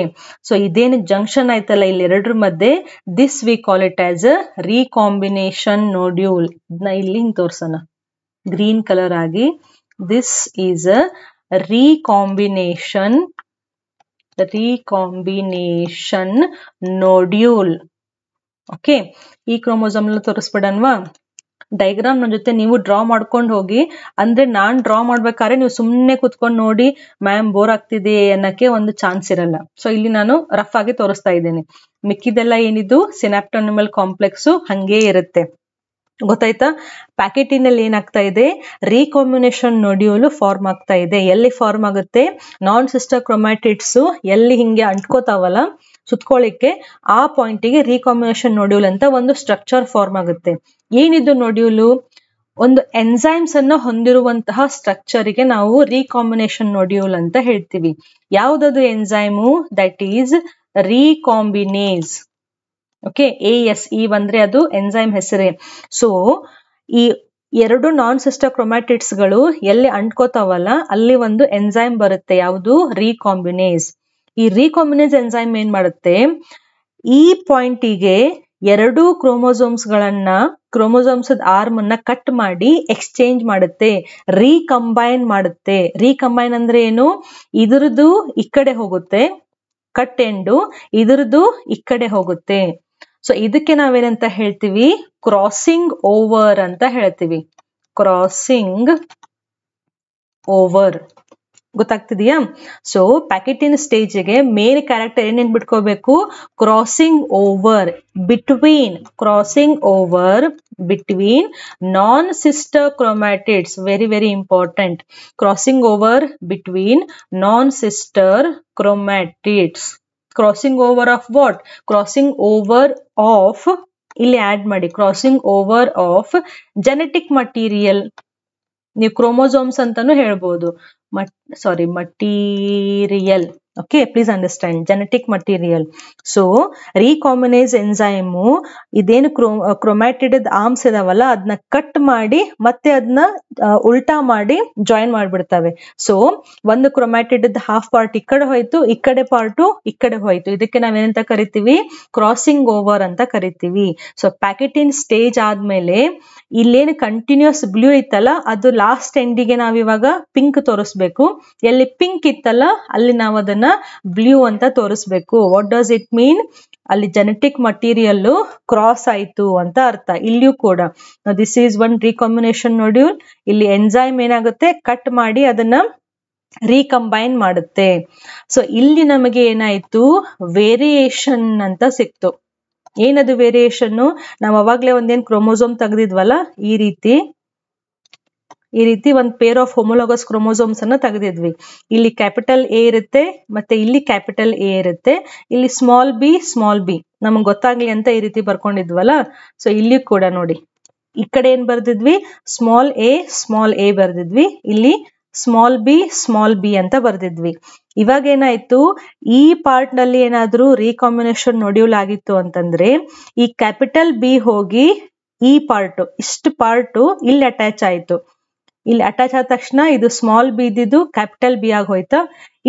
ಸೊ ಇದೇನು ಜಂಕ್ಷನ್ ಆಯ್ತಲ್ಲ ಇಲ್ಲಿ ಎರಡರ ಮಧ್ಯೆ, this we call it as a recombination nodule. ಇದನ್ನ ಇಲ್ಲಿ ಹಿಂಗ್ ತೋರ್ಸೋಣ ಗ್ರೀನ್ ಕಲರ್ ಆಗಿ. this is a recombination nodule. Okay, ಈ ಕ್ರೋಮೋಸೋಮ್ ತೋರಿಸ್ಬಿಡನ್ವಾ, ಡೈಗ್ರಾಮ್ ನನ್ನ ಜೊತೆ ನೀವು ಡ್ರಾ ಮಾಡ್ಕೊಂಡು ಹೋಗಿ. ಅಂದ್ರೆ ನಾನ್ ಡ್ರಾ ಮಾಡ್ಬೇಕಾದ್ರೆ ನೀವು ಸುಮ್ಮನೆ ಕುತ್ಕೊಂಡು ನೋಡಿ ಮ್ಯಾಮ್ ಬೋರ್ ಆಗ್ತಿದೆ ಅನ್ನಕ್ಕೆ ಒಂದು ಚಾನ್ಸ್ ಇರಲ್ಲ. ಸೊ ಇಲ್ಲಿ ನಾನು ರಫ್ ಆಗಿ ತೋರಿಸ್ತಾ ಇದ್ದೇನೆ. ಮಿಕ್ಕಿದೆಲ್ಲ ಏನಿದು ಸಿನಾಪ್ಟೋನಿಮಲ್ ಕಾಂಪ್ಲೆಕ್ಸ್ ಹಂಗೆ ಇರುತ್ತೆ, ಗೊತ್ತಾಯ್ತಾ. ಪ್ಯಾಕೆಟಿನ್ ಅಲ್ಲಿ ಏನಾಗ್ತಾ ಇದೆ, ರೀಕಾಂಬಿನೇಷನ್ ನೋಡ್ಯೂಲ್ ಫಾರ್ಮ್ ಆಗ್ತಾ ಇದೆ. ಎಲ್ಲಿ ಫಾರ್ಮ್ ಆಗುತ್ತೆ, ನಾನ್ ಸಿಸ್ಟರ್ ಕ್ರೊಮ್ಯಾಟಿಡ್ಸ್ ಎಲ್ಲಿ ಹಿಂಗೆ ಅಂಟ್ಕೋತಾವಲ್ಲ ಸುತ್ಕೊಳ್ಳಿಕ್ಕೆ, ಆ ಪಾಯಿಂಟಿಗೆ ರೀಕಾಂಬಿನೇಷನ್ ನೋಡ್ಯೂಲ್ ಅಂತ ಒಂದು ಸ್ಟ್ರಕ್ಚರ್ ಫಾರ್ಮ್ ಆಗುತ್ತೆ. ಏನಿದು ನೋಡ್ಯೂಲು, ಒಂದು ಎನ್ಸೈಮ್ಸ್ ಅನ್ನ ಹೊಂದಿರುವಂತಹ ಸ್ಟ್ರಕ್ಚರ್ಗೆ ನಾವು ರೀಕಾಂಬಿನೇಷನ್ ನೋಡ್ಯೂಲ್ ಅಂತ ಹೇಳ್ತೀವಿ. ಯಾವ್ದದು enzyme? That is recombinase. Okay, ASE ಬಂದ್ರೆ ಅದು ಎನ್ಸೈಮ್ ಹೆಸರೇ. ಸೊ ಈ ಎರಡು ನಾನ್ ಸಿಸ್ಟರ್ ಕ್ರೊಮ್ಯಾಟಿಡ್ಸ್ ಗಳು ಎಲ್ಲಿ ಅಂಟ್ಕೋತಾವಲ್ಲ ಅಲ್ಲಿ ಒಂದು ಎನ್ಸೈಮ್ ಬರುತ್ತೆ. ಯಾವುದು? ರೀಕಾಂಬಿನೇಸ್. ಈ ರೀಕಾಂಬಿನೇಸ್ ಎನ್ಸೈಮ್ ಏನ್ ಮಾಡುತ್ತೆ, ಈ ಪಾಯಿಂಟಿಗೆ ಎರಡು ಕ್ರೋಮೋಸೋಮ್ಸ್ ಗಳನ್ನ, ಕ್ರೋಮೋಸೋಮ್ಸ್ ಆರ್ಮ್ ಅನ್ನ ಕಟ್ ಮಾಡಿ ಎಕ್ಸ್ಚೇಂಜ್ ಮಾಡುತ್ತೆ, ರೀಕಂಬೈನ್ ಮಾಡುತ್ತೆ. ರೀಕಂಬೈನ್ ಅಂದ್ರೆ ಏನು? ಇದ್ರದ್ದು ಈ ಕಡೆ ಹೋಗುತ್ತೆ ಕಟ್ ಎಂಡು, ಇದ್ರದ್ದು ಈ ಕಡೆ ಹೋಗುತ್ತೆ. ಸೊ ಇದಕ್ಕೆ ನಾವೇನಂತ ಹೇಳ್ತೀವಿ? ಕ್ರಾಸಿಂಗ್ ಓವರ್ ಅಂತ ಹೇಳ್ತೀವಿ. Crossing over. ಗೊತ್ತಾಗ್ತಿದೆಯಾ? ಸೊ ಪ್ಯಾಕೆಟಿನ್ ಸ್ಟೇಜ್ಗೆ ಮೇನ್ ಕ್ಯಾರೆಕ್ಟರ್ ಏನೇನ್ ಬಿಟ್ಕೋಬೇಕು? Crossing over between, crossing over between non sister chromatids. Very very important. Crossing over between non sister chromatids. Crossing over of what? Crossing over of, ಇಲ್ಲಿ add ಮಾಡಿ, crossing over of genetic material. ನೀವು chromosomes ಅಂತಾನು ಹೇಳ್ಬೋದು. Material. Okay, please understand, genetic material. So recombinase enzyme ಇದೇನು chromatid arms ಇದಾವಲ್ಲ ಅದನ್ನ cut ಮಾಡಿ ಮತ್ತೆ ಅದನ್ನ ಉಲ್ಟಾ ಮಾಡಿ ಜಾಯಿನ್ ಮಾಡ್ಬಿಡ್ತವೆ. ಸೊ ಒಂದು ಕ್ರೊಮ್ಯಾಟಿಡ್ ಹಾಫ್ ಪಾರ್ಟ್ ಈ ಕಡೆ ಹೋಯ್ತು, ಈ ಕಡೆ ಪಾರ್ಟು ಈ ಕಡೆ ಹೋಯ್ತು. ಇದಕ್ಕೆ ನಾವೇನಂತ ಕರಿತೀವಿ? ಕ್ರಾಸಿಂಗ್ ಓವರ್ ಅಂತ ಕರಿತೀವಿ. ಸೊ ಪ್ಯಾಕೆಟಿನ್ ಸ್ಟೇಜ್ ಆದ್ಮೇಲೆ ಇಲ್ಲೇನು ಕಂಟಿನ್ಯೂಸ್ ಬ್ಲೂ ಇತ್ತಲ್ಲ ಅದು ಲಾಸ್ಟ್ ಎಂಡಿಗೆ ನಾವಿವಾಗ ಪಿಂಕ್ ತೋರಿಸ್ಬೇಕು. ಎಲ್ಲಿ ಪಿಂಕ್ ಇತ್ತಲ್ಲ ಅಲ್ಲಿ ನಾವು ಅದನ್ನ ಬ್ಲೂ ಅಂತ ತೋರಿಸ್ಬೇಕು. What does it mean? ಅಲ್ಲಿ ಜೆನೆಟಿಕ್ ಮಟೀರಿಯಲ್ ಕ್ರಾಸ್ ಆಯ್ತು ಅಂತ ಅರ್ಥ. ಇಲ್ಲಿಯೂ ಕೂಡ ದಿಸ್ ಈಸ್ ಒನ್ ರೀಕಾಂಬಿನೇಷನ್ ನೋಡ್ಯೂಲ್. ಇಲ್ಲಿ ಎನ್ಸೈಮ್ ಏನಾಗುತ್ತೆ, ಕಟ್ ಮಾಡಿ ಅದನ್ನ ರೀಕಂಬೈನ್ ಮಾಡುತ್ತೆ. ಸೊ ಇಲ್ಲಿ ನಮಗೆ ಏನಾಯ್ತು? ವೇರಿಯೇಷನ್ ಅಂತ ಸಿಕ್ತು. ಏನದು ವೇರಿಯೇಷನ್? ನಾವು ಅವಾಗ್ಲೇ ಒಂದೇನ್ ಕ್ರೋಮೋಸೋಮ್ ತೆಗೆದಿದ್ವಲ್ಲ, ಈ ರೀತಿ ಒಂದು ಪೇರ್ ಆಫ್ ಹೋಮೋಲೋಗಸ್ ಕ್ರೋಮೋಸೋಮ್ಸ್ ಅನ್ನ ತೆಗೆದಿದ್ವಿ. ಇಲ್ಲಿ ಕ್ಯಾಪಿಟಲ್ ಎ ಇರುತ್ತೆ, ಮತ್ತೆ ಇಲ್ಲಿ ಕ್ಯಾಪಿಟಲ್ ಎ ಇರುತ್ತೆ, ಇಲ್ಲಿ ಸ್ಮಾಲ್ ಬಿ ನಮ್ಗೆ ಗೊತ್ತಾಗ್ಲಿ ಅಂತ ಈ ರೀತಿ ಬರ್ಕೊಂಡಿದ್ವಲ್ಲ. ಸೊ ಇಲ್ಲಿ ಕೂಡ ನೋಡಿ, ಈ ಕಡೆ ಏನ್ ಬರ್ದಿದ್ವಿ? ಸ್ಮಾಲ್ ಎ ಬರ್ದಿದ್ವಿ, ಇಲ್ಲಿ ಸ್ಮಾಲ್ ಬಿ ಅಂತ ಬರ್ದಿದ್ವಿ. ಇವಾಗ ಏನಾಯ್ತು? ಈ ಪಾರ್ಟ್ ನಲ್ಲಿ ಏನಾದ್ರೂ ರೀಕಾಂಬಿನೇಷನ್ ನೋಡ್ಯೂಲ್ ಆಗಿತ್ತು ಅಂತಂದ್ರೆ ಈ ಕ್ಯಾಪಿಟಲ್ ಬಿ ಹೋಗಿ ಈ ಪಾರ್ಟ್, ಇಷ್ಟು ಪಾರ್ಟ್ ಇಲ್ಲಿ ಅಟ್ಯಾಚ್ ಆಯ್ತು. ಇಲ್ಲಿ ಅಟ್ಯಾಚ್ ಆದ ತಕ್ಷಣ ಇದು ಸ್ಮಾಲ್ ಬಿ ಇದ್ದಿದ್ದು ಕ್ಯಾಪಿಟಲ್ ಬಿ ಆಗಿ ಹೋಯ್ತಾ.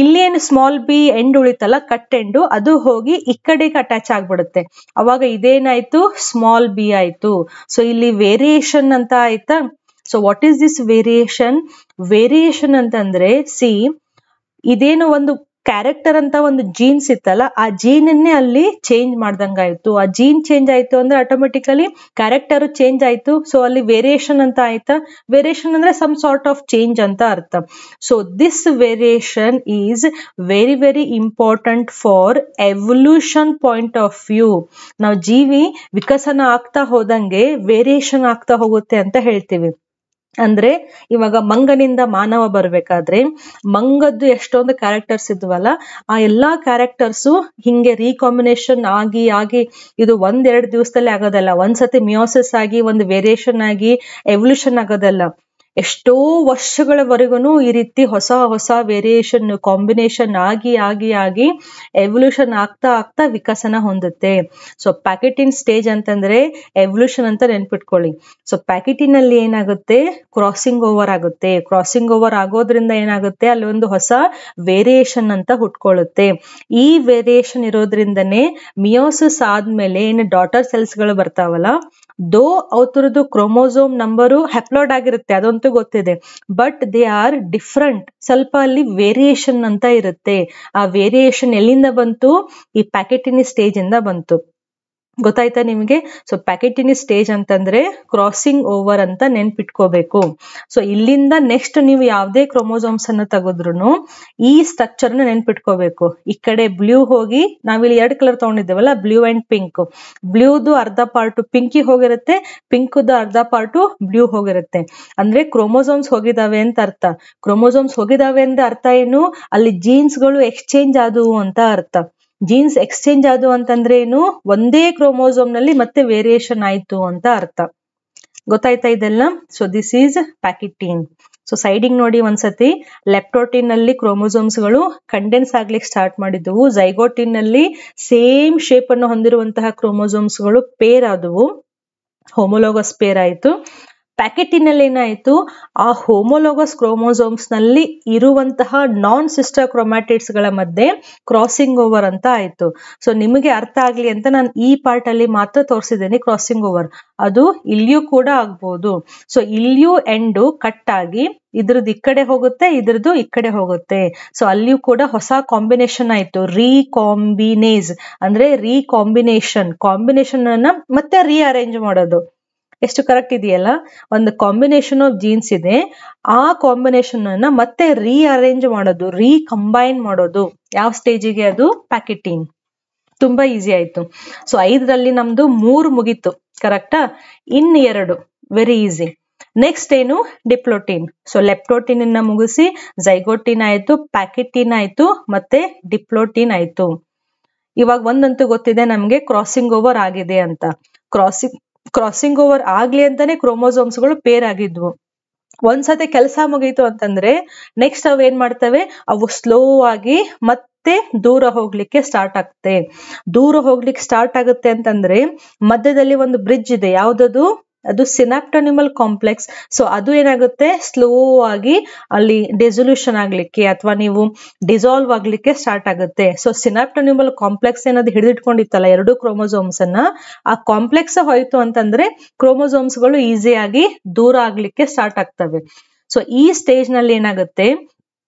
ಇಲ್ಲಿ ಏನು ಸ್ಮಾಲ್ ಬಿ ಎಂಡ್ ಉಳಿತಲ್ಲ, ಕಟ್ ಎಂಡು, ಅದು ಹೋಗಿ ಈ ಕಡೆಗೆ ಅಟ್ಯಾಚ್ ಆಗ್ಬಿಡುತ್ತೆ. ಅವಾಗ ಇದೇನಾಯ್ತು? ಸ್ಮಾಲ್ ಬಿ ಆಯ್ತು. ಸೊ ಇಲ್ಲಿ ವೇರಿಯೇಷನ್ ಅಂತ ಆಯ್ತಾ. So what is this variation? Variation ಅಂತಂದ್ರೆ ಇದೇನು ಒಂದು ಕ್ಯಾರೆಕ್ಟರ್ ಅಂತ ಒಂದು ಜೀನ್ಸ್ ಇತ್ತಲ್ಲ, ಆ ಜೀನನ್ನೇ ಅಲ್ಲಿ ಚೇಂಜ್ ಮಾಡ್ದಂಗಾಯ್ತು. ಆ ಜೀನ್ ಚೇಂಜ್ ಆಯ್ತು ಅಂದ್ರೆ ಆಟೋಮೆಟಿಕಲಿ ಕ್ಯಾರೆಕ್ಟರ್ ಚೇಂಜ್ ಆಯ್ತು. ಸೊ ಅಲ್ಲಿ ವೇರಿಯೇಷನ್ ಅಂತ ಆಯ್ತಾ. ವೇರಿಯೇಷನ್ ಅಂದ್ರೆ ಸಮ್ ಸಾರ್ಟ್ ಆಫ್ ಚೇಂಜ್ ಅಂತ ಅರ್ಥ. So this variation is very very important for evolution point of view. ನಾವು ಜೀವಿ ವಿಕಸನ ಆಗ್ತಾ ಹೋದಂಗೆ ವೇರಿಯೇಷನ್ ಆಗ್ತಾ ಹೋಗುತ್ತೆ ಅಂತ ಹೇಳ್ತೀವಿ. ಅಂದ್ರೆ ಇವಾಗ ಮಂಗನಿಂದ ಮಾನವ ಬರ್ಬೇಕಾದ್ರೆ ಮಂಗದ್ದು ಎಷ್ಟೊಂದು ಕ್ಯಾರೆಕ್ಟರ್ಸ್ ಇದ್ವಲ್ಲ, ಆ ಎಲ್ಲಾ ಕ್ಯಾರೆಕ್ಟರ್ಸು ಹಿಂಗೆ ರೀಕಾಂಬಿನೇಷನ್ ಆಗಿ ಇದು 1-2 ದಿವಸದಲ್ಲಿ ಆಗೋದಲ್ಲ. ಒಂದ್ಸತಿ ಮಿಯೋಸಿಸ್ ಆಗಿ ಒಂದು ವೇರಿಯೇಷನ್ ಆಗಿ ಎವಲ್ಯೂಷನ್ ಆಗೋದಲ್ಲ. ಎಷ್ಟೋ ವರ್ಷಗಳವರೆಗೂ ಈ ರೀತಿ ಹೊಸ ವೇರಿಯೇಷನ್ ಕಾಂಬಿನೇಷನ್ ಆಗಿ ಎವಲ್ಯೂಷನ್ ಆಗ್ತಾ ವಿಕಸನ ಹೊಂದುತ್ತೆ. ಸೊ ಪ್ಯಾಕೆಟಿನ್ ಸ್ಟೇಜ್ ಅಂತಂದ್ರೆ ಎವಲ್ಯೂಷನ್ ಅಂತ ನೆನ್ಪಿಟ್ಕೊಳ್ಳಿ. ಸೊ ಪ್ಯಾಕೆಟಿನ್ ಅಲ್ಲಿ ಏನಾಗುತ್ತೆ? ಕ್ರಾಸಿಂಗ್ ಓವರ್ ಆಗುತ್ತೆ. ಕ್ರಾಸಿಂಗ್ ಓವರ್ ಆಗೋದ್ರಿಂದ ಏನಾಗುತ್ತೆ? ಅಲ್ಲಿ ಒಂದು ಹೊಸ ವೇರಿಯೇಷನ್ ಅಂತ ಹುಟ್ಕೊಳ್ಳುತ್ತೆ. ಈ ವೇರಿಯೇಷನ್ ಇರೋದ್ರಿಂದನೇ ಮಿಯೋಸಿಸ್ ಆದ್ಮೇಲೆ ಏನು ಡಾಟರ್ ಸೆಲ್ಸ್ ಗಳು ಬರ್ತಾವಲ್ಲ, ಅವರದ್ದು ಕ್ರೋಮೋಸೋಮ್ ನಂಬರು ಹೆಪ್ಲಾಯ್ಡ್ ಆಗಿರುತ್ತೆ, ಅದಂತೂ ಗೊತ್ತಿದೆ. But they are different. ಸ್ವಲ್ಪ ಅಲ್ಲಿ ವೇರಿಯೇಷನ್ ಅಂತ ಇರುತ್ತೆ. ಆ ವೇರಿಯೇಷನ್ ಎಲ್ಲಿಂದ ಬಂತು? ಈ ಪ್ಯಾಕೆಟಿನಿ ಸ್ಟೇಜ್ ಇಂದ ಬಂತು. ಗೊತ್ತಾಯ್ತಾ ನಿಮ್ಗೆ? ಸೊ ಪ್ಯಾಕೆಟಿನಿ ಸ್ಟೇಜ್ ಅಂತಂದ್ರೆ ಕ್ರಾಸಿಂಗ್ ಓವರ್ ಅಂತ ನೆನ್ಪಿಟ್ಕೋಬೇಕು. ಸೊ ಇಲ್ಲಿಂದ ನೆಕ್ಸ್ಟ್ ನೀವು ಯಾವ್ದೇ ಕ್ರೋಮೋಸೋಮ್ಸ್ ಅನ್ನ ತೆಗೆದ್ರು ಈ ಸ್ಟ್ರಕ್ಚರ್ ನ ನೆನ್ಪಿಟ್ಕೋಬೇಕು. ಈ ಕಡೆ ಬ್ಲೂ ಹೋಗಿ, ನಾವಿಲ್ಲಿ 2 ಕಲರ್ ತಗೊಂಡಿದ್ದೇವಲ್ಲ, ಬ್ಲೂ ಅಂಡ್ ಪಿಂಕ್. ಬ್ಲೂದು ಅರ್ಧ ಪಾರ್ಟ್ ಪಿಂಕಿ ಹೋಗಿರುತ್ತೆ, ಪಿಂಕ್ದು ಅರ್ಧ ಪಾರ್ಟ್ ಬ್ಲೂ ಹೋಗಿರುತ್ತೆ. ಅಂದ್ರೆ ಕ್ರೋಮೋಸೋಮ್ಸ್ ಹೋಗಿದಾವೆ ಅಂತ ಅರ್ಥ. ಕ್ರೋಮೋಸೋಮ್ಸ್ ಹೋಗಿದಾವೆ ಅಂದ್ರೆ ಅರ್ಥ ಏನು? ಅಲ್ಲಿ ಜೀನ್ಸ್ ಗಳು ಎಕ್ಸ್ಚೇಂಜ್ ಆದವು ಅಂತ ಅರ್ಥ. ಜೀನ್ಸ್ ಎಕ್ಸ್ಚೇಂಜ್ ಆದವು ಅಂತಂದ್ರೆ ಏನು? ಒಂದೇ ಕ್ರೋಮೋಸೋಮ್ ನಲ್ಲಿ ಮತ್ತೆ ವೇರಿಯೇಷನ್ ಆಯ್ತು ಅಂತ ಅರ್ಥ. ಗೊತ್ತಾಯ್ತಾ ಇದೆಲ್ಲ? So this is pachytene. So ಸೈಡಿಗೆ ನೋಡಿ ಒಂದ್ಸತಿ, ಲೆಪ್ಟೋಟಿನ್ ನಲ್ಲಿ ಕ್ರೋಮೋಸೋಮ್ಸ್ ಗಳು ಕಂಡೆನ್ಸ್ ಆಗ್ಲಿಕ್ಕೆ ಸ್ಟಾರ್ಟ್ ಮಾಡಿದ್ವು. ಝೈಗೋಟಿನ್ ನಲ್ಲಿ ಸೇಮ್ ಶೇಪ್ ಅನ್ನು ಹೊಂದಿರುವಂತಹ ಕ್ರೋಮೋಸೋಮ್ಸ್ ಗಳು ಪೇರ್ ಆದವು, ಹೋಮೋಲೋಗಸ್ ಪೇರ್ ಆಯ್ತು. ಪ್ಯಾಕೆಟಿನ್ ನಲ್ಲಿ ಏನಾಯ್ತು, ಆ ಹೋಮೋಲೋಗಸ್ ಕ್ರೋಮೋಸೋಮ್ಸ್ ನಲ್ಲಿ ಇರುವಂತಹ ನಾನ್ ಸಿಸ್ಟರ್ ಕ್ರೊಮ್ಯಾಟಿಡ್ಸ್ ಗಳ ಮಧ್ಯೆ ಕ್ರಾಸಿಂಗ್ ಓವರ್ ಅಂತ ಆಯ್ತು. ಸೊ ನಿಮಗೆ ಅರ್ಥ ಆಗ್ಲಿ ಅಂತ ನಾನು ಈ ಪಾರ್ಟ್ ಅಲ್ಲಿ ಮಾತ್ರ ತೋರಿಸಿದ್ದೇನೆ ಕ್ರಾಸಿಂಗ್ ಓವರ್. ಅದು ಇಲ್ಲಿಯೂ ಕೂಡ ಆಗ್ಬಹುದು. ಸೊ ಇಲ್ಲಿಯೂ ಎಂಡು ಕಟ್ ಆಗಿ ಇದ್ರದ್ದು ಈ ಕಡೆ ಹೋಗುತ್ತೆ, ಇದ್ರದ್ದು ಈ ಕಡೆ ಹೋಗುತ್ತೆ. ಸೊ ಅಲ್ಲಿಯೂ ಕೂಡ ಹೊಸ ಕಾಂಬಿನೇಷನ್ ಆಯ್ತು, ರೀಕಾಂಬಿನೇಸ್ ಅಂದ್ರೆ ಕಾಂಬಿನೇಷನ್ ಅನ್ನ ಮತ್ತೆ ರೀಅರೇಂಜ್ ಮಾಡೋದು. ಎಷ್ಟು ಕರೆಕ್ಟ್ ಇದೆಯಲ್ಲ? ಒಂದು ಕಾಂಬಿನೇಷನ್ ಆಫ್ ಜೀನ್ಸ್ ಇದೆ, ಆ ಕಾಂಬಿನೇಷನ್ ಅನ್ನ ಮತ್ತೆ ರೀಅರೇಂಜ್ ಮಾಡೋದು, ರೀಕಂಬೈನ್ ಮಾಡೋದು. ಯಾವ ಸ್ಟೇಜಿಗೆ? ಅದು ಪ್ಯಾಕೆಟೀನ್. ತುಂಬಾ ಈಸಿ ಆಯ್ತು. ಸೊ 5ರಲ್ಲಿ ನಮ್ದು 3 ಮುಗೀತು, ಕರೆಕ್ಟಾ? ಇನ್ 2 ವೆರಿ ಈಸಿ. ನೆಕ್ಸ್ಟ್ ಏನು? ಡಿಪ್ಲೋಟಿನ್. ಸೊ ಲೆಪ್ಟೋಟಿನ್ ಅನ್ನ ಮುಗಿಸಿ ಝೈಗೋಟಿನ್ ಆಯ್ತು, ಪ್ಯಾಕೆಟಿನ್ ಆಯ್ತು, ಮತ್ತೆ ಡಿಪ್ಲೋಟಿನ್ ಆಯ್ತು. ಇವಾಗ ಒಂದಂತೂ ಗೊತ್ತಿದೆ ನಮ್ಗೆ, ಕ್ರಾಸಿಂಗ್ ಓವರ್ ಆಗಿದೆ ಅಂತ. ಕ್ರಾಸಿಂಗ್ ಓವರ್ ಆಗ್ಲಿ ಅಂತಾನೆ ಕ್ರೋಮೋಸೋಮ್ಸ್ ಗಳು ಪೇರ್ ಆಗಿದ್ವು. ಒಂದ್ಸತಿ ಕೆಲಸ ಮುಗೀತು ಅಂತಂದ್ರೆ ನೆಕ್ಸ್ಟ್ ಅವ್ ಏನ್ ಮಾಡ್ತವೆ, ಅವು ಸ್ಲೋ ಆಗಿ ಮತ್ತೆ ದೂರ ಹೋಗ್ಲಿಕ್ಕೆ ಸ್ಟಾರ್ಟ್ ಆಗುತ್ತೆ. ದೂರ ಹೋಗ್ಲಿಕ್ಕೆ ಸ್ಟಾರ್ಟ್ ಆಗುತ್ತೆ ಅಂತಂದ್ರೆ ಮಧ್ಯದಲ್ಲಿ ಒಂದು ಬ್ರಿಡ್ಜ್ ಇದೆ. ಯಾವ್ದದು? ಅದು ಸಿನಾಪ್ಟೋನಿಮಲ್ ಕಾಂಪ್ಲೆಕ್ಸ್. ಸೊ ಅದು ಏನಾಗುತ್ತೆ, ಸ್ಲೋ ಆಗಿ ಅಲ್ಲಿ ಡೆಸೊಲ್ಯೂಷನ್ ಆಗ್ಲಿಕ್ಕೆ ಅಥವಾ ನೀವು ಡಿಸಾಲ್ವ್ ಆಗ್ಲಿಕ್ಕೆ ಸ್ಟಾರ್ಟ್ ಆಗುತ್ತೆ. ಸೊ ಸಿನಾಪ್ಟೋನಿಮಲ್ ಕಾಂಪ್ಲೆಕ್ಸ್ ಏನದು ಹಿಡಿದಿಟ್ಕೊಂಡಿತ್ತಲ್ಲ 2 ಕ್ರೋಮೋಸೋಮ್ಸ್ ಅನ್ನ, ಆ ಕಾಂಪ್ಲೆಕ್ಸ್ ಹೋಯ್ತು ಅಂತಂದ್ರೆ ಕ್ರೋಮೋಸೋಮ್ಸ್ ಗಳು ಈಸಿಯಾಗಿ ದೂರ ಆಗ್ಲಿಕ್ಕೆ ಸ್ಟಾರ್ಟ್ ಆಗ್ತವೆ. ಸೊ ಈ ಸ್ಟೇಜ್ ನಲ್ಲಿ ಏನಾಗುತ್ತೆ,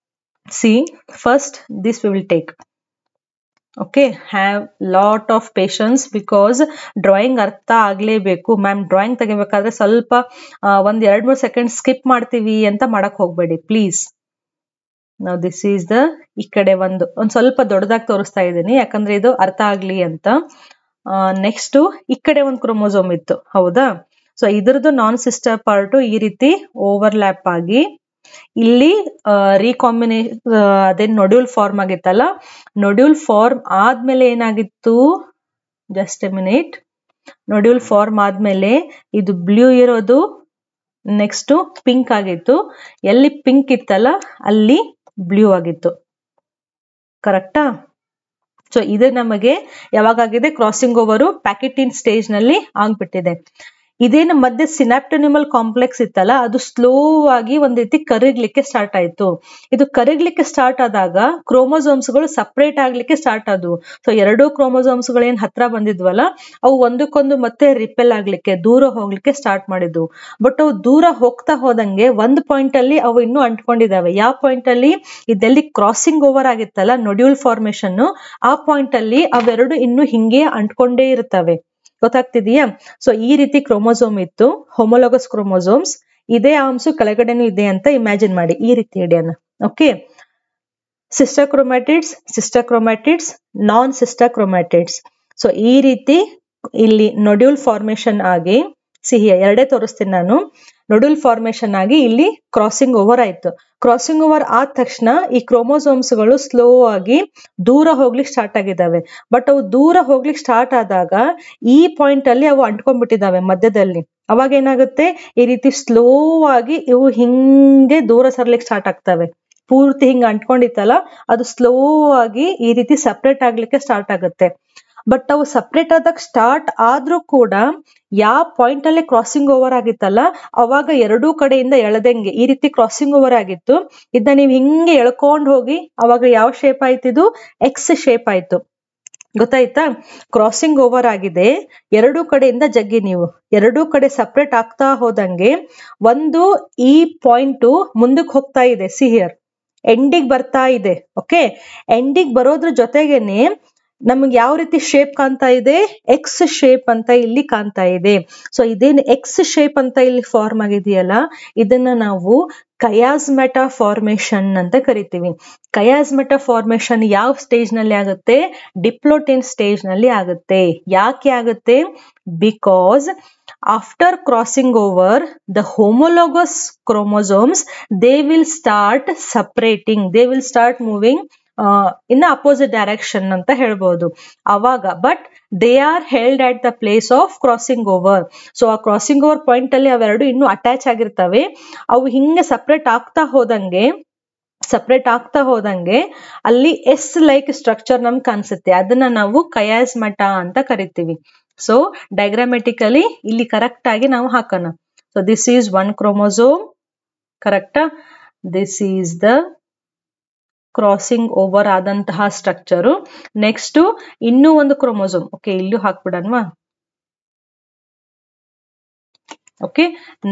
C first this we will take. Okay, have lot of patience because drawing ಅರ್ಥ ಆಗ್ಲೇಬೇಕು. ಮ್ಯಾಮ್ ಡ್ರಾಯಿಂಗ್ ತೆಗಿಬೇಕಾದ್ರೆ ಸ್ವಲ್ಪ 1-2-3 ಸೆಕೆಂಡ್ ಸ್ಕಿಪ್ ಮಾಡ್ತೀವಿ ಅಂತ ಮಾಡಕ್ ಹೋಗ್ಬೇಡಿ ಪ್ಲೀಸ್. ನಾವು ದಿಸ್ ಈಸ್ ದ, ಈ ಕಡೆ ಒಂದ್ ಸ್ವಲ್ಪ ದೊಡ್ಡದಾಗಿ ತೋರಿಸ್ತಾ ಇದ್ದೀನಿ ಯಾಕಂದ್ರೆ ಇದು ಅರ್ಥ ಆಗ್ಲಿ ಅಂತ. ನೆಕ್ಸ್ಟ್ ಈ ಕಡೆ ಒಂದು ಕ್ರೋಮೋಸೋಮ್ ಇತ್ತು, ಹೌದಾ? ಸೊ ಇದ್ರದ್ದು ನಾನ್ ಸಿಸ್ಟರ್ ಪಾರ್ಟ್ ಈ ರೀತಿ ಓವರ್ಲ್ಯಾಪ್ ಆಗಿ ಇಲ್ಲಿ ಅದೇನ್ ನೊಡ್ಯೂಲ್ ಫಾರ್ಮ್ ಆಗಿತ್ತಲ್ಲ, ನೊಡ್ಯೂಲ್ ಫಾರ್ಮ್ ಆದ್ಮೇಲೆ ಏನಾಗಿತ್ತು, ಜಸ್ಟ್ ಎ ಮಿನಿಟ್, ನೊಡ್ಯೂಲ್ ಫಾರ್ಮ್ ಆದ್ಮೇಲೆ ಇದು ಬ್ಲೂ ಇರೋದು ನೆಕ್ಸ್ಟ್ ಪಿಂಕ್ ಆಗಿತ್ತು. ಎಲ್ಲಿ ಪಿಂಕ್ ಇತ್ತಲ್ಲ ಅಲ್ಲಿ ಬ್ಲೂ ಆಗಿತ್ತು, ಕರೆಕ್ಟಾ? ಸೊ ಇದು ನಮಗೆ ಯಾವಾಗಿದೆ, ಕ್ರಾಸಿಂಗ್ ಓವರು ಪ್ಯಾಕೆಟಿನ್ ಸ್ಟೇಜ್ ನಲ್ಲಿ ಆಗ್ಬಿಟ್ಟಿದೆ. ಇದೇನು ಮಧ್ಯೆ ಸಿನಾಪ್ಟೋನಿಮಲ್ ಕಾಂಪ್ಲೆಕ್ಸ್ ಇತ್ತಲ್ಲ, ಅದು ಸ್ಲೋ ಆಗಿ ಒಂದ್ ರೀತಿ ಕರಗ್ಲಿಕ್ಕೆ ಸ್ಟಾರ್ಟ್ ಆಯ್ತು. ಇದು ಕರಗ್ಲಿಕ್ಕೆ ಸ್ಟಾರ್ಟ್ ಆದಾಗ ಕ್ರೋಮೋಸೋಮ್ಸ್ ಗಳು ಸಪರೇಟ್ ಆಗ್ಲಿಕ್ಕೆ ಸ್ಟಾರ್ಟ್ ಆದವು. ಸೊ 2 ಕ್ರೋಮೋಸೋಮ್ಸ್ ಗಳು ಏನ್ ಹತ್ರ ಬಂದಿದ್ವಲ್ಲ, ಅವು ಒಂದಕ್ಕೊಂದು ಮತ್ತೆ ರಿಪೆಲ್ ಆಗ್ಲಿಕ್ಕೆ, ದೂರ ಹೋಗ್ಲಿಕ್ಕೆ ಸ್ಟಾರ್ಟ್ ಮಾಡಿದ್ವು. ಬಟ್ ಅವು ದೂರ ಹೋಗ್ತಾ ಹೋದಂಗೆ ಒಂದ್ ಪಾಯಿಂಟ್ ಅಲ್ಲಿ ಅವು ಇನ್ನೂ ಅಂಟ್ಕೊಂಡಿದಾವೆ. ಯಾವ ಪಾಯಿಂಟ್ ಅಲ್ಲಿ? ಇದೆಲ್ಲಿ ಕ್ರಾಸಿಂಗ್ ಓವರ್ ಆಗಿತ್ತಲ್ಲ ನೊಡ್ಯೂಲ್ ಫಾರ್ಮೇಶನ್, ಆ ಪಾಯಿಂಟ್ ಅಲ್ಲಿ ಅವೆರಡು ಇನ್ನು ಹಿಂಗೆ ಅಂಟ್ಕೊಂಡೇ ಇರ್ತವೆ. ಗೊತ್ತಾಗ್ತಿದೆಯಾ? ಸೊ ಈ ರೀತಿ ಕ್ರೋಮೋಸೋಮ್ ಇತ್ತು, ಹೋಮೋಲೋಗಸ್ ಕ್ರೋಮೋಸೋಮ್ಸ್. ಇದೇ ಆರ್ಮ್ಸ್ ಕೆಳಗಡೆನೂ ಇದೆ ಅಂತ ಇಮ್ಯಾಜಿನ್ ಮಾಡಿ, ಈ ರೀತಿ ಹಿಡಿಯೋಣ. ಓಕೆ, ಸಿಸ್ಟರ್ ಕ್ರೊಮ್ಯಾಟಿಡ್ಸ್, ನಾನ್ ಸಿಸ್ಟರ್ ಕ್ರೊಮ್ಯಾಟಿಡ್ಸ್. ಸೊ ಈ ರೀತಿ ಇಲ್ಲಿ ನೊಡ್ಯೂಲ್ ಫಾರ್ಮೇಶನ್ ಆಗಿ, ಸಿಹಿ 2 ತೋರಿಸ್ತೀನಿ ನಾನು. ನೊಡ್ಯೂಲ್ ಫಾರ್ಮೇಶನ್ ಆಗಿ ಇಲ್ಲಿ ಕ್ರಾಸಿಂಗ್ ಓವರ್ ಆಯ್ತು. ಕ್ರಾಸಿಂಗ್ ಓವರ್ ಆದ ತಕ್ಷಣ ಈ ಕ್ರೋಮೋಸೋಮ್ಸ್ ಗಳು ಸ್ಲೋ ಆಗಿ ದೂರ ಹೋಗ್ಲಿಕ್ಕೆ ಸ್ಟಾರ್ಟ್ ಆಗಿದ್ದಾವೆ. ಬಟ್ ಅವು ದೂರ ಹೋಗ್ಲಿಕ್ಕೆ ಸ್ಟಾರ್ಟ್ ಆದಾಗ ಈ ಪಾಯಿಂಟ್ ಅಲ್ಲಿ ಅವು ಅಂಟ್ಕೊಂಡ್ಬಿಟ್ಟಿದ್ದಾವೆ ಮಧ್ಯದಲ್ಲಿ. ಅವಾಗ ಏನಾಗುತ್ತೆ, ಈ ರೀತಿ ಸ್ಲೋ ಆಗಿ ಇವು ಹಿಂಗೆ ದೂರ ಸರ್ಲಿಕ್ಕೆ ಸ್ಟಾರ್ಟ್ ಆಗ್ತವೆ. ಪೂರ್ತಿ ಹಿಂಗ ಅಂಟ್ಕೊಂಡಿತ್ತಲ್ಲ, ಅದು ಸ್ಲೋ ಆಗಿ ಈ ರೀತಿ ಸಪ್ರೇಟ್ ಆಗ್ಲಿಕ್ಕೆ ಸ್ಟಾರ್ಟ್ ಆಗುತ್ತೆ. ಬಟ್ ಅವು ಸಪ್ರೇಟ್ ಆದಾಗ ಸ್ಟಾರ್ಟ್ ಆದ್ರೂ ಕೂಡ ಯಾವ ಪಾಯಿಂಟ್ ಅಲ್ಲಿ ಕ್ರಾಸಿಂಗ್ ಓವರ್ ಆಗಿತ್ತಲ್ಲ, ಅವಾಗ 2 ಕಡೆಯಿಂದ ಎಳೆದಂಗೆ ಈ ರೀತಿ ಕ್ರಾಸಿಂಗ್ ಓವರ್ ಆಗಿತ್ತು. ಇದನ್ನ ನೀವು ಹಿಂಗೆ ಎಳ್ಕೊಂಡ್ ಹೋಗಿ ಅವಾಗ ಯಾವ ಶೇಪ್ ಆಯ್ತು, ಇದು ಎಕ್ಸ್ ಶೇಪ್ ಆಯ್ತು. ಗೊತ್ತಾಯ್ತಾ? ಕ್ರಾಸಿಂಗ್ ಓವರ್ ಆಗಿದೆ, 2 ಕಡೆಯಿಂದ ಜಗ್ಗಿ ನೀವು 2 ಕಡೆ ಸಪ್ರೇಟ್ ಆಗ್ತಾ ಹೋದಂಗೆ ಒಂದು ಈ ಪಾಯಿಂಟ್ ಮುಂದಕ್ಕೆ ಹೋಗ್ತಾ ಇದೆ. ಸಿ ಹಿಯರ್, ಎಂಡಿಗೆ ಬರ್ತಾ ಇದೆ. ಓಕೆ, ಎಂಡಿಗೆ ಬರೋದ್ರ ಜೊತೆಗೇನೆ ನಮ್ಗೆ ಯಾವ ರೀತಿ ಶೇಪ್ ಕಾಣ್ತಾ ಇದೆ, ಎಕ್ಸ್ ಶೇಪ್ ಅಂತ ಇಲ್ಲಿ ಕಾಣ್ತಾ ಇದೆ. ಸೊ ಇದೇನು ಎಕ್ಸ್ ಶೇಪ್ ಅಂತ ಇಲ್ಲಿ ಫಾರ್ಮ್ ಆಗಿದೆಯಲ್ಲ, ಇದನ್ನ ನಾವು ಕಯಾಸ್ಮೆಟಾ ಫಾರ್ಮೇಶನ್ ಅಂತ ಕರಿತೀವಿ. ಕಯಾಸ್ಮೆಟಾ ಫಾರ್ಮೇಶನ್ ಯಾವ ಸ್ಟೇಜ್ ನಲ್ಲಿ ಆಗುತ್ತೆ? ಡಿಪ್ಲೋಟಿನ್ ಸ್ಟೇಜ್ ನಲ್ಲಿ ಆಗುತ್ತೆ. ಯಾಕೆ ಆಗುತ್ತೆ? Because after crossing over the homologous chromosomes, they will start separating, they will start moving in opposite direction ಅಂತ ಹೇಳ್ಬೋದು ಅವಾಗ. But they are held at the place of crossing over. So ಆ ಕ್ರಾಸಿಂಗ್ ಓವರ್ ಪಾಯಿಂಟ್ ಅಲ್ಲಿ ಅವೆರಡು ಇನ್ನೂ attach ಆಗಿರ್ತವೆ. ಅವು ಹಿಂಗೆ ಸಪ್ರೇಟ್ ಆಗ್ತಾ ಹೋದಂಗೆ ಅಲ್ಲಿ ಎಸ್ ಲೈಕ್ ಸ್ಟ್ರಕ್ಚರ್ ನಮ್ಗೆ ಕಾಣಿಸುತ್ತೆ. ಅದನ್ನ ನಾವು ಕಯಾಸ್ಮಟ ಅಂತ ಕರಿತೀವಿ. ಸೊ ಡೈಗ್ರಾಮೆಟಿಕಲಿ ಇಲ್ಲಿ ಕರೆಕ್ಟ್ ಆಗಿ ನಾವು ಹಾಕೋಣ. So this is one chromosome, ಕರೆಕ್ಟಾ? This is the crossing over ಆದಂತಹ ಸ್ಟ್ರಕ್ಚರು. ನೆಕ್ಸ್ಟ್ ಇನ್ನೂ ಒಂದು ಕ್ರೋಮೋಸೋಮ್. ಓಕೆ, ಇಲ್ಲೂ ಹಾಕ್ಬಿಡನ್ವಾ? ಓಕೆ,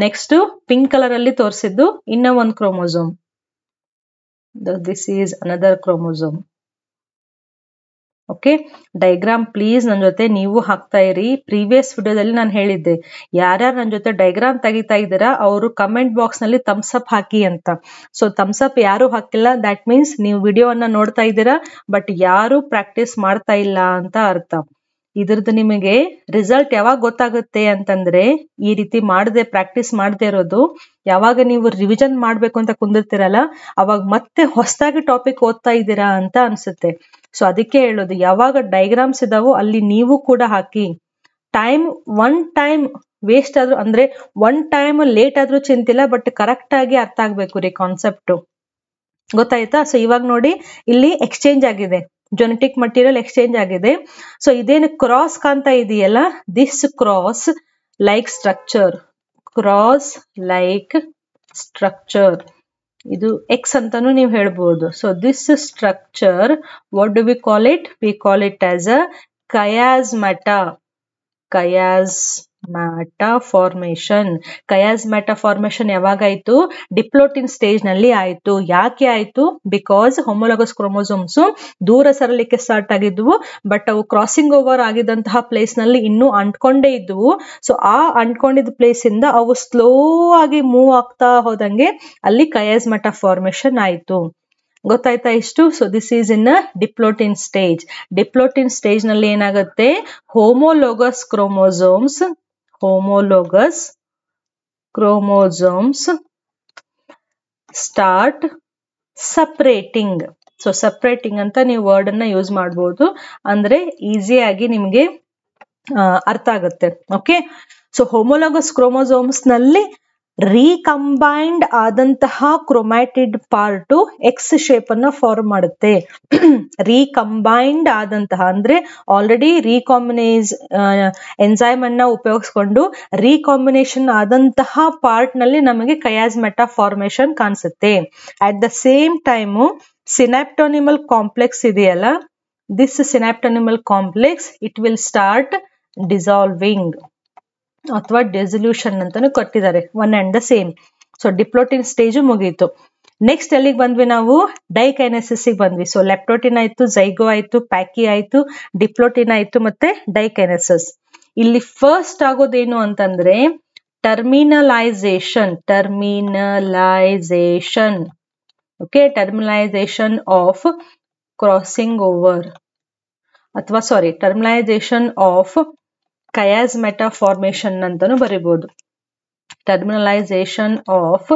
ನೆಕ್ಸ್ಟ್ ಪಿಂಕ್ ಕಲರ್ ಅಲ್ಲಿ ತೋರಿಸಿದ್ದು ಇನ್ನೂ ಒಂದು chromosome. This is another chromosome. Okay, diagram please ನನ್ನ ಜೊತೆ ನೀವು ಹಾಕ್ತಾ ಇರಿ. ಪ್ರೀವಿಯಸ್ ವಿಡಿಯೋದಲ್ಲಿ ನಾನು ಹೇಳಿದ್ದೆ, ಯಾರ್ಯಾರು ನನ್ನ ಜೊತೆ ಡೈಗ್ರಾಮ್ ತೆಗಿತಾ ಇದ್ದೀರಾ ಅವರು ಕಮೆಂಟ್ ಬಾಕ್ಸ್ ನಲ್ಲಿ ಥಮ್ಸ್ ಅಪ್ ಹಾಕಿ ಅಂತ. ಸೊ ಥಮ್ಸ್ ಅಪ್ ಯಾರು ಹಾಕಿಲ್ಲ, ದಟ್ ಮೀನ್ಸ್ ನೀವು ವಿಡಿಯೋವನ್ನ ನೋಡ್ತಾ ಇದ್ದೀರಾ ಬಟ್ ಯಾರು ಪ್ರಾಕ್ಟೀಸ್ ಮಾಡ್ತಾ ಇಲ್ಲ ಅಂತ ಅರ್ಥ. ಇದ್ರದ್ದು ನಿಮಗೆ ರಿಸಲ್ಟ್ ಯಾವಾಗ ಗೊತ್ತಾಗುತ್ತೆ ಅಂತಂದ್ರೆ, ಈ ರೀತಿ ಪ್ರಾಕ್ಟೀಸ್ ಮಾಡದೆ ಇರೋದು, ಯಾವಾಗ ನೀವು ರಿವಿಷನ್ ಮಾಡ್ಬೇಕು ಅಂತ ಕುಂದಿರ್ತೀರಲ್ಲ ಅವಾಗ ಮತ್ತೆ ಹೊಸದಾಗಿ ಟಾಪಿಕ್ ಓದ್ತಾ ಇದ್ದೀರಾ ಅಂತ ಅನ್ಸುತ್ತೆ. ಸೊ ಅದಕ್ಕೆ ಹೇಳೋದು, ಯಾವಾಗ ಡೈಗ್ರಾಮ್ಸ್ ಇದಾವೋ ಅಲ್ಲಿ ನೀವು ಕೂಡ ಹಾಕಿ. ಒನ್ ಟೈಮ್ ವೇಸ್ಟ್ ಆದ್ರೂ, ಅಂದ್ರೆ ಒನ್ ಟೈಮ್ ಲೇಟ್ ಆದ್ರೂ ಚಿಂತಿಲ್ಲ, ಬಟ್ ಕರೆಕ್ಟ್ ಆಗಿ ಅರ್ಥ ಆಗ್ಬೇಕು ರೀ ಕಾನ್ಸೆಪ್ಟ್. ಗೊತ್ತಾಯ್ತಾ? ಸೊ ಇವಾಗ ನೋಡಿ, ಇಲ್ಲಿ ಎಕ್ಸ್ಚೇಂಜ್ ಆಗಿದೆ, ಜೆನೆಟಿಕ್ ಮಟೀರಿಯಲ್ ಎಕ್ಸ್ಚೇಂಜ್ ಆಗಿದೆ. ಸೊ ಇದೇನು ಕ್ರಾಸ್ ಕಾಣ್ತಾ ಇದೆಯಲ್ಲ, ದಿಸ್ ಕ್ರಾಸ್ ಲೈಕ್ ಸ್ಟ್ರಕ್ಚರ್, ಇದು ಎಕ್ಸ್ ಅಂತಾನು ನೀವು ಹೇಳ್ಬೋದು. So this structure, what do we call it? We call it as a chiasmata formation. Chiasmata formation ಯಾವಾಗಾಯ್ತು? ಡಿಪ್ಲೋಟಿನ್ ಸ್ಟೇಜ್ ನಲ್ಲಿ ಆಯ್ತು. ಯಾಕೆ ಆಯ್ತು? ಬಿಕಾಸ್ ಹೋಮೋಲಾಗಸ್ ಕ್ರೋಮೋಸೋಮ್ಸ್ ದೂರ ಸರಲಿಕ್ಕೆ ಸ್ಟಾರ್ಟ್ ಆಗಿದ್ವು, ಬಟ್ ಅವು ಕ್ರಾಸಿಂಗ್ ಓವರ್ ಆಗಿದಂತಹ ಪ್ಲೇಸ್ ನಲ್ಲಿ ಇನ್ನೂ ಅಂಟ್ಕೊಂಡೇ ಇದ್ವು. ಸೊ ಆ ಅಂಟ್ಕೊಂಡಿದ್ದ ಪ್ಲೇಸ್ ಇಂದ ಅವು ಸ್ಲೋ ಆಗಿ ಮೂವ್ ಆಗ್ತಾ ಹೋದಂಗೆ ಅಲ್ಲಿ ಕಯಾಸ್ಮಟ ಫಾರ್ಮೇಶನ್ ಆಯ್ತು. ಗೊತ್ತಾಯ್ತಾ ಇಷ್ಟು? So this is in diplotene stage ನಲ್ಲಿ ಏನಾಗುತ್ತೆ? Homologous chromosomes start separating. So separating ಅಂತ ನೀವು ವರ್ಡ್ ಅನ್ನ ಯೂಸ್ ಮಾಡಬಹುದು, ಅಂದ್ರೆ ಈಸಿಯಾಗಿ ನಿಮ್ಗೆ ಅರ್ಥ ಆಗುತ್ತೆ. ಓಕೆ, ಸೊ ಹೋಮೋಲೋಗಸ್ ಕ್ರೋಮೋಸೋಮ್ಸ್ ನಲ್ಲಿ ರೀಕಂಬೈನ್ಡ್ ಆದಂತಹ ಕ್ರೊಮ್ಯಾಟಿಡ್ ಪಾರ್ಟ್ ಎಕ್ಸ್ ಶೇಪ್ ಅನ್ನ ಫಾರ್ಮ್ ಮಾಡುತ್ತೆ. ರೀಕಂಬೈನ್ಡ್ ಆದಂತಹ ಅಂದ್ರೆ ಆಲ್ರೆಡಿ ರೀಕಾಂಬಿನೇಸ್ ಎನ್ಸೈಮ್ ಅನ್ನ ಉಪಯೋಗಿಸ್ಕೊಂಡು ರೀಕಾಂಬಿನೇಷನ್ ಆದಂತಹ ಪಾರ್ಟ್ ನಲ್ಲಿ ನಮಗೆ ಕಯಾಸ್ಮಟ ಫಾರ್ಮೇಶನ್ ಕಾಣಿಸುತ್ತೆ. At the same time synaptonemal complex ಇದೆಯಲ್ಲ, this synaptonemal complex it will start dissolving ಅಥವಾ ಡೆಸಲ್ಯೂಷನ್ ಅಂತಾನು ಕೊಟ್ಟಿದ್ದಾರೆ, one and the same. So diplotene stage ಮುಗೀತು. ನೆಕ್ಸ್ಟ್ ಎಲ್ಲಿಗೆ ಬಂದ್ವಿ ನಾವು? ಡೈಕೈನೆಸಿಸ್ ಬಂದ್ವಿ. ಸೊ ಲೆಪ್ಟೋಟಿನ್ ಆಯ್ತು, ಝೈಗೋ ಆಯ್ತು, ಪ್ಯಾಕಿ ಆಯ್ತು, ಡಿಪ್ಲೋಟಿನ್ ಆಯ್ತು, ಮತ್ತೆ ಡೈಕೈನೆಸಿಸ್. ಇಲ್ಲಿ ಫಸ್ಟ್ ಆಗೋದೇನು ಅಂತಂದ್ರೆ ಟರ್ಮಿನಲೈಸೇಷನ್. Okay, terminalization of crossing over ಅಥವಾ ಟರ್ಮಿನಲೈಸೇಷನ್ ಆಫ್ ಕಯಾಸ್ಮಟ ಫಾರ್ಮೇಶನ್ ಅಂತಾನು ಬರೀಬಹುದು. ಟರ್ಮಿನಲೈಸೇಷನ್ ಆಫ್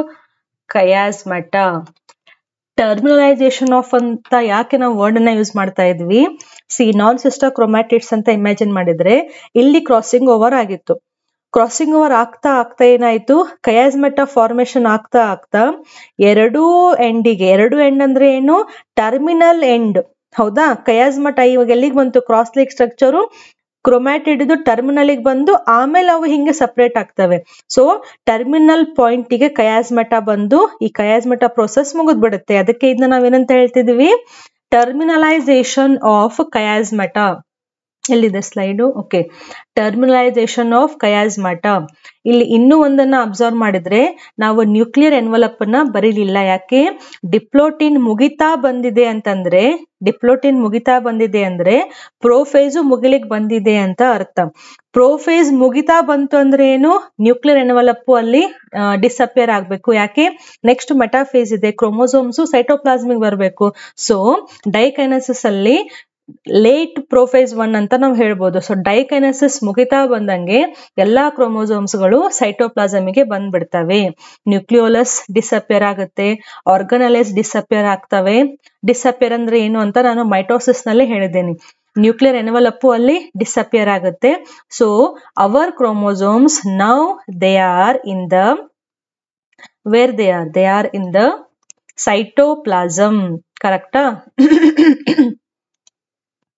ಕಯಾಸ್ಮಟ. ಟರ್ಮಿನಲೈಸೇಷನ್ ಆಫ್ ಅಂತ ಯಾಕೆ ನಾವು ವರ್ಡ್ ಅನ್ನ ಯೂಸ್ ಮಾಡ್ತಾ ಇದ್ವಿ? ನಾನ್ ಸಿಸ್ಟರ್ ಕ್ರೊಮ್ಯಾಟಿಡ್ಸ್ ಅಂತ ಇಮ್ಯಾಜಿನ್ ಮಾಡಿದ್ರೆ ಇಲ್ಲಿ ಕ್ರಾಸಿಂಗ್ ಓವರ್ ಆಗಿತ್ತು. ಕ್ರಾಸಿಂಗ್ ಓವರ್ ಆಗ್ತಾ ಏನಾಯ್ತು? ಕಯಾಸ್ಮಟ ಫಾರ್ಮೇಶನ್ ಆಗ್ತಾ ಎರಡು ಎಂಡ್ ಅಂದ್ರೆ ಏನು? Terminal end. ಹೌದಾ? ಕಯಾಸ್ಮಟ ಇವಾಗ ಎಲ್ಲಿಗೆ ಬಂತು? Cross like structure chromatid terminal ಬಂದು ಆಮೇಲೆ ಅವು ಹಿಂಗೆ ಸಪರೇಟ್ ಆಗ್ತವೆ. ಸೊ ಟರ್ಮಿನಲ್ ಪಾಯಿಂಟ್ ಗೆ ಕಯಾಸ್ಮಟ ಬಂದು ಈ ಕಯಾಸ್ಮಟ ಪ್ರೋಸೆಸ್ ಮುಗಿದ್ಬಿಡುತ್ತೆ. ಅದಕ್ಕೆ ಇದನ್ನ ನಾವೇನಂತ ಹೇಳ್ತಿದೀವಿ? ಟರ್ಮಿನಲೈಸೇಷನ್ ಆಫ್ ಕಯಾಸ್ಮಟ. ಎಲ್ಲಿದೆ slide? Okay, terminalization of chiasmata. ಇಲ್ಲಿ ಇನ್ನೂ ಒಂದನ್ನ ಅಬ್ಸರ್ವ್ ಮಾಡಿದ್ರೆ ನಾವು ನ್ಯೂಕ್ಲಿಯರ್ ಎನ್ವಲಪ್ ಅನ್ನ ಬರೀಲಿಲ್ಲ. ಯಾಕೆ? ಡಿಪ್ಲೋಟಿನ್ ಮುಗಿತಾ ಬಂದಿದೆ ಅಂದ್ರೆ ಪ್ರೋಫೇಸ್ ಮುಗಿಲಿಕ್ ಬಂದಿದೆ ಅಂತ ಅರ್ಥ. ಪ್ರೋಫೇಸ್ ಮುಗಿತಾ ಬಂತು ಅಂದ್ರೆ ಏನು? ನ್ಯೂಕ್ಲಿಯರ್ ಎನ್ವಲಪ್ ಅಲ್ಲಿ ಡಿಸಪಿಯರ್ ಆಗ್ಬೇಕು. ಯಾಕೆ? ನೆಕ್ಸ್ಟ್ ಮೆಟಾಫೇಸ್ ಇದೆ, ಕ್ರೋಮೋಸೋಮ್ಸ್ ಸೈಟೋಪ್ಲಾಸ್ಮಿಕ್ ಬರಬೇಕು. ಸೊ ಡೈಕೈನೆಸಿಸ್ ಅಲ್ಲಿ ಲೇಟ್ ಪ್ರೋಫೇಸ್ 1 ಅಂತ ನಾವು ಹೇಳ್ಬೋದು. ಸೊ ಡೈಕೈನೆಸಿಸ್ ಮುಗಿತಾ ಬಂದಂಗೆ ಎಲ್ಲಾ ಕ್ರೋಮೋಸೋಮ್ಸ್ಗಳು ಸೈಟೋಪ್ಲಾಸಮಿಗೆ ಬಂದ್ಬಿಡ್ತವೆ. ನ್ಯೂಕ್ಲಿಯೋಲಸ್ ಡಿಸಪಿಯರ್ ಆಗುತ್ತೆ, ಆರ್ಗನಲೈಸ್ ಡಿಸಪಿಯರ್ ಆಗ್ತವೆ. ಡಿಸಪಿಯರ್ ಅಂದ್ರೆ ಏನು ಅಂತ ನಾನು ಮೈಟೋಸಿಸ್ ನಲ್ಲಿ ಹೇಳಿದ್ದೇನೆ. ನ್ಯೂಕ್ಲಿಯರ್ ಎನ್ವಲಪ್ ಅಲ್ಲಿ ಡಿಸಪಿಯರ್ ಆಗುತ್ತೆ. So our chromosomes now they are in the where they are in the cytoplasm, correct?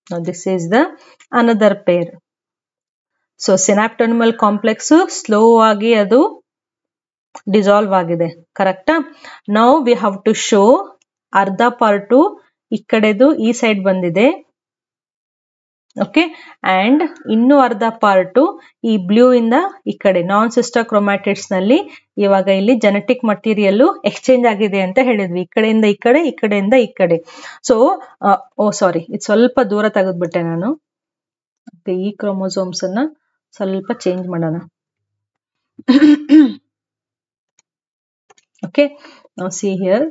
Now this is the another pair. So synaptonimal complex slow agi adu dissolve agide, correct? Now we have to show arda part ikkadedu ee side bandide, okay, and innu arda part ee blue inda ikkade non sister chromatids nalli ಇವಾಗ ಇಲ್ಲಿ genetic material exchange ಆಗಿದೆ ಅಂತ ಹೇಳಿದ್ವಿ. ಈ ಕಡೆಯಿಂದ ಈ ಕಡೆ, ಈ ಕಡೆಯಿಂದ ಈ ಕಡೆ. ಸೊ ಸಾರಿ, ಇದು ಸ್ವಲ್ಪ ದೂರ ತೆಗೆದ್ಬಿಟ್ಟೆ ನಾನು. ಈ ಕ್ರೋಮೋಸೋಮ್ಸ್ ಅನ್ನ ಸ್ವಲ್ಪ ಚೇಂಜ್ ಮಾಡೋಣ. ಓಕೆ, ನಾವು ಸಿ ಹಿಯರ್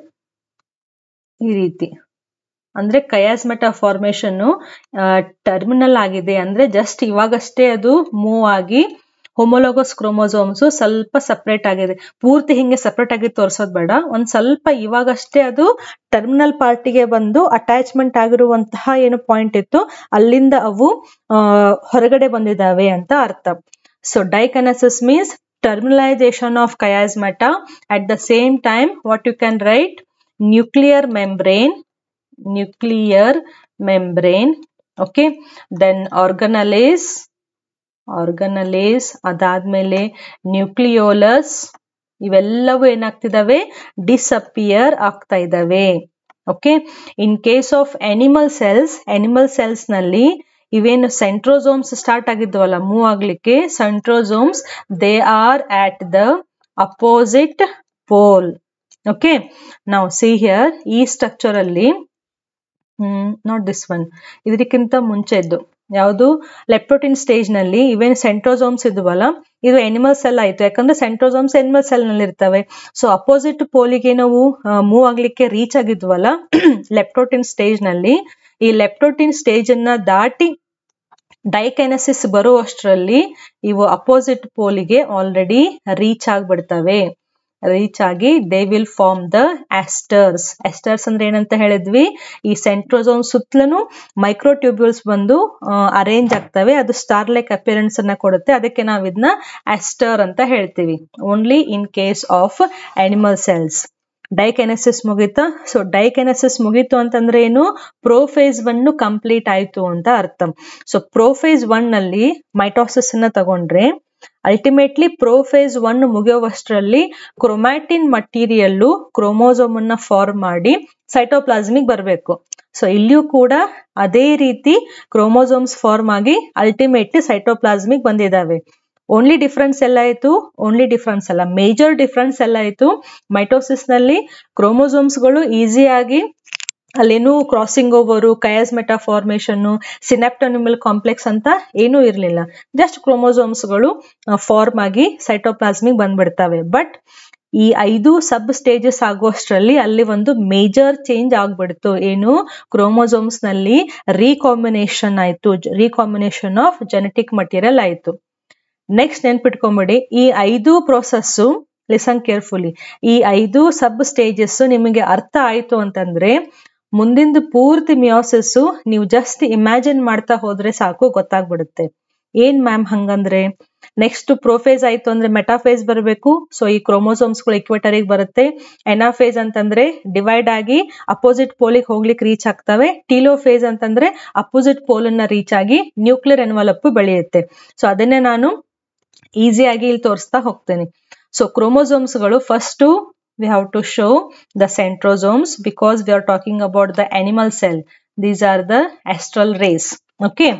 ಈ ರೀತಿ ಅಂದ್ರೆ ಕಯಾಸ್ಮೆಟಾ ಫಾರ್ಮೇಶನ್ ಟರ್ಮಿನಲ್ ಆಗಿದೆ, ಅಂದ್ರೆ ಜಸ್ಟ್ ಇವಾಗಷ್ಟೇ ಅದು ಮೂವ್ ಆಗಿ ಹೋಮೋಲೋಗಸ್ ಕ್ರೋಮೋಸೋಮ್ಸ್ ಸ್ವಲ್ಪ ಸಪರೇಟ್ ಆಗಿದೆ. ಪೂರ್ತಿ ಹಿಂಗೆ ಸಪರೇಟ್ ಆಗಿ ತೋರ್ಸೋದ್ ಬೇಡ, ಒಂದ್ ಸ್ವಲ್ಪ ಇವಾಗಷ್ಟೇ ಅದು ಟರ್ಮಿನಲ್ ಪಾರ್ಟಿಗೆ ಬಂದು ಅಟ್ಯಾಚ್ಮೆಂಟ್ ಆಗಿರುವಂತಹ ಏನು ಪಾಯಿಂಟ್ ಇತ್ತು ಅಲ್ಲಿಂದ ಅವು ಹೊರಗಡೆ ಬಂದಿದ್ದಾವೆ ಅಂತ ಅರ್ಥ. So diakinesis means terminalization of chiasmata. At the same time, what you can write, nuclear membrane, okay, then organelles, ಅದಾದ್ಮೇಲೆ ನ್ಯೂಕ್ಲಿಯೋಲಸ್, ಇವೆಲ್ಲವೂ ಏನಾಗ್ತಿದಾವೆ, ಡಿಸಪಿಯರ್ ಆಗ್ತಾ ಇದಾವೆ. Okay, in case of animal cells ನಲ್ಲಿ ಇವೇನು ಸೆಂಟ್ರೋಸೋಮ್ಸ್ ಸ್ಟಾರ್ಟ್ ಆಗಿದ್ವಲ್ಲ ಮೂವ್ ಆಗ್ಲಿಕ್ಕೆ, centrosomes they are at the opposite pole. Okay, ನಾವು ಸಿ ಹಿಯರ್ ಈ ಸ್ಟ್ರಕ್ಚರ್ ಅಲ್ಲಿ ನಾಟ್ ದಿಸ್ ಒನ್, ಇದಕ್ಕಿಂತ ಮುಂಚೆ ಇದ್ದು ಯಾವುದು ಲೆಪ್ಟೋಟಿನ್ ಸ್ಟೇಜ್ ನಲ್ಲಿ ಇವೇನು ಸೆಂಟ್ರೋಸೋಮ್ಸ್ ಇದ್ವಲ್ಲ, ಇದು ಎನಿಮಲ್ ಸೆಲ್ ಆಯ್ತು, ಯಾಕಂದ್ರೆ ಸೆಂಟ್ರೋಸೋಮ್ಸ್ ಎನಿಮಲ್ ಸೆಲ್ ನಲ್ಲಿ ಇರ್ತವೆ. ಸೊ ಅಪೋಸಿಟ್ ಪೋಲಿಗೆ ನಾವು ಮೂವ್ ಆಗ್ಲಿಕ್ಕೆ ರೀಚ್ ಆಗಿದ್ವಲ್ಲ ಲೆಪ್ಟೋಟಿನ್ ಸ್ಟೇಜ್ ನಲ್ಲಿ, ಈ ಲೆಪ್ಟೋಟಿನ್ ಸ್ಟೇಜ್ ಅನ್ನ ದಾಟಿ ಡೈಕೈನೆಸಿಸ್ ಬರುವಷ್ಟರಲ್ಲಿ ಇವು ಅಪೋಸಿಟ್ ಪೋಲಿಗೆ ಆಲ್ರೆಡಿ ರೀಚ್ ಆಗ್ಬಿಡ್ತವೆ. ರೀಚ್ ಆಗಿ ದೇ ವಿಲ್ ಫಾರ್ಮ್ ದ ಆಸ್ಟರ್ಸ್. ಆಸ್ಟರ್ಸ್ ಅಂದ್ರೆ ಏನಂತ ಹೇಳಿದ್ವಿ, ಈ ಸೆಂಟ್ರೋಸೋಮ್ ಸುತ್ತಲೂ ಮೈಕ್ರೋಟ್ಯೂಬ್ಯೂಲ್ಸ್ ಬಂದು ಅರೇಂಜ್ ಆಗ್ತವೆ, ಅದು ಸ್ಟಾರ್ ಲೈಕ್ ಅಪಿಯರೆನ್ಸ್ ಅನ್ನ ಕೊಡುತ್ತೆ. ಅದಕ್ಕೆ ನಾವು ಇದನ್ನ ಆಸ್ಟರ್ ಅಂತ ಹೇಳ್ತೀವಿ. Only in case of animal cells. Diakinesis ಮುಗೀತಾ? ಸೊ ಡೈಕೈನೆಸಿಸ್ ಮುಗೀತು ಅಂತಂದ್ರೆ ಏನು, ಪ್ರೋಫೇಸ್ 1 ಕಂಪ್ಲೀಟ್ ಆಯ್ತು ಅಂತ ಅರ್ಥ. ಸೊ ಪ್ರೋಫೇಸ್ 1 ನಲ್ಲಿ ಮೈಟೋಸಿಸ್ ಅನ್ನ ತಗೊಂಡ್ರೆ ಅಲ್ಟಿಮೇಟ್ಲಿ ಪ್ರೋಫೇಸ್ 1 ಮುಗಿಯುವಷ್ಟರಲ್ಲಿ ಕ್ರೋಮ್ಯಾಟಿನ್ ಮಟೀರಿಯಲ್ ಕ್ರೋಮೋಸೋಮ್ ಅನ್ನ ಫಾರ್ಮ್ ಮಾಡಿ ಸೈಟೋಪ್ಲಾಸ್ಮಿಕ್ ಬರಬೇಕು. ಸೊ ಇಲ್ಲಿಯೂ ಕೂಡ ಅದೇ ರೀತಿ ಕ್ರೋಮೋಸೋಮ್ಸ್ ಫಾರ್ಮ್ ಆಗಿ ಅಲ್ಟಿಮೇಟ್ಲಿ ಸೈಟೋಪ್ಲಾಸ್ಮಿಕ್ ಬಂದಿದ್ದಾವೆ. ಓನ್ಲಿ ಡಿಫ್ರೆನ್ಸ್ ಎಲ್ಲ ಆಯ್ತು, ಮೇಜರ್ ಡಿಫ್ರೆನ್ಸ್ ಎಲ್ಲ ಆಯ್ತು. ಮೈಟೋಸಿಸ್ ನಲ್ಲಿ ಕ್ರೋಮೋಸೋಮ್ಸ್ ಗಳು ಈಸಿಯಾಗಿ ಅಲ್ಲೇನು ಕ್ರಾಸಿಂಗ್ ಓವರು, ಕಯಾಸ್ಮೆಟಾ ಫಾರ್ಮೇಶನ್, ಸಿನಾಪ್ಟೋನಿಮಲ್ ಕಾಂಪ್ಲೆಕ್ಸ್ ಅಂತ ಏನೂ ಇರಲಿಲ್ಲ. ಜಸ್ಟ್ ಕ್ರೋಮೋಸೋಮ್ಸ್ ಗಳು ಫಾರ್ಮ್ ಆಗಿ ಸೈಟೋಪ್ಲಾಸ್ಮಿಕ್ ಬಂದ್ಬಿಡ್ತವೆ. ಬಟ್ ಈ 5 ಸಬ್ ಸ್ಟೇಜಸ್ ಆಗುವಷ್ಟರಲ್ಲಿ ಅಲ್ಲಿ ಒಂದು ಮೇಜರ್ ಚೇಂಜ್ ಆಗ್ಬಿಡ್ತು. ಏನು, ಕ್ರೋಮೋಸೋಮ್ಸ್ ನಲ್ಲಿ ರೀಕಾಂಬಿನೇಷನ್ ಆಯ್ತು, ರೀಕಾಂಬಿನೇಷನ್ ಆಫ್ ಜೆನೆಟಿಕ್ ಮಟೀರಿಯಲ್ ಆಯ್ತು. ನೆಕ್ಸ್ಟ್ ನೆನ್ಪಿಟ್ಕೊಂಬಿಡಿ, ಈ 5 ಪ್ರೋಸೆಸ್, ಲಿಸನ್ ಕೇರ್ಫುಲಿ, ಈ 5 ಸಬ್ ಸ್ಟೇಜಸ್ ನಿಮಗೆ ಅರ್ಥ ಆಯ್ತು ಅಂತಂದ್ರೆ ಮುಂದಿಂದು ಪೂರ್ತಿ ಮಿಯೋಸಿಸ್ ನೀವು ಜಸ್ಟ್ ಇಮ್ಯಾಜಿನ್ ಮಾಡ್ತಾ ಹೋದ್ರೆ ಸಾಕು, ಗೊತ್ತಾಗ್ಬಿಡುತ್ತೆ. ಏನ್ ಮ್ಯಾಮ್ ಹಂಗಂದ್ರೆ, ನೆಕ್ಸ್ಟ್ ಪ್ರೋಫೇಸ್ ಆಯ್ತು ಅಂದ್ರೆ ಮೆಟಾಫೇಸ್ ಬರಬೇಕು. ಸೊ ಈ ಕ್ರೋಮೋಸೋಮ್ಸ್ ಗಳು ಇಕ್ವೇಟರಿಗೆ ಬರುತ್ತೆ. ಎನಾಫೇಸ್ ಅಂತಂದ್ರೆ ಡಿವೈಡ್ ಆಗಿ ಅಪೋಸಿಟ್ ಪೋಲಿಗೆ ಹೋಗ್ಲಿಕ್ಕೆ ರೀಚ್ ಆಗ್ತವೆ. ಟೀಲೋಫೇಸ್ ಅಂತಂದ್ರೆ ಅಪೋಸಿಟ್ ಪೋಲ್ ಅನ್ನ ರೀಚ್ ಆಗಿ ನ್ಯೂಕ್ಲಿಯರ್ ಎನ್ವಲಪ್ ಬೆಳೆಯುತ್ತೆ. ಸೊ ಅದನ್ನೇ ನಾನು ಈಸಿಯಾಗಿ ಇಲ್ಲಿ ತೋರಿಸ್ತಾ ಹೋಗ್ತೇನೆ. ಸೊ ಕ್ರೋಮೋಸೋಮ್ಸ್ ಗಳು first we have to show the centrosomes because we are talking about the animal cell. These are the astral rays. Okay,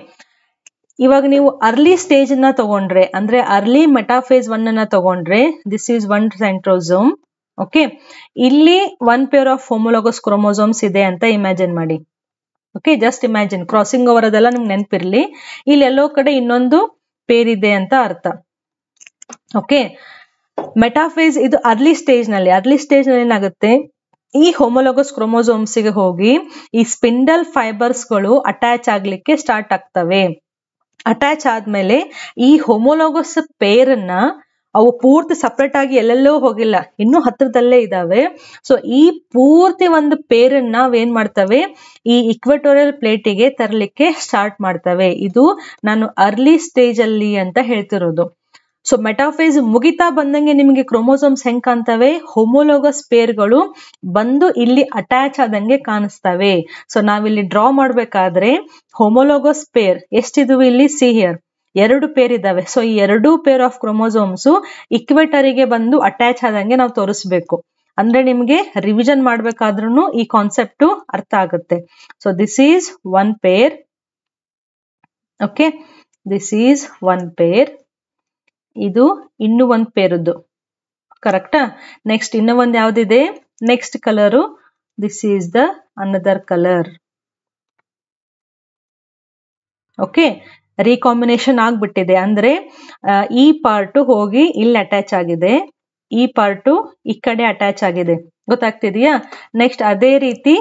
ಇವಾಗ ನೀವು ಅರ್ಲಿ ಸ್ಟೇಜ್ ನ ತಗೊಂಡ್ರೆ ಅಂದ್ರೆ ಅರ್ಲಿ ಮೆಟಾಫೇಸ್ 1 ಅನ್ನ ತಗೊಂಡ್ರೆ ದಿಸ್ ಈಸ್ 1 ಸೆಂಟ್ರೋಸೋಮ್. ಓಕೆ, ಇಲ್ಲಿ 1 peer of homologous chromosomes ಇದೆ ಅಂತ ಇಮ್ಯಾಜಿನ್ ಮಾಡಿ. Okay, just imagine, crossing over ಅದೆಲ್ಲ ನಿಮ್ಗೆ ನೆನಪಿರ್ಲಿ. ಇಲ್ಲಿ ಎಲ್ಲೋ ಕಡೆ ಇನ್ನೊಂದು ಪೇರ್ ಇದೆ ಅಂತ ಅರ್ಥ. ಓಕೆ, ಮೆಟಾಫೇಸ್ ಇದು ಅರ್ಲಿ ಸ್ಟೇಜ್ ನಲ್ಲಿ ಏನಾಗುತ್ತೆ, ಈ ಹೋಮೋಲೋಗಸ್ ಕ್ರೋಮೋಸೋಮ್ಸ್ ಗೆ ಹೋಗಿ ಈ ಸ್ಪಿಂಡಲ್ ಫೈಬರ್ಸ್ ಗಳು ಅಟ್ಯಾಚ್ ಆಗ್ಲಿಕ್ಕೆ ಸ್ಟಾರ್ಟ್ ಆಗ್ತವೆ. ಅಟ್ಯಾಚ್ ಆದ್ಮೇಲೆ ಈ ಹೋಮೋಲೋಗಸ್ ಪೇರನ್ನ ಅವು ಪೂರ್ತಿ ಸಪರೇಟ್ ಆಗಿ ಎಲ್ಲೆಲ್ಲೋ ಹೋಗಿಲ್ಲ, ಇನ್ನೂ ಹತ್ರದಲ್ಲೇ ಇದಾವೆ. ಸೊ ಈ ಪೂರ್ತಿ ಒಂದು ಪೇರನ್ನ ನಾವೇನ್ ಮಾಡ್ತವೆ, ಈ ಇಕ್ವೆಟೋರಿಯಲ್ ಪ್ಲೇಟಿಗೆ ತರಲಿಕ್ಕೆ ಸ್ಟಾರ್ಟ್ ಮಾಡ್ತವೆ. ಇದು ನಾನು ಅರ್ಲಿ ಸ್ಟೇಜ್ ಅಲ್ಲಿ ಅಂತ ಹೇಳ್ತಿರೋದು. ಸೊ ಮೆಟಾಫೇಸ್ ಮುಗಿತಾ ಬಂದಂಗೆ ನಿಮಗೆ ಕ್ರೋಮೋಸೋಮ್ಸ್ ಹೆಂಗ್ ಕಾಣ್ತವೆ, ಹೋಮೋಲೋಗಸ್ ಪೇರ್ಗಳು ಬಂದು ಇಲ್ಲಿ ಅಟ್ಯಾಚ್ ಆದಂಗೆ ಕಾಣಿಸ್ತವೆ. ಸೊ ನಾವಿಲ್ಲಿ ಡ್ರಾ ಮಾಡ್ಬೇಕಾದ್ರೆ ಹೋಮೋಲೋಗಸ್ ಪೇರ್ ಎಷ್ಟಿದ್ವು ಇಲ್ಲಿ, ಸಿ ಹಿಯರ್ 2 ಪೇರ್ ಇದಾವೆ. ಸೊ ಈ 2 ಪೇರ್ ಆಫ್ ಕ್ರೋಮೋಸೋಮ್ಸ್ ಇಕ್ವೆಟರಿಗೆ ಬಂದು ಅಟ್ಯಾಚ್ ಆದಂಗೆ ನಾವು ತೋರಿಸ್ಬೇಕು. ಅಂದ್ರೆ ನಿಮ್ಗೆ ರಿವಿಷನ್ ಮಾಡ್ಬೇಕಾದ್ರೂ ಈ ಕಾನ್ಸೆಪ್ಟ್ ಅರ್ಥ ಆಗುತ್ತೆ. So this is 1 pair. Okay, this is 1 pair. ಇದು ಇನ್ನೂ 1 ಪೇರದ್ದು, ಕರೆಕ್ಟಾ? ನೆಕ್ಸ್ಟ್ ಇನ್ನೂ ಒಂದು ಯಾವ್ದಿದೆ, next colour, this is the another colour. Okay, recombination ಆಗ್ಬಿಟ್ಟಿದೆ. ಅಂದ್ರೆ ಈ ಪಾರ್ಟ್ ಹೋಗಿ ಇಲ್ಲಿ ಅಟ್ಯಾಚ್ ಆಗಿದೆ, ಈ ಪಾರ್ಟ್ ಈ ಕಡೆ ಅಟ್ಯಾಚ್ ಆಗಿದೆ, ಗೊತ್ತಾಗ್ತಿದೆಯಾ? ನೆಕ್ಸ್ಟ್ ಅದೇ ರೀತಿ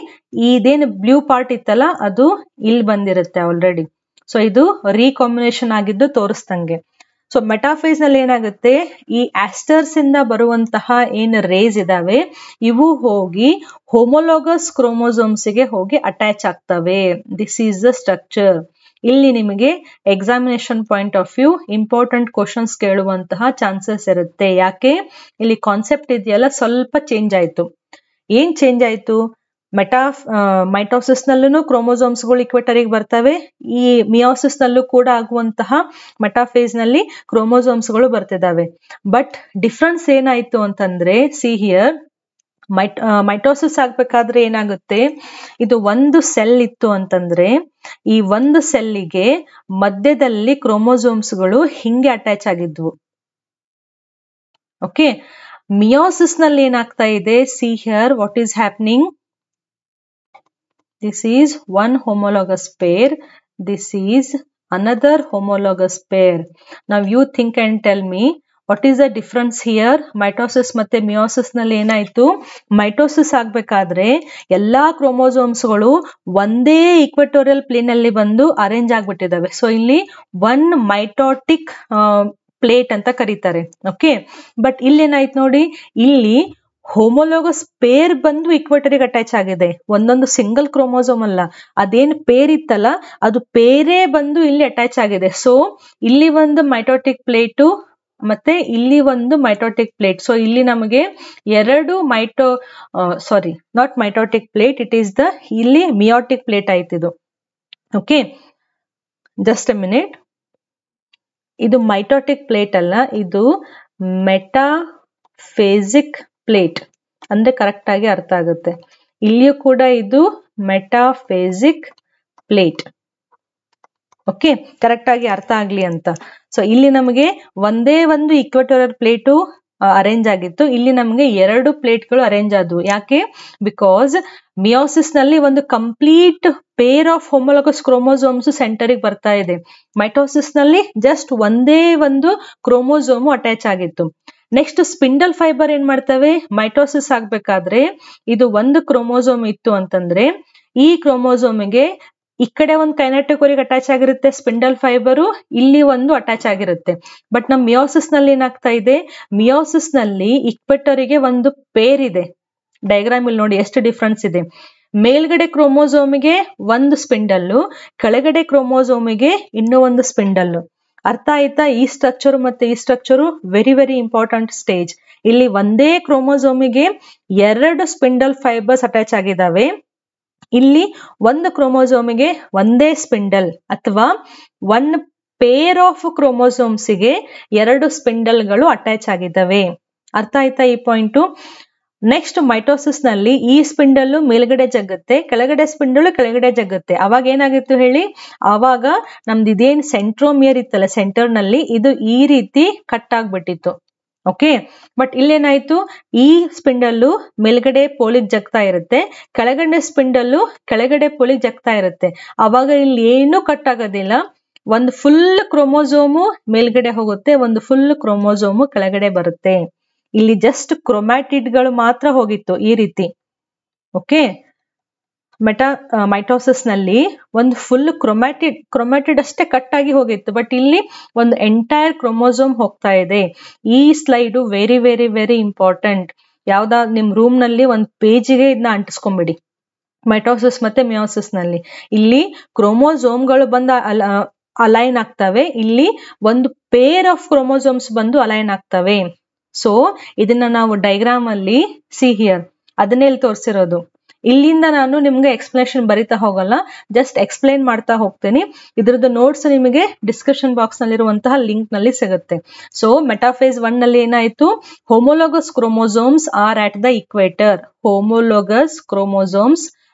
ಇದೇನು ಬ್ಲೂ ಪಾರ್ಟ್ ಇತ್ತಲ್ಲ ಅದು ಇಲ್ಲಿ ಬಂದಿರುತ್ತೆ ಆಲ್ರೆಡಿ. ಸೊ ಇದು ರೀಕಾಂಬಿನೇಷನ್ ಆಗಿದ್ದು ತೋರಿಸ್ದಂಗೆ. ಸೊ ಮೆಟಾಫೇಸ್ ನಲ್ಲಿ ಏನಾಗುತ್ತೆ, ಈ ಆಸ್ಟರ್ಸ್ ಇಂದ ಬರುವಂತಹ ಏನು ರೇಸ್ ಇದಾವೆ ಇವು ಹೋಗಿ ಹೋಮೋಲೋಗಸ್ ಕ್ರೋಮೋಸೋಮ್ಸ್ ಗೆ ಹೋಗಿ ಅಟ್ಯಾಚ್ ಆಗ್ತವೆ. This is the structure. ಇಲ್ಲಿ ನಿಮಗೆ examination point of view important questions ಕೇಳುವಂತಹ ಚಾನ್ಸಸ್ ಇರುತ್ತೆ. ಯಾಕೆ, ಇಲ್ಲಿ ಕಾನ್ಸೆಪ್ಟ್ ಇದೆಯಲ್ಲ ಸ್ವಲ್ಪ ಚೇಂಜ್ ಆಯ್ತು. ಏನ್ ಚೇಂಜ್ ಆಯ್ತು, ಮೈಟೋಸಿಸ್ ನಲ್ಲೂ ಕ್ರೋಮೋಸೋಮ್ಸ್ ಗಳು ಇಕ್ವೆಟರಿಗೆ ಬರ್ತವೆ, ಈ ಮಿಯೋಸಿಸ್ ನಲ್ಲೂ ಕೂಡ ಆಗುವಂತಹ ಮೆಟಾಫೇಸ್ ನಲ್ಲಿ ಕ್ರೋಮೋಸೋಮ್ಸ್ ಗಳು ಬರ್ತಿದಾವೆ. ಬಟ್ ಡಿಫ್ರೆನ್ಸ್ ಏನಾಯ್ತು ಅಂತಂದ್ರೆ, ಸಿ ಹಿಯರ್, ಮೈಟೋಸಿಸ್ ಆಗ್ಬೇಕಾದ್ರೆ ಏನಾಗುತ್ತೆ, ಇದು ಒಂದು ಸೆಲ್ ಇತ್ತು ಅಂತಂದ್ರೆ ಈ ಒಂದು ಸೆಲ್ಲಿಗೆ ಮಧ್ಯದಲ್ಲಿ ಕ್ರೋಮೋಸೋಮ್ಸ್ ಗಳು ಹಿಂಗೆ ಅಟ್ಯಾಚ್ ಆಗಿದ್ವು. ಓಕೆ, ಮಿಯೋಸಿಸ್ ನಲ್ಲಿ ಏನಾಗ್ತಾ ಇದೆ, see here what is happening, this is one homologous pair, this is another homologous pair. Now you think and tell me what is the difference here. Mitosis ಮತ್ತೆ meiosis ನಲ್ಲಿ ಏನಾಯ್ತು, mitosis ಆಗ್ಬೇಕಾದ್ರೆ ಎಲ್ಲಾ chromosomes ಗಳು ಒಂದೇ ಇಕ್ವೆಟೋರಿಯಲ್ ಪ್ಲೇನ್ ಅಲ್ಲಿ ಬಂದು arrange ಆಗ್ಬಿಟ್ಟಿದಾವೆ. So ಇಲ್ಲಿ 1 ಮೈಟೋಟಿಕ್ ಪ್ಲೇಟ್ ಅಂತ ಕರೀತಾರೆ. ಓಕೆ, ಬಟ್ ಇಲ್ಲಿ ಏನಾಯ್ತು ನೋಡಿ, ಇಲ್ಲಿ ಹೋಮೋಲೋಗಸ್ ಪೇರ್ ಬಂದು ಇಕ್ವೆಟರಿಗೆ ಅಟ್ಯಾಚ್ ಆಗಿದೆ, ಒಂದೊಂದು ಸಿಂಗಲ್ ಕ್ರೋಮೋಸೋಮ್ ಅಲ್ಲ. ಅದೇನು ಪೇರ್ ಇತ್ತಲ್ಲ ಅದು ಪೇರೇ ಬಂದು ಇಲ್ಲಿ ಅಟ್ಯಾಚ್ ಆಗಿದೆ. ಸೊ ಇಲ್ಲಿ ಒಂದು ಮೈಟೋಟಿಕ್ ಪ್ಲೇಟು ಮತ್ತೆ ಇಲ್ಲಿ ಒಂದು ಮೈಟೋಟಿಕ್ ಪ್ಲೇಟ್. ಸೊ ಇಲ್ಲಿ ನಮಗೆ 2 not mitotic plate, it is the ಇಲ್ಲಿ ಮಿಯೋಟಿಕ್ ಪ್ಲೇಟ್ ಆಯ್ತಿದು. Okay, just a minute. ಇದು ಮೈಟೋಟಿಕ್ ಪ್ಲೇಟ್ ಅಲ್ಲ, ಇದು ಮೆಟಾಫೇಸಿಕ್ ಪ್ಲೇಟ್ ಅಂದ್ರೆ ಕರೆಕ್ಟ್ ಆಗಿ ಅರ್ಥ ಆಗುತ್ತೆ. ಇಲ್ಲಿಯೂ ಕೂಡ ಇದು ಮೆಟಾಫೇಸಿಕ್ ಪ್ಲೇಟ್. ಓಕೆ, ಕರೆಕ್ಟ್ ಆಗಿ ಅರ್ಥ ಆಗ್ಲಿ ಅಂತ. ಸೊ ಇಲ್ಲಿ ನಮಗೆ ಒಂದೇ ಒಂದು ಇಕ್ವೆಟೋರಿಯಲ್ ಪ್ಲೇಟು ಅರೇಂಜ್ ಆಗಿತ್ತು, ಇಲ್ಲಿ ನಮಗೆ 2 ಪ್ಲೇಟ್ಗಳು ಅರೇಂಜ್ ಆದವು. ಯಾಕೆ, ಬಿಕಾಸ್ ಮಿಯೋಸಿಸ್ ನಲ್ಲಿ ಒಂದು complete pair of homologous chromosomes ಸೆಂಟರಿಗೆ ಬರ್ತಾ ಇದೆ. ಮೈಟೋಸಿಸ್ ನಲ್ಲಿ ಜಸ್ಟ್ ಒಂದೇ ಒಂದು ಕ್ರೋಮೋಸೋಮು ಅಟ್ಯಾಚ್ ಆಗಿತ್ತು. ನೆಕ್ಸ್ಟ್ ಸ್ಪಿಂಡಲ್ ಫೈಬರ್ ಏನ್ ಮಾಡ್ತವೆ, ಮೈಟೋಸಿಸ್ ಆಗ್ಬೇಕಾದ್ರೆ ಇದು ಒಂದು ಕ್ರೋಮೋಸೋಮ್ ಇತ್ತು ಅಂತಂದ್ರೆ ಈ ಕ್ರೋಮೋಸೋಮಿಗೆ ಈ ಕಡೆ ಒಂದು ಕೈನೆಟೋಕೋರಿಗೆ ಅಟ್ಯಾಚ್ ಆಗಿರುತ್ತೆ ಸ್ಪಿಂಡಲ್ ಫೈಬರು, ಇಲ್ಲಿ ಒಂದು ಅಟ್ಯಾಚ್ ಆಗಿರುತ್ತೆ. ಬಟ್ ನಮ್ ಮಿಯೋಸಿಸ್ ನಲ್ಲಿ ಏನಾಗ್ತಾ ಇದೆ, ಮಿಯೋಸಿಸ್ ನಲ್ಲಿ ಇಕ್ವೆಟರಿಗೆ ಒಂದು ಪೇರ್ ಇದೆ. ಡಯಾಗ್ರಾಮ್ ಇಲ್ಲಿ ನೋಡಿ ಎಷ್ಟು ಡಿಫ್ರೆನ್ಸ್ ಇದೆ. ಮೇಲ್ಗಡೆ ಕ್ರೋಮೋಸೋಮಿಗೆ ಒಂದು ಸ್ಪಿಂಡಲ್ಲು, ಕೆಳಗಡೆ ಕ್ರೋಮೋಸೋಮಿಗೆ ಇನ್ನೂ ಒಂದು ಸ್ಪಿಂಡಲ್ಲು. ಅರ್ಥ ಆಯ್ತಾ? ಈ ಸ್ಟ್ರಕ್ಚರ್ ಮತ್ತೆ ಈ structure very very important stage. ಇಲ್ಲಿ ಒಂದೇ ಕ್ರೋಮೋಸೋಮಿಗೆ 2 ಸ್ಪಿಂಡಲ್ ಫೈಬರ್ಸ್ ಅಟ್ಯಾಚ್ ಆಗಿದಾವೆ, ಇಲ್ಲಿ ಒಂದು ಕ್ರೋಮೋಸೋಮಿಗೆ ಒಂದೇ ಸ್ಪಿಂಡಲ್ ಅಥವಾ 1 ಪೇರ್ ಆಫ್ ಕ್ರೋಮೋಸೋಮ್ಸ್ಗೆ 2 ಸ್ಪಿಂಡಲ್ಗಳು ಅಟ್ಯಾಚ್ ಆಗಿದ್ದಾವೆ. ಅರ್ಥ ಆಯ್ತಾ ಈ ಪಾಯಿಂಟು? ನೆಕ್ಸ್ಟ್ ಮೈಟೋಸಿಸ್ ನಲ್ಲಿ ಈ ಸ್ಪಿಂಡಲ್ ಮೇಲ್ಗಡೆ ಜಗ್ಗುತ್ತೆ, ಕೆಳಗಡೆ ಸ್ಪಿಂಡಲ್ ಕೆಳಗಡೆ ಜಗ್ಗುತ್ತೆ. ಅವಾಗ ಏನಾಗಿತ್ತು ಹೇಳಿ, ಆವಾಗ ನಮ್ದು ಇದೇನ್ ಸೆಂಟ್ರೋಮಿಯರ್ ಇತ್ತಲ್ಲ ಸೆಂಟರ್ ನಲ್ಲಿ, ಇದು ಈ ರೀತಿ ಕಟ್ ಆಗ್ಬಿಟ್ಟಿತ್ತು. ಓಕೆ, ಬಟ್ ಇಲ್ಲೇನಾಯ್ತು, ಈ ಸ್ಪಿಂಡಲ್ಲು ಮೇಲ್ಗಡೆ ಪೋಲಿಗೆ ಜಗ್ತಾ ಇರುತ್ತೆ, ಕೆಳಗಡೆ ಸ್ಪಿಂಡಲ್ಲು ಕೆಳಗಡೆ ಪೋಲಿಗೆ ಜಗ್ತಾ ಇರುತ್ತೆ. ಅವಾಗ ಇಲ್ಲಿ ಏನು ಕಟ್ ಆಗೋದಿಲ್ಲ, ಒಂದು ಫುಲ್ ಕ್ರೋಮೋಸೋಮು ಮೇಲ್ಗಡೆ ಹೋಗುತ್ತೆ, ಒಂದು ಫುಲ್ ಕ್ರೋಮೋಸೋಮು ಕೆಳಗಡೆ ಬರುತ್ತೆ. ಇಲ್ಲಿ ಜಸ್ಟ್ ಕ್ರೊಮ್ಯಾಟಿಡ್ ಗಳು ಮಾತ್ರ ಹೋಗಿತ್ತು ಈ ರೀತಿ. ಓಕೆ. ಮೈಟೋಸಿಸ್ ನಲ್ಲಿ ಒಂದು ಫುಲ್ ಕ್ರೊಮ್ಯಾಟಿಡ್ ಅಷ್ಟೇ ಕಟ್ ಆಗಿ ಹೋಗಿತ್ತು, ಬಟ್ ಇಲ್ಲಿ ಒಂದು ಎಂಟೈರ್ ಕ್ರೋಮೋಸೋಮ್ ಹೋಗ್ತಾ ಇದೆ. ಈ slide very very very important. ಯಾವ್ದಾದ್ರು ನಿಮ್ ರೂಮ್ ನಲ್ಲಿ ಒಂದು ಪೇಜಿಗೆ ಇದನ್ನ ಅಂಟಿಸ್ಕೊಂಡ್ಬಿಡಿ. ಮೈಟೋಸಿಸ್ ಮತ್ತೆ ಮಿಯೋಸಿಸ್ ನಲ್ಲಿ ಇಲ್ಲಿ ಕ್ರೋಮೋಸೋಮ್ಗಳು ಬಂದ ಅಲೈನ್ ಆಗ್ತವೆ, ಇಲ್ಲಿ ಒಂದು ಪೇರ್ ಆಫ್ ಕ್ರೋಮೋಸೋಮ್ಸ್ ಬಂದು ಅಲೈನ್ ಆಗ್ತವೆ. ಸೊ ಇದನ್ನ ನಾವು ಡೈಗ್ರಾಮ್ ಅಲ್ಲಿ ಸಿ ಹಿಯರ್ ಅದನ್ನೇ ಇಲ್ಲಿ ತೋರಿಸಿರೋದು. ಇಲ್ಲಿಂದ ನಾನು ನಿಮ್ಗೆ ಎಕ್ಸ್ಪ್ಲನೇಷನ್ ಬರಿತಾ ಹೋಗಲ್ಲ, ಜಸ್ಟ್ ಎಕ್ಸ್ಪ್ಲೈನ್ ಮಾಡ್ತಾ ಹೋಗ್ತೀನಿ. ಇದ್ರದ್ದು ನೋಟ್ಸ್ ನಿಮಗೆ ಡಿಸ್ಕ್ರಿಪ್ಷನ್ ಬಾಕ್ಸ್ ನಲ್ಲಿರುವಂತಹ ಲಿಂಕ್ ನಲ್ಲಿ ಸಿಗುತ್ತೆ. ಸೊ ಮೆಟಾಫೇಸ್ 1 ನಲ್ಲಿ ಏನಾಯ್ತು, homologous chromosomes are at the equator. Homologous chromosomes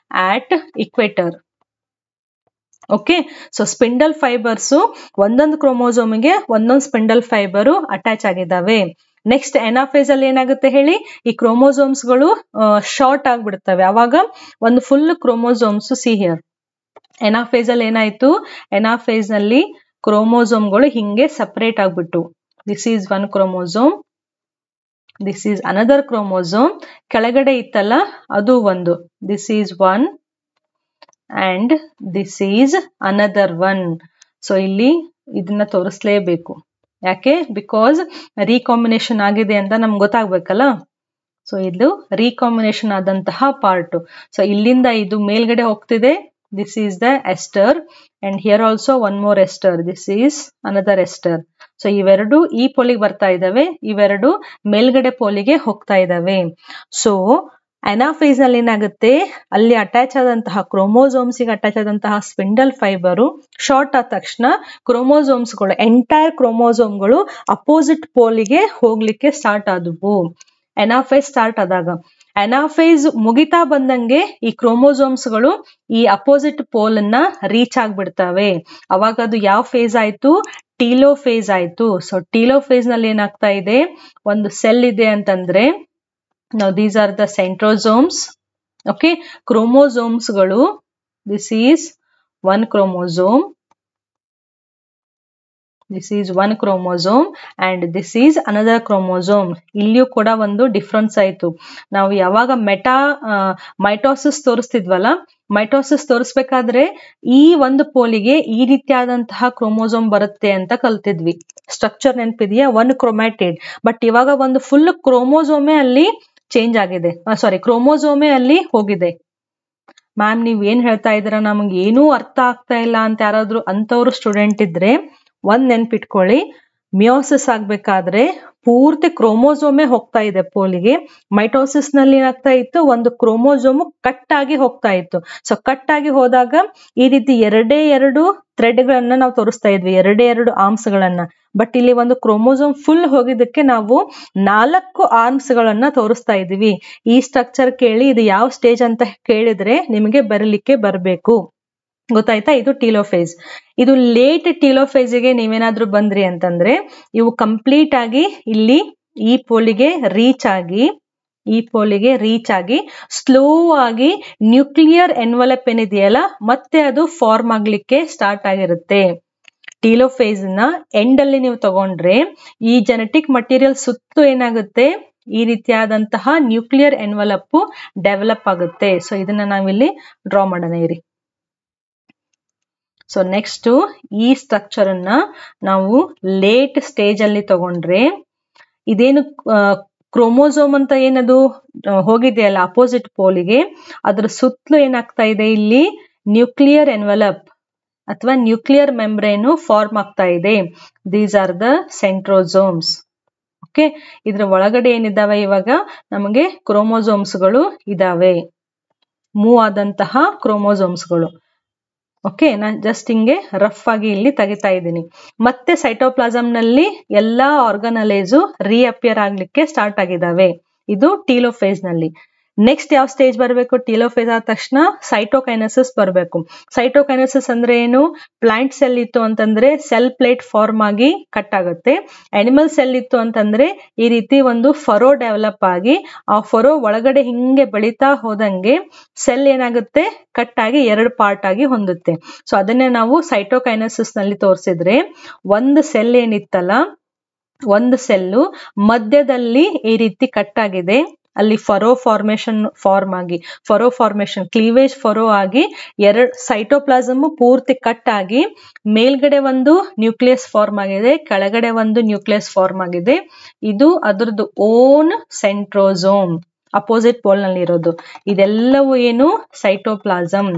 at equator. Okay. So spindle fibres ಒಂದೊಂದು ಕ್ರೋಮೋಸೋಮ್ಗೆ ಒಂದೊಂದು ಸ್ಪಿಂಡಲ್ ಫೈಬರ್ ಅಟ್ಯಾಚ್ ಆಗಿದ್ದಾವೆ. ನೆಕ್ಸ್ಟ್ ಎನಾಫೇಸ್ ಅಲ್ಲಿ ಏನಾಗುತ್ತೆ ಹೇಳಿ, ಈ ಕ್ರೋಮೋಸೋಮ್ಸ್ ಗಳು ಶಾರ್ಟ್ ಆಗ್ಬಿಡ್ತವೆ. ಅವಾಗ ಒಂದು ಫುಲ್ ಕ್ರೋಮೋಸೋಮ್ಸ್ ಸಿ ಹಿಯರ್. ಎನಾಫೇಸ್ ಅಲ್ಲಿ ಏನಾಯ್ತು, ಎನಾಫೇಸ್ ನಲ್ಲಿ ಕ್ರೋಮೋಸೋಮ್ಗಳು ಹಿಂಗೆ ಸಪರೇಟ್ ಆಗ್ಬಿಟ್ಟು, this is one chromosome, this is another chromosome. ಕೆಳಗಡೆ ಇತ್ತಲ್ಲ ಅದು ಒಂದು, this is one and this is another one. So ಇಲ್ಲಿ ಇದನ್ನ ತೋರಿಸ್ಲೇಬೇಕು. ಯಾಕೆ, ಬಿಕಾಸ್ ರೀಕಾಂಬಿನೇಷನ್ ಆಗಿದೆ ಅಂತ ನಮ್ಗೆ ಗೊತ್ತಾಗ್ಬೇಕಲ್ಲ. ಸೊ ಇದು ರೀಕಾಂಬಿನೇಷನ್ ಆದಂತಹ ಪಾರ್ಟ್. ಸೊ ಇಲ್ಲಿಂದ ಇದು ಮೇಲ್ಗಡೆ ಹೋಗ್ತಿದೆ, this is the ester and here also one more ester, this is another ester. So ಇವೆರಡು ಈ ಪೋಲಿಗೆ ಬರ್ತಾ ಇದಾವೆ, ಇವೆರಡು ಮೇಲ್ಗಡೆ ಪೋಲಿಗೆ ಹೋಗ್ತಾ ಇದಾವೆ. ಸೊ ಅನಾಫೇಸ್ ನಲ್ಲಿ ಏನಾಗುತ್ತೆ, ಅಲ್ಲಿ ಅಟ್ಯಾಚ್ ಆದಂತಹ ಕ್ರೋಮೋಸೋಮ್ಸ್ಗೆ ಅಟ್ಯಾಚ್ ಆದಂತಹ ಸ್ಪಿಂಡಲ್ ಫೈಬರು ಶಾರ್ಟ್ ಆದ ತಕ್ಷಣ ಕ್ರೋಮೋಸೋಮ್ಸ್ಗಳು, ಎಂಟೈರ್ ಕ್ರೋಮೋಸೋಮ್ಗಳು ಅಪೋಸಿಟ್ ಪೋಲಿಗೆ ಹೋಗ್ಲಿಕ್ಕೆ ಸ್ಟಾರ್ಟ್ ಆದವು. ಅನಾಫೇಸ್ ಸ್ಟಾರ್ಟ್ ಆದಾಗ, ಅನಾಫೇಸ್ ಮುಗಿತಾ ಬಂದಂಗೆ ಈ ಕ್ರೋಮೋಸೋಮ್ಸ್ಗಳು ಈ ಅಪೋಸಿಟ್ ಪೋಲ್ ಅನ್ನ ರೀಚ್ ಆಗ್ಬಿಡ್ತವೆ. ಅವಾಗ ಅದು ಯಾವ ಫೇಸ್ ಆಯ್ತು, ಟೀಲೋಫೇಸ್ ಆಯ್ತು. ಸೊ ಟೀಲೋಫೇಸ್ ನಲ್ಲಿ ಏನಾಗ್ತಾ ಇದೆ, ಒಂದು ಸೆಲ್ ಇದೆ ಅಂತಂದ್ರೆ, now these are the centrosomes. okay, chromosomes galu, this is one chromosome, this is one chromosome and this is another chromosome. ಇಲ್ಲಿಯೂ ಕೂಡ ಒಂದು ಡಿಫ್ರೆನ್ಸ್ ಆಯ್ತು. ನಾವು ಯಾವಾಗ ಮೈಟೋಸಿಸ್ ತೋರಿಸ್ತಿದ್ವಲ್ಲ, ಮೈಟೋಸಿಸ್ ತೋರಿಸ್ಬೇಕಾದ್ರೆ ಈ ಒಂದು ಪೋಲಿಗೆ ಈ ರೀತಿಯಾದಂತಹ ಕ್ರೋಮೋಸೋಮ್ ಬರುತ್ತೆ ಅಂತ ಕಲ್ತಿದ್ವಿ. ಸ್ಟ್ರಕ್ಚರ್ ನೆನಪಿದೆಯಾ, ಒನ್ ಕ್ರೋಮ್ಯಾಟಿಡ್. ಬಟ್ ಇವಾಗ ಒಂದು ಫುಲ್ ಕ್ರೋಮೋಸೋಮೇ ಅಲ್ಲಿ ಚೇಂಜ್ ಆಗಿದೆ, ಸಾರಿ ಕ್ರೋಮೋಸೋಮೇ ಅಲ್ಲಿ ಹೋಗಿದೆ. ಮ್ಯಾಮ್ ನೀವ್ ಏನ್ ಹೇಳ್ತಾ ಇದ್ದೀರಾ, ನಮ್ಗೆ ಏನೂ ಅರ್ಥ ಆಗ್ತಾ ಇಲ್ಲ ಅಂತ ಯಾರಾದ್ರೂ ಅಂತವ್ರು ಸ್ಟೂಡೆಂಟ್ ಇದ್ರೆ ಒಂದ್ ನೆನ್ಪಿಟ್ಕೊಳ್ಳಿ, ಮಿಯೋಸಿಸ್ ಆಗ್ಬೇಕಾದ್ರೆ ಪೂರ್ತಿ ಕ್ರೋಮೋಸೋಮೇ ಹೋಗ್ತಾ ಇದೆ ಪೋಲಿಗೆ. ಮೈಟೋಸಿಸ್ ನಲ್ಲಿ ಏನಾಗ್ತಾ ಇತ್ತು, ಒಂದು ಕ್ರೋಮೋಸೋಮ್ ಕಟ್ ಆಗಿ ಹೋಗ್ತಾ ಇತ್ತು. ಸೊ ಕಟ್ ಆಗಿ ಹೋದಾಗ ಈ ರೀತಿ ಎರಡೇ ಎರಡು ಥ್ರೆಡ್ ಗಳನ್ನ ನಾವು ತೋರಿಸ್ತಾ ಇದ್ವಿ, ಎರಡೇ ಎರಡು ಆರ್ಮ್ಸ್ ಗಳನ್ನ. ಬಟ್ ಇಲ್ಲಿ ಒಂದು ಕ್ರೋಮೋಸೋಮ್ ಫುಲ್ ಹೋಗಿದ್ದಕ್ಕೆ ನಾವು 4 ಆರ್ಮ್ಸ್ ಗಳನ್ನ ತೋರಿಸ್ತಾ ಇದೀವಿ. ಈ ಸ್ಟ್ರಕ್ಚರ್ ಕೇಳಿ ಇದು ಯಾವ ಸ್ಟೇಜ್ ಅಂತ ಕೇಳಿದ್ರೆ ನಿಮಗೆ ಬರಲಿಕ್ಕೆ ಬರಬೇಕು. ಗೊತ್ತಾಯ್ತಾ, ಇದು ಟೀಲೋಫೇಸ್. ಇದು ಲೇಟ್ ಟೀಲೋಫೇಸ್ಗೆ ನೀವೇನಾದ್ರೂ ಬಂದ್ರಿ ಅಂತಂದ್ರೆ ಇವು ಕಂಪ್ಲೀಟ್ ಆಗಿ ಇಲ್ಲಿ ಈ ಪೋಲಿಗೆ ರೀಚ್ ಆಗಿ ಸ್ಲೋ ಆಗಿ ನ್ಯೂಕ್ಲಿಯರ್ ಎನ್ವಲಪ್ ಏನಿದೆಯಲ್ಲ ಮತ್ತೆ ಅದು ಫಾರ್ಮ್ ಆಗ್ಲಿಕ್ಕೆ ಸ್ಟಾರ್ಟ್ ಆಗಿರುತ್ತೆ. ಟೀಲೋಫೇಸ್ ನ ಎಂಡ್ ಅಲ್ಲಿ ನೀವು ತಗೊಂಡ್ರೆ ಈ ಜೆನೆಟಿಕ್ ಮಟೀರಿಯಲ್ ಸುತ್ತು ಏನಾಗುತ್ತೆ, ಈ ರೀತಿಯಾದಂತಹ ನ್ಯೂಕ್ಲಿಯರ್ ಎನ್ವಲಪ್ ಡೆವಲಪ್ ಆಗುತ್ತೆ. ಸೊ ಇದನ್ನ ನಾವಿಲ್ಲಿ ಡ್ರಾ ಮಾಡೋಣ ಇರಿ. ಸೊ ನೆಕ್ಸ್ಟ್ ಈ ಸ್ಟ್ರಕ್ಚರ್ ಅನ್ನ ನಾವು ಲೇಟ್ ಸ್ಟೇಜ್ ಅಲ್ಲಿ ತಗೊಂಡ್ರೆ, ಇದೇನು ಕ್ರೋಮೋಸೋಮ್ ಅಂತ ಏನದು ಹೋಗಿದೆಯಲ್ಲ ಅಪೋಸಿಟ್ ಪೋಲಿಗೆ, ಅದ್ರ ಸುತ್ತಲೂ ಏನಾಗ್ತಾ ಇದೆ, ಇಲ್ಲಿ ನ್ಯೂಕ್ಲಿಯರ್ ಎನ್ವಲಪ್ ಅಥವಾ ನ್ಯೂಕ್ಲಿಯರ್ ಮೆಂಬ್ರೇನು ಫಾರ್ಮ್ ಆಗ್ತಾ ಇದೆ. These are the centrosomes. Okay, ಇದ್ರ ಒಳಗಡೆ ಏನಿದಾವೆ, ಇವಾಗ ನಮಗೆ ಕ್ರೋಮೋಸೋಮ್ಸ್ಗಳು ಇದಾವೆ, ಮೂವ್ ಆದಂತಹ ಕ್ರೋಮೋಸೋಮ್ಸ್ಗಳು. ಓಕೆ, ನಾನು ಜಸ್ಟ್ ಹಿಂಗೆ ರಫ್ ಆಗಿ ಇಲ್ಲಿ ತೆಗಿತಾ ಇದ್ದೀನಿ. ಮತ್ತೆ ಸೈಟೋಪ್ಲಾಸಮ್ ನಲ್ಲಿ ಎಲ್ಲಾ ಆರ್ಗನಲೈಸು ರೀಅಪಿಯರ್ ಆಗ್ಲಿಕ್ಕೆ ಸ್ಟಾರ್ಟ್ ಆಗಿದಾವೆ. ಇದು ಟೀಲೋಫೇಸ್ ನಲ್ಲಿ. ನೆಕ್ಸ್ಟ್ ಯಾವ ಸ್ಟೇಜ್ ಬರಬೇಕು, ಟೀಲೋಫೇಸ್ ಆದ ತಕ್ಷಣ ಸೈಟೋಕೈನೆಸಿಸ್ ಬರಬೇಕು. ಸೈಟೋಕೈನೆಸಿಸ್ ಅಂದ್ರೆ ಏನು, ಪ್ಲಾಂಟ್ ಸೆಲ್ ಇತ್ತು ಅಂತಂದ್ರೆ ಸೆಲ್ ಪ್ಲೇಟ್ ಫಾರ್ಮ್ ಆಗಿ ಕಟ್ ಆಗುತ್ತೆ. ಅನಿಮಲ್ ಸೆಲ್ ಇತ್ತು ಅಂತಂದ್ರೆ ಈ ರೀತಿ ಒಂದು ಫರೋ ಡೆವಲಪ್ ಆಗಿ ಆ ಫರೋ ಒಳಗಡೆ ಹಿಂಗೆ ಬೆಳೀತಾ ಹೋದಂಗೆ ಸೆಲ್ ಏನಾಗುತ್ತೆ, ಕಟ್ ಆಗಿ 2 ಪಾರ್ಟ್ ಆಗಿ ಹೊಂದುತ್ತೆ. ಸೊ ಅದನ್ನೇ ನಾವು ಸೈಟೋಕೈನೆಸಿಸ್ ನಲ್ಲಿ ತೋರಿಸಿದ್ರೆ, ಒಂದು ಸೆಲ್ ಏನಿತ್ತಲ್ಲ, ಒಂದು ಸೆಲ್ಲು ಮಧ್ಯದಲ್ಲಿ ಈ ರೀತಿ ಕಟ್ ಆಗಿದೆ, ಅಲ್ಲಿ ಫರೋ ಫಾರ್ಮೇಶನ್ ಕ್ಲೀವೇಜ್ ಫರೋ ಆಗಿ ಸೈಟೋಪ್ಲಾಸಮ್ ಪೂರ್ತಿ ಕಟ್ ಆಗಿ ಮೇಲ್ಗಡೆ ಒಂದು ನ್ಯೂಕ್ಲಿಯಸ್ ಫಾರ್ಮ್ ಆಗಿದೆ, ಕೆಳಗಡೆ ಒಂದು ನ್ಯೂಕ್ಲಿಯಸ್ ಫಾರ್ಮ್ ಆಗಿದೆ. ಇದು ಅದರದ್ದು ಓನ್ ಸೆಂಟ್ರೋಸೋಮ್, ಅಪೋಸಿಟ್ ಪೋಲ್ ನಲ್ಲಿ ಇರೋದು. ಇದೆಲ್ಲವೂ ಏನು? ಸೈಟೋಪ್ಲಾಸಮ್.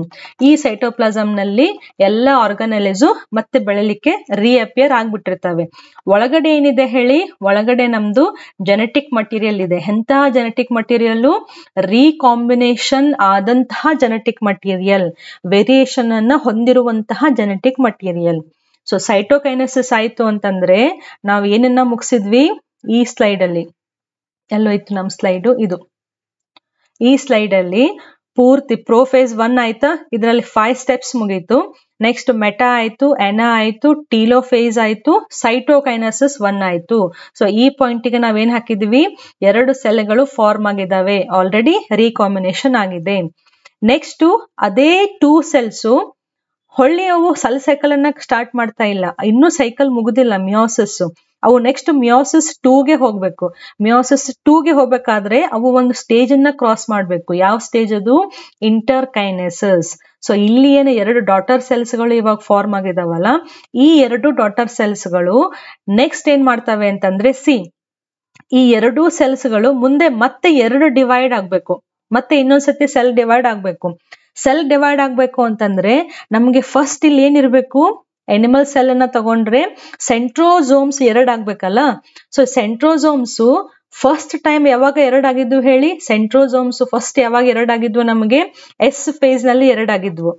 ಈ ಸೈಟೋಪ್ಲಾಸಮ್ ನಲ್ಲಿ ಎಲ್ಲ ಆರ್ಗನೆಲಿಸು ಮತ್ತೆ ಬೆಳಿಲಿಕ್ಕೆ ರೀಅಪಿಯರ್ ಆಗ್ಬಿಟ್ಟಿರ್ತವೆ. ಒಳಗಡೆ ಏನಿದೆ ಹೇಳಿ? ಒಳಗಡೆ ನಮ್ದು ಜೆನೆಟಿಕ್ ಮಟೀರಿಯಲ್ ಇದೆ. ಎಂತಹ ಜೆನೆಟಿಕ್ ಮಟೀರಿಯಲ್? ರೀಕಾಂಬಿನೇಷನ್ ಆದಂತಹ ಜೆನೆಟಿಕ್ ಮಟೀರಿಯಲ್, ವೇರಿಯೇಷನ್ ಅನ್ನ ಹೊಂದಿರುವಂತಹ ಜೆನೆಟಿಕ್ ಮಟೀರಿಯಲ್. ಸೊ ಸೈಟೋಕೈನೆಸಿಸ್ ಆಯ್ತು ಅಂತಂದ್ರೆ ನಾವು ಏನನ್ನ ಮುಗಿಸಿದ್ವಿ? ಈ ಸ್ಲೈಡ್ ಅಲ್ಲಿ ಎಲ್ಲೋಯ್ತು ನಮ್ ಸ್ಲೈಡು? ಇದು ಈ ಸ್ಲೈಡ್ ಅಲ್ಲಿ ಪೂರ್ತಿ ಪ್ರೋಫೇಸ್ 1 ಆಯ್ತಾ? ಇದರಲ್ಲಿ 5 ಸ್ಟೆಪ್ಸ್ ಮುಗೀತು. ನೆಕ್ಸ್ಟ್ ಮೆಟಾ ಆಯ್ತು, ಎನಾ ಆಯ್ತು, ಟೀಲೋಫೇಸ್ ಆಯ್ತು, ಸೈಟೋಕೈನೆಸಿಸ್ 1 ಆಯ್ತು. ಸೊ ಈ ಪಾಯಿಂಟಿಗೆ ನಾವೇನ್ ಹಾಕಿದ್ವಿ? 2 ಸೆಲ್ಗಳು ಫಾರ್ಮ್ ಆಗಿದಾವೆ, ಆಲ್ರೆಡಿ ರೀಕಾಂಬಿನೇಷನ್ ಆಗಿದೆ. ನೆಕ್ಸ್ಟ್ ಅದೇ 2 ಸೆಲ್ಸ್ ಹೊಳ್ಳಿ ಅವು ಸೆಲ್ ಸೈಕಲ್ ಅನ್ನ ಸ್ಟಾರ್ಟ್ ಮಾಡ್ತಾ ಇಲ್ಲ, ಇನ್ನೂ ಸೈಕಲ್ ಮುಗುದಿಲ್ಲ ಮಿಯೋಸಿಸ್. ಅವು ನೆಕ್ಸ್ಟ್ ಮಿಯೋಸಿಸ್ 2ಗೆ ಹೋಗ್ಬೇಕು. ಮಿಯೋಸಿಸ್ 2ಗೆ ಹೋಗ್ಬೇಕಾದ್ರೆ ಅವು ಒಂದು ಸ್ಟೇಜ್ ಅನ್ನ ಕ್ರಾಸ್ ಮಾಡ್ಬೇಕು. ಯಾವ ಸ್ಟೇಜ್ ಅದು? ಇಂಟರ್ಕೈನೆಸಿಸ್. ಸೊ ಇಲ್ಲಿ ಏನು 2 ಡಾಟರ್ ಸೆಲ್ಸ್ ಗಳು ಇವಾಗ ಫಾರ್ಮ್ ಆಗಿದಾವಲ್ಲ, ಈ 2 ಡಾಟರ್ ಸೆಲ್ಸ್ ಗಳು ನೆಕ್ಸ್ಟ್ ಏನ್ ಮಾಡ್ತವೆ ಅಂತಂದ್ರೆ, ಈ 2 ಸೆಲ್ಸ್ ಗಳು ಮುಂದೆ ಮತ್ತೆ 2 ಡಿವೈಡ್ ಆಗ್ಬೇಕು, ಮತ್ತೆ ಇನ್ನೊಂದ್ಸತಿ ಸೆಲ್ ಡಿವೈಡ್ ಆಗ್ಬೇಕು. ಸೆಲ್ ಡಿವೈಡ್ ಆಗ್ಬೇಕು ಅಂತಂದ್ರೆ ನಮ್ಗೆ ಫಸ್ಟ್ ಇಲ್ಲಿ ಏನಿರ್ಬೇಕು? ಎನಿಮಲ್ ಸೆಲ್ ಅನ್ನ ತಗೊಂಡ್ರೆ ಸೆಂಟ್ರೋಸೋಮ್ಸ್ 2 ಆಗ್ಬೇಕಲ್ಲ. ಸೊ ಸೆಂಟ್ರೋಸೋಮ್ಸ್ ಫಸ್ಟ್ ಟೈಮ್ ಯಾವಾಗ 2 ಆಗಿದ್ವು ಹೇಳಿ? ಸೆಂಟ್ರೋಸೋಮ್ಸ್ ಫಸ್ಟ್ ಯಾವಾಗ 2 ಆಗಿದ್ವು? ನಮಗೆ ಎಸ್ ಫೇಸ್ ನಲ್ಲಿ 2 ಆಗಿದ್ವು.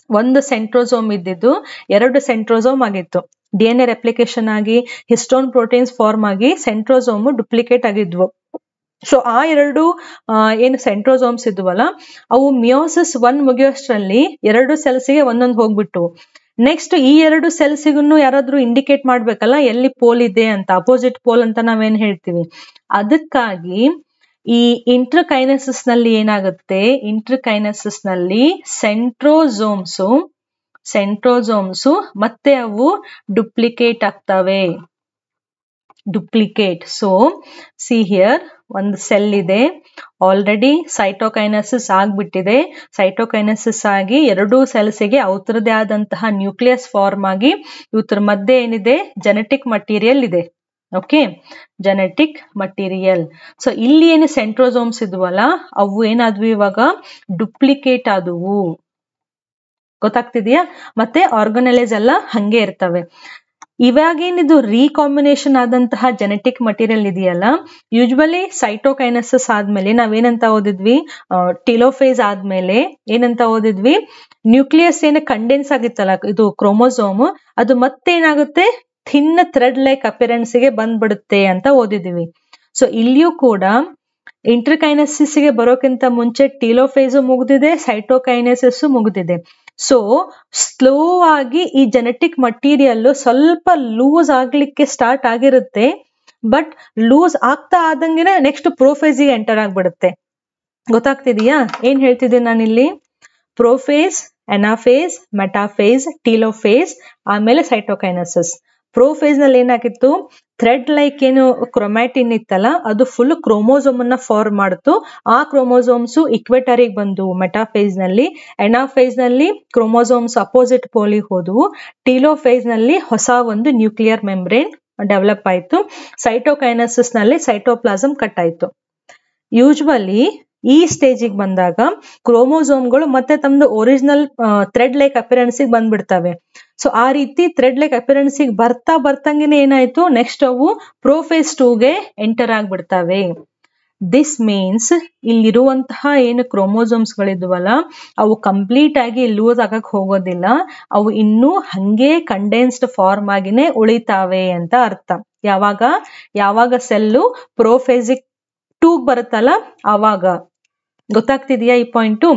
ಒಂದು ಸೆಂಟ್ರೋಸೋಮ್ ಇದ್ದಿದ್ದು 2 ಸೆಂಟ್ರೋಸೋಮ್ ಆಗಿತ್ತು. DNA ರೆಪ್ಲಿಕೇಶನ್ ಆಗಿ ಹಿಸ್ಟೋನ್ ಪ್ರೋಟೀನ್ಸ್ ಫಾರ್ಮ್ ಆಗಿ ಸೆಂಟ್ರೋಸೋಮ್ ಡುಪ್ಲಿಕೇಟ್ ಆಗಿದ್ವು. ಸೊ ಆ 2 ಏನು ಸೆಂಟ್ರೋಸೋಮ್ಸ್ ಇದ್ವಲ್ಲ, ಅವು ಮಿಯೋಸಿಸ್ 1 ಮುಗಿಯೋಷ್ಟರಲ್ಲಿ 2 ಸೆಲ್ಸ್ಗೆ ಒಂದೊಂದು ಹೋಗ್ಬಿಟ್ಟು, ನೆಕ್ಸ್ಟ್ ಈ 2 ಸೆಲ್ಸಿಗೂ ಯಾರಾದ್ರೂ ಇಂಡಿಕೇಟ್ ಮಾಡ್ಬೇಕಲ್ಲ ಎಲ್ಲಿ ಪೋಲ್ ಇದೆ ಅಂತ, ಅಪೋಸಿಟ್ ಪೋಲ್ ಅಂತ ನಾವೇನ್ ಹೇಳ್ತೀವಿ. ಅದಕ್ಕಾಗಿ ಈ ಇಂಟರ್ಕೈನೆಸಿಸ್ ನಲ್ಲಿ ಏನಾಗುತ್ತೆ? ಇಂಟರ್ಕೈನೆಸಿಸ್ ನಲ್ಲಿ ಸೆಂಟ್ರೋಸೋಮ್ಸ್ ಮತ್ತೆ ಅವು ಡುಪ್ಲಿಕೇಟ್ ಆಗ್ತವೆ. ಡುಪ್ಲಿಕೇಟ್. ಸೊ ಸಿ ಹಿಯರ್, ಒಂದು ಸೆಲ್ ಇದೆ, ಆಲ್ರೆಡಿ ಸೈಟೋಕೈನೆಸಿಸ್ ಆಗ್ಬಿಟ್ಟಿದೆ. ಸೈಟೋಕೈನೆಸಿಸ್ ಆಗಿ 2 ಸೆಲ್ಸ್ಗೆ ಅವರದೇ ಆದಂತಹ ನ್ಯೂಕ್ಲಿಯಸ್ ಫಾರ್ಮ್ ಆಗಿ ಇವತ್ರ ಮಧ್ಯೆ ಏನಿದೆ? ಜೆನೆಟಿಕ್ ಮಟೀರಿಯಲ್ ಇದೆ. Okay, genetic material. ಸೊ ಇಲ್ಲಿ ಏನು ಸೆಂಟ್ರೋಸೋಮ್ಸ್ ಇದ್ವಲ್ಲ, ಅವು ಏನಾದ್ವು? ಇವಾಗ ಡುಪ್ಲಿಕೇಟ್ ಆದವು. ಗೊತ್ತಾಗ್ತಿದೆಯಾ? ಮತ್ತೆ ಆರ್ಗನೆಲೈಸ್ ಎಲ್ಲ ಹಂಗೆ ಇರ್ತವೆ. ಇವಾಗೇನಿದು ರೀಕಾಂಬಿನೇಷನ್ ಆದಂತಹ ಜೆನೆಟಿಕ್ ಮಟೀರಿಯಲ್ ಇದೆಯಲ್ಲ, ಯೂಶುವಲಿ ಸೈಟೋಕೈನೆಸಿಸ್ ಆದ್ಮೇಲೆ ನಾವೇನಂತ ಓದಿದ್ವಿ? ಟೀಲೋಫೇಸ್ ಆದ್ಮೇಲೆ ಏನಂತ ಓದಿದ್ವಿ? ನ್ಯೂಕ್ಲಿಯಸ್ ಏನು ಕಂಡೆನ್ಸ್ ಆಗಿತ್ತಲ್ಲ, ಇದು ಕ್ರೋಮೋಸೋಮ್, ಅದು ಮತ್ತೆ ಏನಾಗುತ್ತೆ? ಥಿನ್ ಥ್ರೆಡ್ ಲೈಕ್ ಅಪಿಯರೆನ್ಸ್ ಗೆ ಬಂದ್ಬಿಡುತ್ತೆ ಅಂತ ಓದಿದ್ವಿ. ಸೊ ಇಲ್ಲಿಯೂ ಕೂಡ ಇಂಟರ್ಕೈನೆಸಿಸ್ ಗೆ ಬರೋಕ್ಕಿಂತ ಮುಂಚೆ ಟೀಲೋಫೇಸ್ ಮುಗ್ದಿದೆ, ಸೈಟೋಕೈನೆಸಿಸ್ ಮುಗ್ದಿದೆ. ಸೊ ಸ್ಲೋ ಆಗಿ ಈ ಜೆನೆಟಿಕ್ ಮಟೀರಿಯಲ್ ಸ್ವಲ್ಪ ಲೂಸ್ ಆಗ್ಲಿಕ್ಕೆ ಸ್ಟಾರ್ಟ್ ಆಗಿರುತ್ತೆ. ಬಟ್ ಲೂಸ್ ಆಗ್ತಾ ಆದಂಗೆನೆ ನೆಕ್ಸ್ಟ್ ಪ್ರೋಫೇಸ್ ಗೆ ಎಂಟರ್ ಆಗ್ಬಿಡುತ್ತೆ. ಗೊತ್ತಾಗ್ತಿದೆಯಾ ಏನ್ ಹೇಳ್ತಿದ್ದೀನಿ ನಾನಿಲ್ಲಿ? ಪ್ರೋಫೇಸ್, ಎನಾಫೇಸ್, ಮೆಟಾಫೇಸ್, ಟೀಲೋಫೇಸ್, ಆಮೇಲೆ ಸೈಟೋಕೈನೆಸಿಸ್. ಪ್ರೋಫೇಸ್ ನಲ್ಲಿ ಏನಾಗಿತ್ತು? ಥ್ರೆಡ್ ಲೈಕ್ ಏನು ಕ್ರೊಮ್ಯಾಟಿನ್ ಇತ್ತಲ್ಲ, ಅದು ಫುಲ್ ಕ್ರೋಮೋಸೋಮ್ ಅನ್ನ ಫಾರ್ಮ್ ಮಾಡ್ತು. ಆ ಕ್ರೋಮೋಸೋಮ್ಸ್ ಇಕ್ವೇಟರಿಗೆ ಬಂದು ಮೆಟಾಫೇಸ್ ನಲ್ಲಿ. ಎನಾಫೇಸ್ ನಲ್ಲಿ ಕ್ರೋಮೋಸೋಮ್ಸ್ ಅಪೋಸಿಟ್ ಪೋಲಿಗೆ ಹೋದವು. ಟೀಲೋಫೇಸ್ ನಲ್ಲಿ ಹೊಸ ಒಂದು ನ್ಯೂಕ್ಲಿಯರ್ ಮೆಂಬ್ರೇನ್ ಡೆವಲಪ್ ಆಯ್ತು. ಸೈಟೋಕೈನೆಸಿಸ್ ನಲ್ಲಿ ಸೈಟೋಪ್ಲಾಸಮ್ ಕಟ್ ಆಯ್ತು. ಯೂಶುವಲಿ ಈ ಸ್ಟೇಜಿಗೆ ಬಂದಾಗ ಕ್ರೋಮೋಸೋಮ್ಗಳು ಮತ್ತೆ ತಮ್ದು ಒರಿಜಿನಲ್ ಥ್ರೆಡ್ ಲೈಕ್ ಅಪಿಯರೆನ್ಸ್ ಬಂದ್ಬಿಡ್ತವೆ. ಸೊ ಆ ರೀತಿ ಥ್ರೆಡ್ ಲೈಕ್ ಅಪಿಯರೆನ್ಸ್ ಬರ್ತಂಗೆನೆ ಏನಾಯ್ತು? ನೆಕ್ಸ್ಟ್ ಅವು ಪ್ರೋಫೇಸ್ 2ಗೆ ಎಂಟರ್ ಆಗ್ಬಿಡ್ತವೆ. ದಿಸ್ ಮೀನ್ಸ್ ಇಲ್ಲಿರುವಂತಹ ಏನು ಕ್ರೋಮೋಸೋಮ್ಸ್ ಗಳಿದ್ವಲ್ಲ, ಅವು ಕಂಪ್ಲೀಟ್ ಆಗಿ ಲೂಸ್ ಆಗಕ್ ಹೋಗೋದಿಲ್ಲ. ಅವು ಇನ್ನೂ ಹಂಗೆ ಕಂಡೆನ್ಸ್ಡ್ ಫಾರ್ಮ್ ಆಗಿನೇ ಉಳಿತಾವೆ ಅಂತ ಅರ್ಥ. ಯಾವಾಗ ಸೆಲ್ಲು ಪ್ರೋಫೇಸಿಕ್ 2 ಬರುತ್ತಲ್ಲ ಅವಾಗ. ಗೊತ್ತಾಗ್ತಿದೆಯಾ ಈ ಪಾಯಿಂಟು?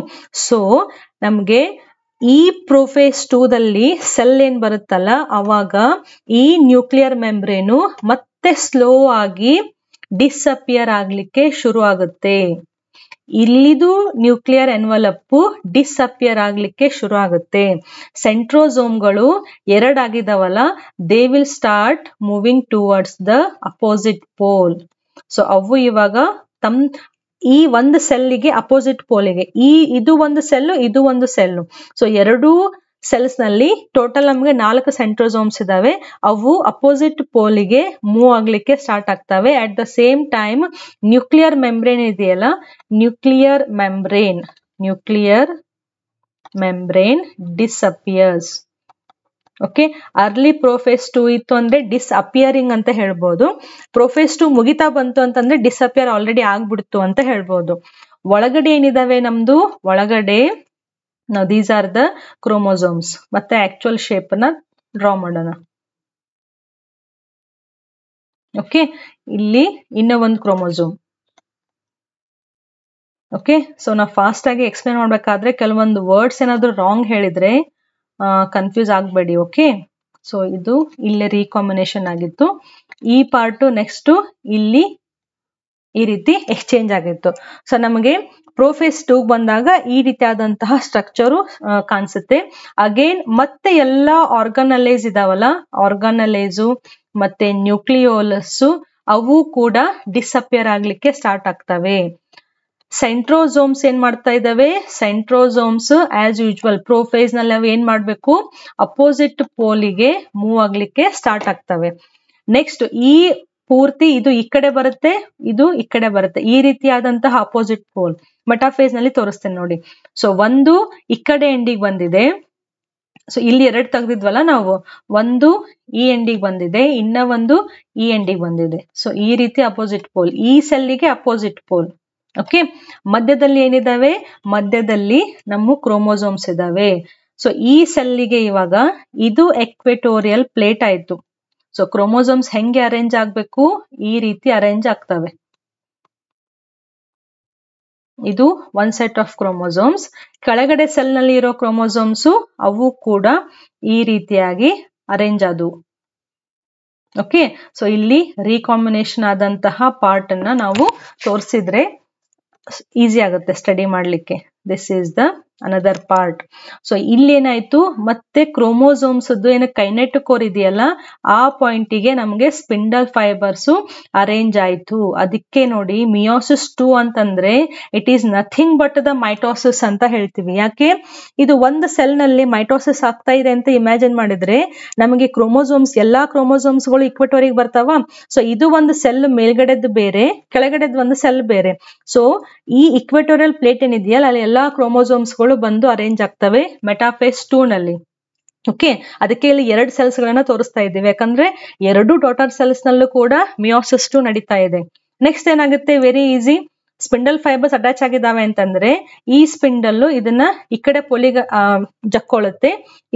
ಸೊ ನಮ್ಗೆ ಈ ಪ್ರೋಫೇಸ್ 2ದಲ್ಲಿ ಸೆಲ್ ಏನ್ ಬರುತ್ತಲ್ಲ, ಅವಾಗ ಈ ನ್ಯೂಕ್ಲಿಯರ್ ಮೆಂಬ್ರೇನು ಮತ್ತೆ ಸ್ಲೋ ಆಗಿ ಡಿಸ್ಅಪಿಯರ್ ಆಗ್ಲಿಕ್ಕೆ ಶುರು ಆಗುತ್ತೆ. ಇಲ್ಲಿದು ನ್ಯೂಕ್ಲಿಯರ್ ಎನ್ವಲಪ್ ಡಿಸ್ಅಪಿಯರ್ ಆಗ್ಲಿಕ್ಕೆ ಶುರು ಆಗುತ್ತೆ. ಸೆಂಟ್ರೋಸೋಮ್ಗಳು 2 ಆಗಿದಾವಲ್ಲ, they will start moving towards the opposite pole. So ಅವು ಇವಾಗ ಈ ಒಂದು ಸೆಲ್ಗೆ ಅಪೋಸಿಟ್ ಪೋಲಿಗೆ ಇದು ಒಂದು ಸೆಲ್ ಇದು ಒಂದು ಸೆಲ್. ಸೊ ಎರಡೂ ಸೆಲ್ಸ್ ನಲ್ಲಿ ಟೋಟಲ್ ನಮಗೆ 4 ಸೆಂಟ್ರೋಸೋಮ್ಸ್ ಇದಾವೆ. ಅವು ಅಪೋಸಿಟ್ ಪೋಲಿಗೆ ಮೂವ್ ಆಗ್ಲಿಕ್ಕೆ ಸ್ಟಾರ್ಟ್ ಆಗ್ತವೆ. At the same time nuclear membrane ಇದೆಯಲ್ಲ, nuclear membrane disappears. Okay, early prophase 2 ಇತ್ತು ಅಂದ್ರೆ ಡಿಸ್ಅಪಿಯರಿಂಗ್ ಅಂತ ಹೇಳ್ಬೋದು. ಪ್ರೊಫೇಸ್ 2 ಮುಗಿತಾ ಬಂತು ಅಂತಂದ್ರೆ ಡಿಸ್ಅಪಿಯರ್ ಆಲ್ರೆಡಿ ಆಗ್ಬಿಡ್ತು ಅಂತ ಹೇಳ್ಬೋದು. ಒಳಗಡೆ ಏನಿದಾವೆ ನಮ್ದು, ಒಳಗಡೆ ದೀಸ್ ಆರ್ ದ ಕ್ರೋಮೋಸೋಮ್ಸ್. ಮತ್ತೆ ಆಕ್ಚುಯಲ್ ಶೇಪ್ ನ ಡ್ರಾ ಮಾಡೋಣ. ಓಕೆ, ಇಲ್ಲಿ ಇನ್ನೂ ಒಂದು ಕ್ರೋಮೋಸೋಮ್. ಓಕೆ, ಸೊ ನಾವು ಫಾಸ್ಟ್ ಆಗಿ ಎಕ್ಸ್ಪ್ಲೇನ್ ಮಾಡ್ಬೇಕಾದ್ರೆ ಕೆಲವೊಂದು ವರ್ಡ್ಸ್ ಏನಾದ್ರು ರಾಂಗ್ ಹೇಳಿದ್ರೆ ಕನ್ಫ್ಯೂಸ್ ಆಗ್ಬೇಡಿ. ಓಕೆ, ಸೊ ಇದು ಇಲ್ಲಿ ರೀಕಾಂಬಿನೇಷನ್ ಆಗಿತ್ತು. ಈ ಪಾರ್ಟ್ ನೆಕ್ಸ್ಟ್ ಇಲ್ಲಿ ಈ ರೀತಿ ಎಕ್ಸ್ಚೇಂಜ್ ಆಗಿತ್ತು. ಸೊ ನಮಗೆ ಪ್ರೊಫೇಸ್ 2 ಬಂದಾಗ ಈ ರೀತಿಯಾದಂತಹ ಸ್ಟ್ರಕ್ಚರು ಕಾಣಿಸುತ್ತೆ. ಅಗೇನ್ ಮತ್ತೆ ಎಲ್ಲ ಆರ್ಗನಲೈಸ್ ಇದಾವಲ್ಲ, ಆರ್ಗನಲೈಸು ಮತ್ತೆ ನ್ಯೂಕ್ಲಿಯೋಲಸ್ ಅವು ಕೂಡ ಡಿಸ್ಅಪಿಯರ್ ಆಗ್ಲಿಕ್ಕೆ ಸ್ಟಾರ್ಟ್ ಆಗ್ತವೆ. ಸೆಂಟ್ರೋಸೋಮ್ಸ್ ಏನ್ ಮಾಡ್ತಾ ಇದಾವೆ, ಸೆಂಟ್ರೋಸೋಮ್ಸ್ ಆಸ್ ಯೂಶುವಲ್ ಪ್ರೊಫೇಸ್ ನಲ್ಲಿ ಅವು ಏನ್ ಮಾಡ್ಬೇಕು, ಅಪೋಸಿಟ್ ಪೋಲಿಗೆ ಮೂವ್ ಆಗ್ಲಿಕ್ಕೆ ಸ್ಟಾರ್ಟ್ ಆಗ್ತವೆ. ನೆಕ್ಸ್ಟ್ ಈ ಪೂರ್ತಿ ಇದು ಈ ಕಡೆ ಬರುತ್ತೆ, ಇದು ಈ ಕಡೆ ಬರುತ್ತೆ, ಈ ರೀತಿಯಾದಂತಹ ಅಪೋಸಿಟ್ ಪೋಲ್ ಮೆಟಾಫೇಸ್ ನಲ್ಲಿ ತೋರಿಸ್ತೇನೆ ನೋಡಿ. ಸೊ ಒಂದು ಈ ಕಡೆ ಎಂಡಿಗೆ ಬಂದಿದೆ. ಸೊ ಇಲ್ಲಿ 2 ತೆಗೆದಿದ್ವಲ್ಲ ನಾವು, ಒಂದು ಈ ಎಂಡಿಗೆ ಬಂದಿದೆ, ಇನ್ನ ಒಂದು ಈ ಎಂಡಿಗೆ ಬಂದಿದೆ. ಸೊ ಈ ರೀತಿ ಅಪೋಸಿಟ್ ಪೋಲ್, ಈ ಸೆಲ್ಲಿಗೆ ಅಪೋಸಿಟ್ ಪೋಲ್. ಓಕೆ, ಮಧ್ಯದಲ್ಲಿ ಏನಿದಾವೆ, ಮಧ್ಯದಲ್ಲಿ ನಮ್ಮ ಕ್ರೋಮೋಸೋಮ್ಸ್ ಇದಾವೆ. ಸೊ ಈ ಸೆಲ್ಲಿಗೆ ಇವಾಗ ಇದು ಎಕ್ವೆಟೋರಿಯಲ್ ಪ್ಲೇಟ್ ಆಯ್ತು. ಸೊ ಕ್ರೋಮೋಸೋಮ್ಸ್ ಹೆಂಗೆ ಅರೇಂಜ್ ಆಗ್ಬೇಕು, ಈ ರೀತಿ ಅರೇಂಜ್ ಆಗ್ತವೆ. ಇದು ಒಂದ್ ಸೆಟ್ ಆಫ್ ಕ್ರೋಮೋಸೋಮ್ಸ್. ಕೆಳಗಡೆ ಸೆಲ್ ನಲ್ಲಿ ಇರೋ ಕ್ರೋಮೋಸೋಮ್ಸ್ ಅವು ಕೂಡ ಈ ರೀತಿಯಾಗಿ ಅರೇಂಜ್ ಆದವು. ಓಕೆ, ಸೊ ಇಲ್ಲಿ ರೀಕಾಂಬಿನೇಷನ್ ಆದಂತಹ ಪಾರ್ಟ್ ಅನ್ನ ನಾವು ತೋರಿಸಿದ್ರೆ ಈಸಿ ಆಗುತ್ತೆ ಸ್ಟಡಿ ಮಾಡ್ಲಿಕ್ಕೆ. This is the another part. So ಇಲ್ಲೇನಾಯ್ತು, ಮತ್ತೆ ಕ್ರೋಮೋಸೋಮ್ಸ್ ಏನು ಕೈನೆಟೋಕೋರ್ ಇದೆಯಲ್ಲ, ಆ ಪಾಯಿಂಟಿಗೆ ನಮಗೆ ಸ್ಪಿಂಡಲ್ ಫೈಬರ್ಸ್ ಅರೇಂಜ್ ಆಯ್ತು. ಅದಕ್ಕೆ ನೋಡಿ ಮಿಯೋಸಿಸ್ 2 ಅಂತಂದ್ರೆ it is nothing but the mitosis ಅಂತ ಹೇಳ್ತೀವಿ. ಯಾಕೆ, ಇದು ಒಂದು ಸೆಲ್ ನಲ್ಲಿ ಮೈಟೋಸಿಸ್ ಆಗ್ತಾ ಇದೆ ಅಂತ ಇಮ್ಯಾಜಿನ್ ಮಾಡಿದ್ರೆ ನಮಗೆ ಕ್ರೋಮೋಸೋಮ್ಸ್, ಎಲ್ಲಾ ಕ್ರೋಮೋಸೋಮ್ಸ್ ಗಳು ಇಕ್ವೆಟೋರಿಗೆ ಬರ್ತಾವ. ಸೊ ಇದು ಒಂದು ಸೆಲ್ ಮೇಲ್ಗಡೆದ್ದು ಬೇರೆ, ಕೆಳಗಡೆದ್ದು ಒಂದು ಸೆಲ್ ಬೇರೆ. ಸೊ ಈ ಇಕ್ವೆಟೋರಿಯಲ್ ಪ್ಲೇಟ್ ಏನಿದೆಯಲ್ಲ, ಅಲ್ಲಿ ಎಲ್ಲಾ ಕ್ರೋಮೋಸೋಮ್ಸ್ ಗಳು ಬಂದು ಅರೇಂಜ್ ಆಗ್ತವೆ ಮೆಟಾಫೇಸ್ 2 ನಲ್ಲಿ. ಓಕೆ, ಅದಕ್ಕೆ ಇಲ್ಲಿ 2 ಸೆಲ್ಸ್ ಗಳನ್ನ ತೋರಿಸ್ತಾ ಇದ್ದೀವಿ, ಯಾಕಂದ್ರೆ 2 ಡಾಟರ್ ಸೆಲ್ಸ್ ನಲ್ಲೂ ಕೂಡ ಮಿಯೋಸಿಸ್ 2 ನಡೀತಾ ಇದೆ. ನೆಕ್ಸ್ಟ್ ಏನಾಗುತ್ತೆ, very easy, spindle fibres attach ಆಗಿದಾವೆ ಅಂತಂದ್ರೆ ಈ ಸ್ಪಿಂಡಲ್ ಇದನ್ನ ಈ ಕಡೆ ಪೊಲಿಗೆ ಜಕ್ಕೊಳ್ಳುತ್ತೆ,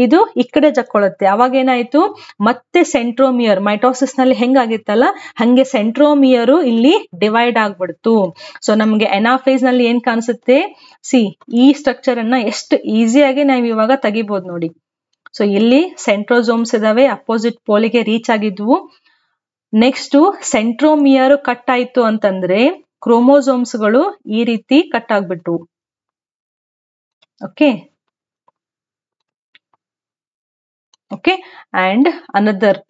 ಇದು ಈ ಕಡೆ ಜಕ್ಕೊಳ್ಳುತ್ತೆ. ಅವಾಗ ಏನಾಯ್ತು, ಮತ್ತೆ ಸೆಂಟ್ರೋಮಿಯರ್ ಮೈಟೋಸಿಸ್ ನಲ್ಲಿ ಹೆಂಗಾಗಿತ್ತಲ್ಲ ಹಂಗೆ ಸೆಂಟ್ರೋಮಿಯರ್ ಇಲ್ಲಿ ಡಿವೈಡ್ ಆಗ್ಬಿಡ್ತು. ಸೊ ನಮ್ಗೆ ಎನಾಫೇಸ್ ನಲ್ಲಿ ಏನ್ ಕಾಣಿಸುತ್ತೆ, ಸಿ ಈ ಸ್ಟ್ರಕ್ಚರ್ ಅನ್ನ ಎಷ್ಟು ಈಸಿಯಾಗಿ ನಾವು ಇವಾಗ ತೆಗಿಬಹುದು ನೋಡಿ. ಸೊ ಇಲ್ಲಿ ಸೆಂಟ್ರೋಸೋಮ್ಸ್ ಇದಾವೆ, ಅಪೋಸಿಟ್ ಪೋಲಿಗೆ ರೀಚ್ ಆಗಿದ್ವು. ನೆಕ್ಸ್ಟ್ ಸೆಂಟ್ರೋಮಿಯರ್ ಕಟ್ ಆಯ್ತು ಅಂತಂದ್ರೆ ಕ್ರೋಮೋಸೋಮ್ಸ್ ಗಳು ಈ ರೀತಿ ಕಟ್ ಆಗ್ಬಿಟ್ಟು. Okay, okay, and another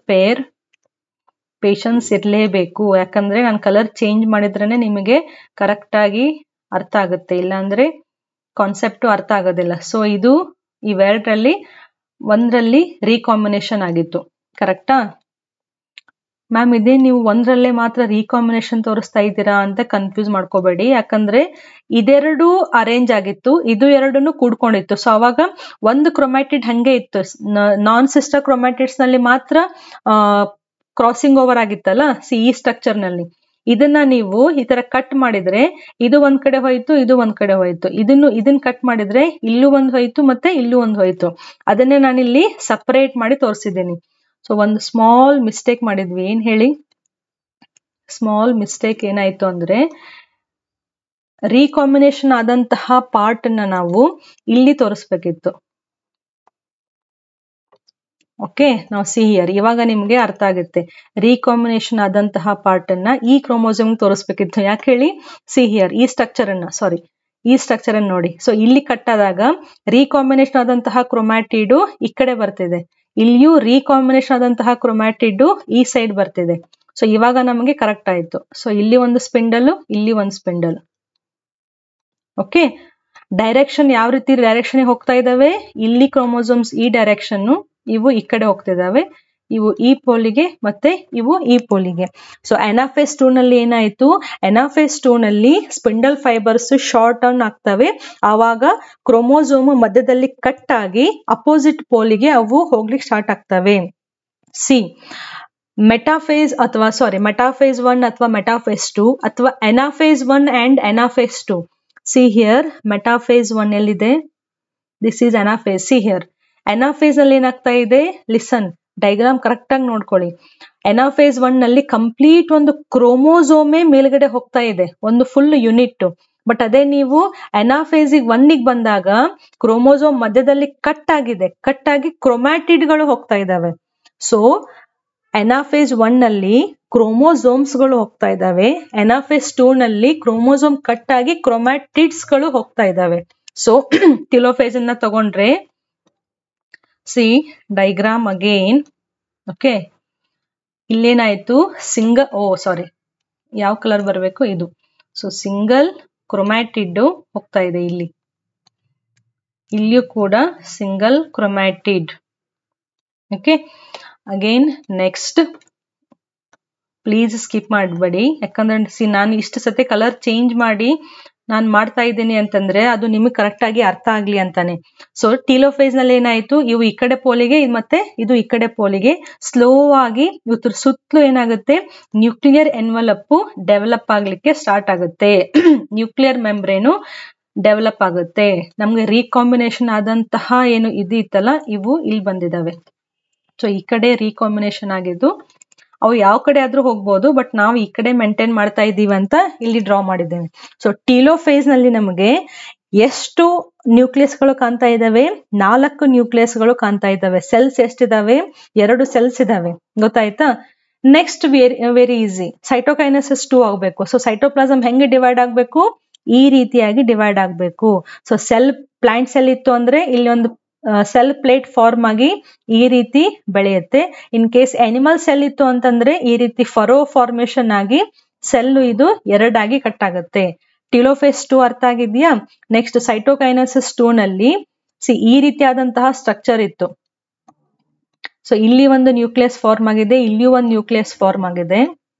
pair patience ಇರ್ಲೇಬೇಕು. ಯಾಕಂದ್ರೆ ನಾನು ಕಲರ್ ಚೇಂಜ್ ಮಾಡಿದ್ರೇನೆ ನಿಮಗೆ ಕರೆಕ್ಟ್ ಆಗಿ ಅರ್ಥ ಆಗುತ್ತೆ, ಇಲ್ಲಾಂದ್ರೆ ಕಾನ್ಸೆಪ್ಟ್ ಅರ್ಥ ಆಗೋದಿಲ್ಲ. ಸೊ ಇದು ಇವೆರಡರಲ್ಲಿ ಒಂದರಲ್ಲಿ ರೀಕಾಂಬಿನೇಷನ್ ಆಗಿತ್ತು, ಕರೆಕ್ಟಾ ಮ್ಯಾಮ್? ಇದೇ ನೀವು ಒಂದರಲ್ಲೇ ಮಾತ್ರ ರೀಕಾಂಬಿನೇಷನ್ ತೋರಿಸ್ತಾ ಇದ್ದೀರಾ ಅಂತ ಕನ್ಫ್ಯೂಸ್ ಮಾಡ್ಕೋಬೇಡಿ. ಯಾಕಂದ್ರೆ ಇದೆರಡು ಅರೇಂಜ್ ಆಗಿತ್ತು, ಇದು ಎರಡನ್ನು ಕೂಡ್ಕೊಂಡಿತ್ತು. ಸೊ ಅವಾಗ ಒಂದು ಕ್ರೊಮ್ಯಾಟಿಡ್ ಹಂಗೆ ಇತ್ತು, ನಾನ್ ಸಿಸ್ಟರ್ ಕ್ರೊಮ್ಯಾಟಿಡ್ಸ್ ನಲ್ಲಿ ಮಾತ್ರ ಕ್ರಾಸಿಂಗ್ ಓವರ್ ಆಗಿತ್ತಲ್ಲ ಈ ಸ್ಟ್ರಕ್ಚರ್ ನಲ್ಲಿ. ಇದನ್ನ ನೀವು ಈ ತರ ಕಟ್ ಮಾಡಿದ್ರೆ ಇದು ಒಂದ್ ಕಡೆ ಹೋಯ್ತು, ಇದು ಒಂದ್ ಕಡೆ ಹೋಯ್ತು. ಇದನ್ನ ಕಟ್ ಮಾಡಿದ್ರೆ ಇಲ್ಲೂ ಒಂದ್ ಹೋಯ್ತು, ಮತ್ತೆ ಇಲ್ಲೂ ಒಂದ್ ಹೋಯ್ತು. ಅದನ್ನೇ ನಾನಿಲ್ಲಿ ಸಪರೇಟ್ ಮಾಡಿ ತೋರಿಸಿದ್ದೀನಿ. ಸೊ ಒಂದು ಸ್ಮಾಲ್ ಮಿಸ್ಟೇಕ್ ಮಾಡಿದ್ವಿ. ಏನ್ ಹೇಳಿ, ಸ್ಮಾಲ್ ಮಿಸ್ಟೇಕ್ ಏನಾಯ್ತು ಅಂದ್ರೆ ರೀಕಾಂಬಿನೇಷನ್ ಆದಂತಹ ಪಾರ್ಟ್ ಅನ್ನ ನಾವು ಇಲ್ಲಿ ತೋರಿಸ್ಬೇಕಿತ್ತು. ಓಕೆ, ನಾವು ಸಿ ಹಿಯರ್, ಇವಾಗ ನಿಮ್ಗೆ ಅರ್ಥ ಆಗುತ್ತೆ. ರೀಕಾಂಬಿನೇಷನ್ ಆದಂತಹ ಪಾರ್ಟ್ ಅನ್ನ ಈ ಕ್ರೋಮೋಸೋಮ್ ತೋರಿಸ್ಬೇಕಿತ್ತು. ಯಾಕೆ ಹೇಳಿ, ಸಿ ಹಿಯರ್, ಈ ಸ್ಟ್ರಕ್ಚರ್ ಅನ್ನ ನೋಡಿ. ಸೊ ಇಲ್ಲಿ ಕಟ್ ಆದಾಗ ರೀಕಾಂಬಿನೇಷನ್ ಆದಂತಹ ಕ್ರೊಮ್ಯಾಟಿಡ್ ಈ ಕಡೆ ಬರ್ತಿದೆ, ಇಲ್ಲಿಯೂ ರೀಕಾಂಬಿನೇಷನ್ ಆದಂತಹ ಕ್ರೊಮ್ಯಾಟಿಡ್ ಈ ಸೈಡ್ ಬರ್ತಿದೆ. ಸೊ ಇವಾಗ ನಮಗೆ ಕರೆಕ್ಟ್ ಆಯ್ತು. ಸೊ ಇಲ್ಲಿ ಒಂದು ಸ್ಪಿಂಡಲ್, ಇಲ್ಲಿ ಒಂದು ಸ್ಪಿಂಡಲ್. ಓಕೆ, ಡೈರೆಕ್ಷನ್ ಯಾವ ರೀತಿ ಡೈರೆಕ್ಷನ್ ಹೋಗ್ತಾ ಇದಾವೆ, ಇಲ್ಲಿ ಕ್ರೋಮೋಸೋಮ್ಸ್ ಈ ಡೈರೆಕ್ಷನ್, ಇವು ಈ ಕಡೆ ಹೋಗ್ತಿದಾವೆ, ಇವು ಈ ಪೋಲಿಗೆ ಮತ್ತೆ ಇವು ಈ ಪೋಲಿಗೆ. ಸೊ ಎನಾಫೇಸ್ 2 ನಲ್ಲಿ ಏನಾಯ್ತು, ಎನಾಫೇಸ್ 2 ನಲ್ಲಿ ಸ್ಪಿಂಡಲ್ ಫೈಬರ್ಸ್ ಶಾರ್ಟ್ ಆನ್ ಆಗ್ತವೆ, ಆವಾಗ ಕ್ರೋಮೋಸೋಮ್ ಮಧ್ಯದಲ್ಲಿ ಕಟ್ ಆಗಿ ಅಪೋಸಿಟ್ ಪೋಲಿಗೆ ಅವು ಹೋಗ್ಲಿಕ್ಕೆ ಸ್ಟಾರ್ಟ್ ಆಗ್ತವೆ. ಸಿ ಮೆಟಾಫೇಸ್ ಅಥವಾ ಮೆಟಾಫೇಸ್ 1 ಅಥವಾ ಮೆಟಾಫೇಸ್ 2 ಅಥವಾ ಎನಾಫೇಸ್ 1 ಅಂಡ್ ಎನಾಫೇಸ್ 2. ಸಿ ಹಿಯರ್ ಮೆಟಾಫೇಸ್ 1 ಎಲ್ಲಿದೆ, ದಿಸ್ ಈಸ್ ಎನಾಫೇಸ್. ಸಿ ಹಿಯರ್ ಎನಾಫೇಸ್ ಅಲ್ಲಿ ಏನಾಗ್ತಾ ಇದೆ, ಲಿಸನ್, ಡೈಗ್ರಾಮ್ ಕರೆಕ್ಟ್ ಆಗಿ ನೋಡ್ಕೊಳ್ಳಿ. ಎನಾಫೇಸ್ 1 ನಲ್ಲಿ ಕಂಪ್ಲೀಟ್ ಒಂದು ಕ್ರೋಮೋಸೋಮೇ ಮೇಲ್ಗಡೆ ಹೋಗ್ತಾ ಇದೆ, ಒಂದು ಫುಲ್ ಯೂನಿಟ್. ಬಟ್ ಅದೇ ನೀವು ಎನಾಫೇಸ್ 1 ಬಂದಾಗ ಕ್ರೋಮೋಸೋಮ್ ಮಧ್ಯದಲ್ಲಿ ಕಟ್ ಆಗಿದೆ, ಕಟ್ ಆಗಿ ಕ್ರೊಮ್ಯಾಟಿಡ್ ಗಳು ಹೋಗ್ತಾ ಇದಾವೆ. ಸೊ ಎನಾಫೇಸ್ 1 ನಲ್ಲಿ ಕ್ರೋಮೋಸೋಮ್ಸ್ ಗಳು ಹೋಗ್ತಾ ಇದಾವೆ, ಎನಾಫೇಸ್ 2 ನಲ್ಲಿ ಕ್ರೋಮೋಸೋಮ್ ಕಟ್ ಆಗಿ ಕ್ರೊಮ್ಯಾಟಿಡ್ಸ್ ಗಳು ಹೋಗ್ತಾ ಇದಾವೆ. ಸೊ ಟಿಲೋಫೇಸ್ ಅನ್ನ ತಗೊಂಡ್ರೆ, ಸಿ ಡೈಗ್ರಾಮ್ ಅಗೇನ್. ಓಕೆ, ಇಲ್ಲೇನಾಯ್ತು, ಯಾವ ಕಲರ್ ಬರಬೇಕು, ಇದು. ಸೊ ಸಿಂಗಲ್ ಕ್ರೊಮ್ಯಾಟಿಡ್ ಹೋಗ್ತಾ ಇದೆ, ಇಲ್ಲಿಯೂ ಕೂಡ single chromatid. Okay, again next, please skip ಮಾಡಬೇಡಿ, ಯಾಕಂದ್ರೆ ನಾನು ಇಷ್ಟು ಸತಿ ಕಲರ್ ಚೇಂಜ್ ಮಾಡಿ ನಾನು ಮಾಡ್ತಾ ಇದ್ದೀನಿ ಅಂತಂದ್ರೆ ಅದು ನಿಮಗೆ ಕರೆಕ್ಟ್ ಆಗಿ ಅರ್ಥ ಆಗ್ಲಿ ಅಂತಾನೆ. ಸೊ ಟೀಲೋಫೇಸ್ ನಲ್ಲಿ ಏನಾಯ್ತು, ಇವು ಈ ಕಡೆ ಪೋಲಿಗೆ ಮತ್ತೆ ಇದು ಈ ಕಡೆ ಪೋಲಿಗೆ ಸ್ಲೋ ಆಗಿ ಇದ್ರ ಸುತ್ತಲೂ ಏನಾಗುತ್ತೆ, ನ್ಯೂಕ್ಲಿಯರ್ ಎನ್ವಲಪ್ ಡೆವಲಪ್ ಆಗ್ಲಿಕ್ಕೆ ಸ್ಟಾರ್ಟ್ ಆಗುತ್ತೆ. ನ್ಯೂಕ್ಲಿಯರ್ ಮೆಂಬ್ರೇನು ಡೆವಲಪ್ ಆಗುತ್ತೆ. ನಮ್ಗೆ ರೀಕಾಂಬಿನೇಷನ್ ಆದಂತಹ ಏನು ಇದು ಇತ್ತಲ್ಲ, ಇವು ಇಲ್ಲಿ ಬಂದಿದಾವೆ. ಸೊ ಈ ಕಡೆ ರೀಕಾಂಬಿನೇಷನ್ ಆಗಿದ್ದು, ಅವು ಯಾವ ಕಡೆ ಆದ್ರೂ ಹೋಗ್ಬೋದು, ಬಟ್ ನಾವು ಈ ಕಡೆ ಮೇಂಟೈನ್ ಮಾಡ್ತಾ ಇದ್ದೀವಿ ಅಂತ ಇಲ್ಲಿ ಡ್ರಾ ಮಾಡಿದ್ದೇವೆ. ಸೊ ಟೀಲೋಫೇಸ್ ನಲ್ಲಿ ನಮಗೆ ಎಷ್ಟು ನ್ಯೂಕ್ಲಿಯಸ್ ಗಳು ಕಾಣ್ತಾ ಇದಾವೆ, 4 ನ್ಯೂಕ್ಲಿಯಸ್ ಗಳು ಕಾಣ್ತಾ ಇದಾವೆ. ಸೆಲ್ಸ್ ಎಷ್ಟಿದಾವೆ, 2 ಸೆಲ್ಸ್ ಇದಾವೆ, ಗೊತ್ತಾಯ್ತಾ. ನೆಕ್ಸ್ಟ್ ವೆರಿ ಈಸಿ, ಸೈಟೋಕೈನೆಸಿಸ್ 2 ಆಗ್ಬೇಕು. ಸೊ ಸೈಟೋಪ್ಲಾಸಮ್ ಹೆಂಗೆ ಡಿವೈಡ್ ಆಗ್ಬೇಕು, ಈ ರೀತಿಯಾಗಿ ಡಿವೈಡ್ ಆಗ್ಬೇಕು. ಸೊ ಸೆಲ್, ಪ್ಲಾಂಟ್ ಸೆಲ್ ಇತ್ತು ಅಂದ್ರೆ ಇಲ್ಲಿ ಒಂದು ಸೆಲ್ ಪ್ಲೇಟ್ ಫಾರ್ಮ್ ಆಗಿ ಈ ರೀತಿ ಬೆಳೆಯುತ್ತೆ. ಇನ್ ಕೇಸ್ ಅನಿಮಲ್ ಸೆಲ್ ಇತ್ತು ಅಂತಂದ್ರೆ ಈ ರೀತಿ ಫರೋ ಫಾರ್ಮೇಶನ್ ಆಗಿ ಸೆಲ್ ಇದು 2 ಆಗಿ ಕಟ್ ಆಗುತ್ತೆ. ಟೀಲೋಫೇಸ್ 2 ಅರ್ಥ ಆಗಿದ್ಯಾ. ನೆಕ್ಸ್ಟ್ ಸೈಟೋಕೈನೆಸಿಸ್ 2 ನಲ್ಲಿ ಈ ರೀತಿಯಾದಂತಹ ಸ್ಟ್ರಕ್ಚರ್ ಇತ್ತು. ಸೊ ಇಲ್ಲಿ ಒಂದು ನ್ಯೂಕ್ಲಿಯಸ್ ಫಾರ್ಮ್ ಆಗಿದೆ, ಇಲ್ಲಿಯೂ ಒಂದು ನ್ಯೂಕ್ಲಿಯಸ್ ಫಾರ್ಮ್ ಆಗಿದೆ.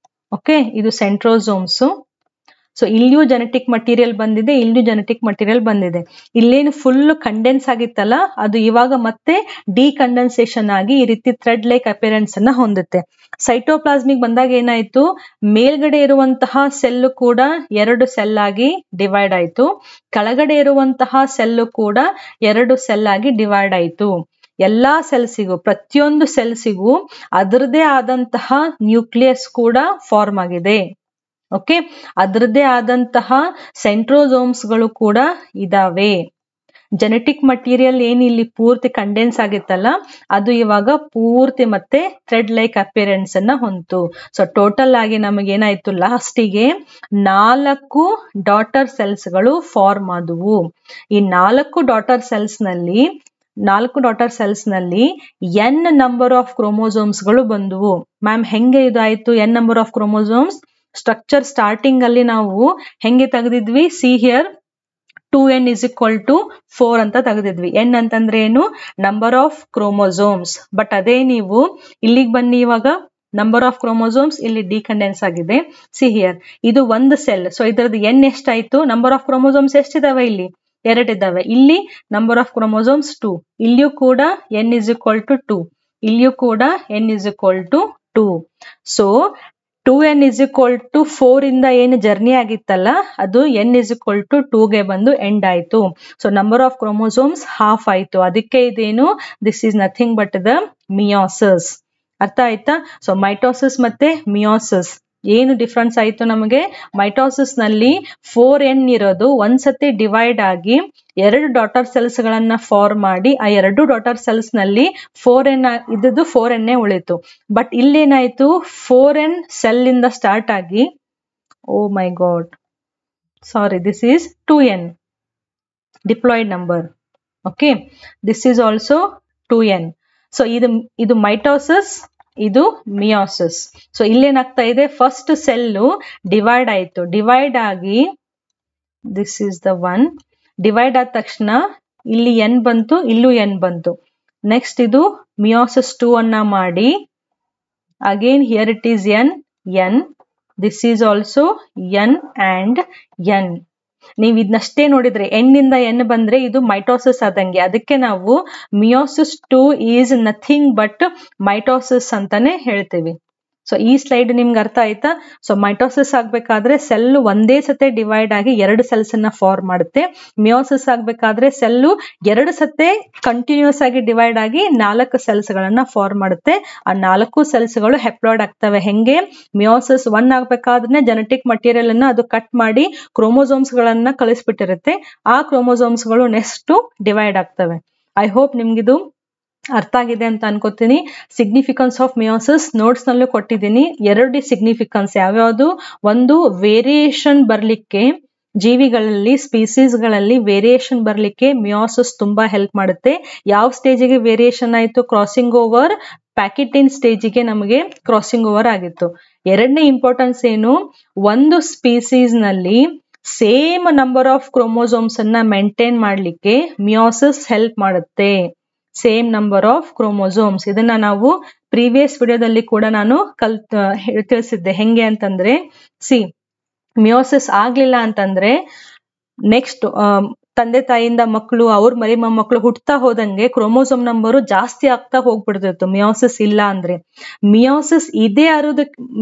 ಓಕೆ, ಇದು ಸೆಂಟ್ರೋಸೋಮ್ಸ್. ಸೊ ಇಲ್ಲಿಯೂ ಜೆನೆಟಿಕ್ ಮಟೀರಿಯಲ್ ಬಂದಿದೆ, ಇಲ್ಲಿಯೂ ಜೆನೆಟಿಕ್ ಮಟೀರಿಯಲ್ ಬಂದಿದೆ. ಇಲ್ಲೇನು ಫುಲ್ ಕಂಡೆನ್ಸ್ ಆಗಿತ್ತಲ್ಲ, ಅದು ಇವಾಗ ಮತ್ತೆ ಡಿಕಂಡೆನ್ಸೇಷನ್ ಆಗಿ ಈ ರೀತಿ ಥ್ರೆಡ್ ಲೈಕ್ ಅಪಿಯರೆನ್ಸ್ ಅನ್ನ ಹೊಂದುತ್ತೆ. ಸೈಟೋಪ್ಲಾಸ್ಮಿಕ್ ಬಂದಾಗ ಏನಾಯ್ತು, ಮೇಲ್ಗಡೆ ಇರುವಂತಹ ಸೆಲ್ ಕೂಡ 2 ಸೆಲ್ ಆಗಿ ಡಿವೈಡ್ ಆಯ್ತು, ಕೆಳಗಡೆ ಇರುವಂತಹ ಸೆಲ್ ಕೂಡ 2 ಸೆಲ್ ಆಗಿ ಡಿವೈಡ್ ಆಯ್ತು. ಎಲ್ಲಾ ಸೆಲ್ಸಿಗೂ, ಪ್ರತಿಯೊಂದು ಸೆಲ್ಸಿಗೂ ಅದರದೇ ಆದಂತಹ ನ್ಯೂಕ್ಲಿಯಸ್ ಕೂಡ ಫಾರ್ಮ್ ಆಗಿದೆ. ಓಕೆ, ಅದರದ್ದೇ ಆದಂತಹ ಸೆಂಟ್ರೋಸೋಮ್ಸ್ ಗಳು ಕೂಡ ಇದಾವೆ. ಜೆನೆಟಿಕ್ ಮಟೀರಿಯಲ್ ಏನ್ ಇಲ್ಲಿ ಪೂರ್ತಿ ಕಂಡೆನ್ಸ್ ಆಗಿತ್ತಲ್ಲ, ಅದು ಇವಾಗ ಪೂರ್ತಿ ಮತ್ತೆ ಥ್ರೆಡ್ ಲೈಕ್ ಅಪಿಯರೆನ್ಸ್ ಅನ್ನ ಹೊಂತು. ಸೊ ಟೋಟಲ್ ಆಗಿ ನಮಗೆ ಏನಾಯ್ತು, ಲಾಸ್ಟಿಗೆ 4 ಡಾಟರ್ ಸೆಲ್ಸ್ ಗಳು ಫಾರ್ಮ್ ಆದವು. ಈ 4 ಡಾಟರ್ ಸೆಲ್ಸ್ ನಲ್ಲಿ n ನಂಬರ್ ಆಫ್ ಕ್ರೋಮೋಸೋಮ್ಸ್ ಗಳು ಬಂದವು. ಮ್ಯಾಮ್ ಹೆಂಗೆ ಇದು ಆಯ್ತು, n number of chromosomes? Structure starting ಅಲ್ಲಿ ನಾವು ಹೆಂಗೆ ತೆಗೆದಿದ್ವಿ, see here 2n is equal to 4 ಅಂತ ತೆಗೆದಿದ್ವಿ. n ಅಂತಂದ್ರೆ ಏನು, ನಂಬರ್ ಆಫ್ ಕ್ರೋಮೋಸೋಮ್ಸ್. ಬಟ್ ಅದೇ ನೀವು ಇಲ್ಲಿಗೆ ಬನ್ನಿ, ಇವಾಗ ನಂಬರ್ ಆಫ್ ಕ್ರೋಮೋಸೋಮ್ಸ್ ಇಲ್ಲಿ ಡಿಕಂಡೆನ್ಸ್ ಆಗಿದೆ. ಸಿ ಹಿಯರ್ ಇದು ಒಂದು ಸೆಲ್. ಸೊ ಇದರದ್ದು n ಎಷ್ಟಾಯ್ತು, ನಂಬರ್ ಆಫ್ ಕ್ರೋಮೋಸೋಮ್ಸ್ ಎಷ್ಟಿದಾವೆ, ಇಲ್ಲಿ 2 ಇದ್ದಾವೆ. ಇಲ್ಲಿ ನಂಬರ್ ಆಫ್ ಕ್ರೋಮೋಸೋಮ್ಸ್ 2, ಇಲ್ಲಿಯೂ ಕೂಡ n is equal to 2, ಇಲ್ಲಿಯೂ ಕೂಡ n is equal to 2. So 2n is equal to 4 ಇಂದ ಏನು ಜರ್ನಿ ಆಗಿತ್ತಲ್ಲ, ಅದು n is equal to 2 ಗೆ ಬಂದು ಎಂಡ್ ಆಯ್ತು. So number of chromosomes half ಆಯ್ತು. ಅದಕ್ಕೆ ಇದೇನು, this is nothing but the meiosis. ಅರ್ಥ ಆಯ್ತಾ. ಸೊ ಮೈಟೋಸಿಸ್ ಮತ್ತೆ ಮಿಯೋಸಿಸ್ ಏನು ಡಿಫ್ರೆನ್ಸ್ ಆಯ್ತು ನಮಗೆ, ಮೈಟೋಸಿಸ್ ನಲ್ಲಿ 4n ಇರೋದು ಒಂದ್ಸತಿ ಡಿವೈಡ್ ಆಗಿ 2 ಡಾಟರ್ ಸೆಲ್ಸ್ ಗಳನ್ನ ಫಾರ್ಮ್ ಮಾಡಿ, ಆ 2 ಡಾಟರ್ ಸೆಲ್ಸ್ ನಲ್ಲಿ 4n ಇದ್ದು 4n ಉಳಿತು. ಬಟ್ ಇಲ್ಲೇನಾಯ್ತು, 4n ಸೆಲ್ ಇಂದ ಸ್ಟಾರ್ಟ್ ಆಗಿ, oh my God, sorry, this is 2n diploid number. Okay, this is also 2n. So ಇದು ಮೈಟೋಸಿಸ್ ಇದು ಮಿಯೋಸಿಸ್. ಸೊ ಇಲ್ಲೇನಾಗ್ತಾ ಇದೆ, ಫಸ್ಟ್ ಸೆಲ್ಲು ಡಿವೈಡ್ ಆಯ್ತು, ಡಿವೈಡ್ ಆಗಿ this is the one, divide ಆದ ತಕ್ಷಣ ಇಲ್ಲಿ ಎನ್ ಬಂತು, ಇಲ್ಲೂ ಎನ್ ಬಂತು. ನೆಕ್ಸ್ಟ್ ಇದು ಮಿಯೋಸಿಸ್ 2 ಅನ್ನ ಮಾಡಿ, again here it is N, this is also N and N. ನೀವು ಇದನ್ನಷ್ಟೇ ನೋಡಿದ್ರೆ ಎನ್ ಇಂದ ಎನ್ ಬಂದ್ರೆ ಇದು ಮೈಟೋಸಿಸ್ ಆದಂಗೆ. ಅದಕ್ಕೆ ನಾವು meiosis 2 is nothing but mitosis ಅಂತಾನೆ ಹೇಳ್ತೀವಿ. ಸೊ ಈ ಸ್ಲೈಡ್ ನಿಮ್ಗೆ ಅರ್ಥ ಆಯ್ತಾ? ಸೊ ಮೈಟೋಸಿಸ್ ಆಗ್ಬೇಕಾದ್ರೆ ಸೆಲ್ ಒಂದೇ ಸತೆ ಡಿವೈಡ್ ಆಗಿ 2 ಸೆಲ್ಸ್ ಅನ್ನ ಫಾರ್ಮ್ ಮಾಡುತ್ತೆ. ಮಿಯೋಸಿಸ್ ಆಗ್ಬೇಕಾದ್ರೆ ಸೆಲ್ಲು 2 ಸತೆ ಕಂಟಿನ್ಯೂಸ್ ಆಗಿ ಡಿವೈಡ್ ಆಗಿ 4 ಸೆಲ್ಸ್ ಗಳನ್ನ ಫಾರ್ಮ್ ಮಾಡುತ್ತೆ. ಆ 4 ಸೆಲ್ಸ್ ಗಳು ಹೆಪ್ಲಾಯ್ಡ್ ಆಗ್ತವೆ. ಹೆಂಗೆ? ಮಿಯೋಸಿಸ್ 1 ಆಗ್ಬೇಕಾದ್ರೆ ಜೆನೆಟಿಕ್ ಮಟೀರಿಯಲ್ ಅನ್ನ ಅದು ಕಟ್ ಮಾಡಿ ಕ್ರೋಮೋಸೋಮ್ಸ್ ಗಳನ್ನ ಕಳಿಸ್ಬಿಟ್ಟಿರುತ್ತೆ. ಆ ಕ್ರೋಮೋಸೋಮ್ಸ್ ಗಳು ನೆಕ್ಸ್ಟ್ ಡಿವೈಡ್ ಆಗ್ತವೆ. ಐ ಹೋಪ್ ನಿಮ್ಗಿದು ಅರ್ಥ ಆಗಿದೆ ಅಂತ ಅನ್ಕೋತೀನಿ. ಸಿಗ್ನಿಫಿಕೆನ್ಸ್ ಆಫ್ ಮಿಯೋಸಿಸ್ ನೋಟ್ಸ್ ನಲ್ಲೂ ಕೊಟ್ಟಿದ್ದೀನಿ. 2 ಸಿಗ್ನಿಫಿಕೆನ್ಸ್ ಯಾವ್ಯಾವುದು? ಒಂದು, ವೇರಿಯೇಷನ್ ಬರ್ಲಿಕ್ಕೆ, ಜೀವಿಗಳಲ್ಲಿ ಸ್ಪೀಸೀಸ್ ಗಳಲ್ಲಿ ವೇರಿಯೇಷನ್ ಬರ್ಲಿಕ್ಕೆ ಮಿಯೋಸಿಸ್ ತುಂಬಾ ಹೆಲ್ಪ್ ಮಾಡುತ್ತೆ. ಯಾವ ಸ್ಟೇಜಿಗೆ ವೇರಿಯೇಷನ್ ಆಯ್ತು? ಕ್ರಾಸಿಂಗ್ ಓವರ್ ಪ್ಯಾಕಿಟಿನ್ ಸ್ಟೇಜಿಗೆ ನಮಗೆ ಕ್ರಾಸಿಂಗ್ ಓವರ್ ಆಗಿತ್ತು. 2ನೇ ಇಂಪಾರ್ಟೆನ್ಸ್ ಏನು? ಒಂದು ಸ್ಪೀಸೀಸ್ ನಲ್ಲಿ ಸೇಮ್ ನಂಬರ್ ಆಫ್ ಕ್ರೋಮೋಸೋಮ್ಸ್ ಅನ್ನ ಮೇಂಟೈನ್ ಮಾಡ್ಲಿಕ್ಕೆ ಮಿಯೋಸಿಸ್ ಹೆಲ್ಪ್ ಮಾಡುತ್ತೆ. Same number of chromosomes. ಇದನ್ನ ನಾವು ಪ್ರೀವಿಯಸ್ ವಿಡಿಯೋದಲ್ಲಿ ಕೂಡ ನಾನು ತಿಳಿಸಿದ್ದೆ. ಹೆಂಗೆ ಅಂತಂದ್ರೆ, ಮಿಯೋಸಿಸ್ ಆಗ್ಲಿಲ್ಲ ಅಂತಂದ್ರೆ ನೆಕ್ಸ್ಟ್ ತಂದೆ ತಾಯಿಯಿಂದ ಮಕ್ಕಳು, ಅವ್ರ ಮರಿ ಮೊಮ್ಮಕ್ಕಳು ಹುಟ್ಟತಾ ಹೋದಂಗೆ ಕ್ರೋಮೋಸೋಮ್ ನಂಬರು ಜಾಸ್ತಿ ಆಗ್ತಾ ಹೋಗ್ಬಿಡ್ತಿತ್ತು ಮಿಯೋಸಿಸ್ ಇಲ್ಲ ಅಂದ್ರೆ. ಮಿಯೋಸಿಸ್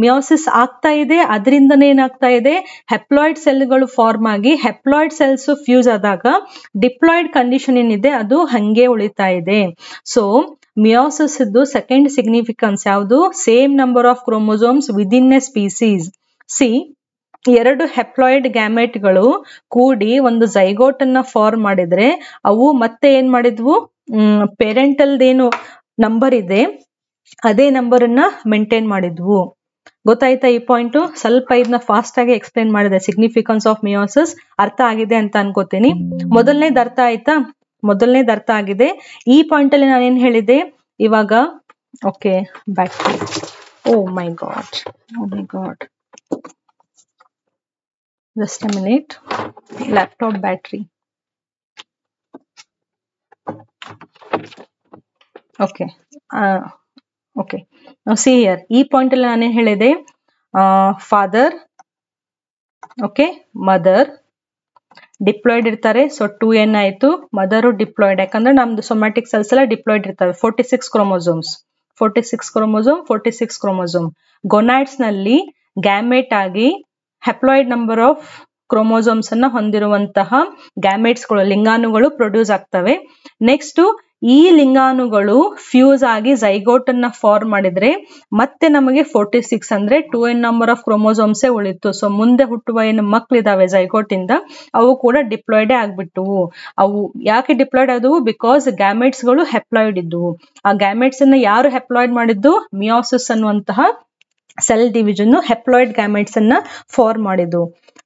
ಮಿಯೋಸಿಸ್ ಆಗ್ತಾ ಇದೆ, ಅದರಿಂದನೇ ಏನಾಗ್ತಾ ಇದೆ, ಹೆಪ್ಲಾಯ್ಡ್ ಸೆಲ್ಗಳು ಫಾರ್ಮ್ ಆಗಿ ಹೆಪ್ಲಾಯ್ಡ್ ಸೆಲ್ಸ್ ಫ್ಯೂಸ್ ಆದಾಗ ಡಿಪ್ಲಾಯ್ಡ್ ಕಂಡೀಷನ್ ಏನಿದೆ ಅದು ಹಂಗೆ ಉಳಿತಾ ಇದೆ. ಸೊ ಮಿಯೋಸಿಸ್ ಇದ್ದು ಸೆಕೆಂಡ್ ಸಿಗ್ನಿಫಿಕೆನ್ಸ್ ಯಾವುದು? Same number of chromosomes within a species. 2 haploid ಗ್ಯಾಮೆಟ್ಗಳು ಕೂಡಿ ಒಂದು ಝೈಗೋಟ್ ಅನ್ನ ಫಾರ್ಮ್ ಮಾಡಿದ್ರೆ ಅವು ಮತ್ತೆ ಏನ್ ಮಾಡಿದ್ವು? ಪೇರೆಂಟಲ್ದೇನು ನಂಬರ್ ಇದೆ ಅದೇ ನಂಬರ್ ಅನ್ನ ಮೇಂಟೈನ್ ಮಾಡಿದ್ವು. ಗೊತ್ತಾಯ್ತಾ ಈ ಪಾಯಿಂಟ್? ಸ್ವಲ್ಪ ಇದನ್ನ ಫಾಸ್ಟ್ ಆಗಿ ಎಕ್ಸ್ಪ್ಲೇನ್ ಮಾಡಿದೆ. ಸಿಗ್ನಿಫಿಕೆನ್ಸ್ ಆಫ್ ಮಿಯೋಸಿಸ್ ಅರ್ಥ ಆಗಿದೆ ಅಂತ ಅನ್ಕೋತೀನಿ. ಮೊದಲನೇದು ಅರ್ಥ ಆಯ್ತಾ? ಮೊದಲನೇದು ಅರ್ಥ ಆಗಿದೆ. ಈ ಪಾಯಿಂಟ್ ಅಲ್ಲಿ ನಾನೇನ್ ಹೇಳಿದೆ ಇವಾಗ? Okay, battery. Oh my God, just a minute. Laptop battery. Okay. Now see here. ಈ ಪಾಯಿಂಟ್ ಅಲ್ಲಿ ನಾನೇನ್ ಹೇಳಿದೆ? ಫಾದರ್, ಓಕೆ, ಮದರ್ ಡಿಪ್ಲಾಯ್ಡ್ ಇರ್ತಾರೆ. ಸೊ 2n ಆಯ್ತು. ಮದರ್ ಡಿಪ್ಲಾಯ್ಡ್, ಯಾಕಂದ್ರೆ ನಮ್ದು ಸೊಮ್ಯಾಟಿಕ್ ಸೆಲ್ಸ್ ಎಲ್ಲ ಡಿಪ್ಲಾಯ್ಡ್ ಇರ್ತವೆ. 46 ಕ್ರೋಮೋಸೋಮ್. ಗೊನಾಡ್ಸ್ ನಲ್ಲಿ ಗ್ಯಾಮೆಟ್ ಆಗಿ ಹೆಪ್ಲಾಯ್ಡ್ ನಂಬರ್ ಆಫ್ ಕ್ರೋಮೋಸೋಮ್ಸ್ ಅನ್ನ ಹೊಂದಿರುವಂತಹ ಗ್ಯಾಮೆಟ್ಸ್ಗಳು, ಲಿಂಗಾಣುಗಳು ಪ್ರೊಡ್ಯೂಸ್ ಆಗ್ತವೆ. ನೆಕ್ಸ್ಟ್ ಈ ಲಿಂಗಾಣುಗಳು ಫ್ಯೂಸ್ ಆಗಿ ಝೈಗೋಟ್ ಅನ್ನ ಫಾರ್ಮ್ ಮಾಡಿದ್ರೆ ಮತ್ತೆ ನಮಗೆ 46 ಅಂದ್ರೆ 2n ನಂಬರ್ ಆಫ್ ಕ್ರೋಮೋಸೋಮ್ಸ್ ಉಳಿತು. ಸೊ ಮುಂದೆ ಹುಟ್ಟುವ ಏನು ಮಕ್ಳಿದಾವೆ ಝೈಗೋಟ್ ಇಂದ, ಅವು ಕೂಡ ಡಿಪ್ಲಾಯ್ಡೇ ಆಗ್ಬಿಟ್ಟವು. ಅವು ಯಾಕೆ ಡಿಪ್ಲಾಯ್ಡ್ ಆದವು? ಬಿಕಾಸ್ ಗ್ಯಾಮೆಟ್ಸ್ ಗಳು ಹೆಪ್ಲಾಯ್ಡ್ ಇದ್ವು. ಆ ಗ್ಯಾಮೆಟ್ಸ್ ಅನ್ನ ಯಾರು ಹೆಪ್ಲಾಯ್ಡ್ ಮಾಡಿದ್ದು? ಮಿಯೋಸಿಸ್ ಅನ್ನುವಂತಹ ಸೆಲ್ ಡಿವಿಷನ್ ಹೆಪ್ಲಾಯ್ಡ್ ಗ್ಯಾಮೆಟ್ಸ್ ಅನ್ನ ಫಾರ್ಮ್ ಮಾಡಿದ್ದು.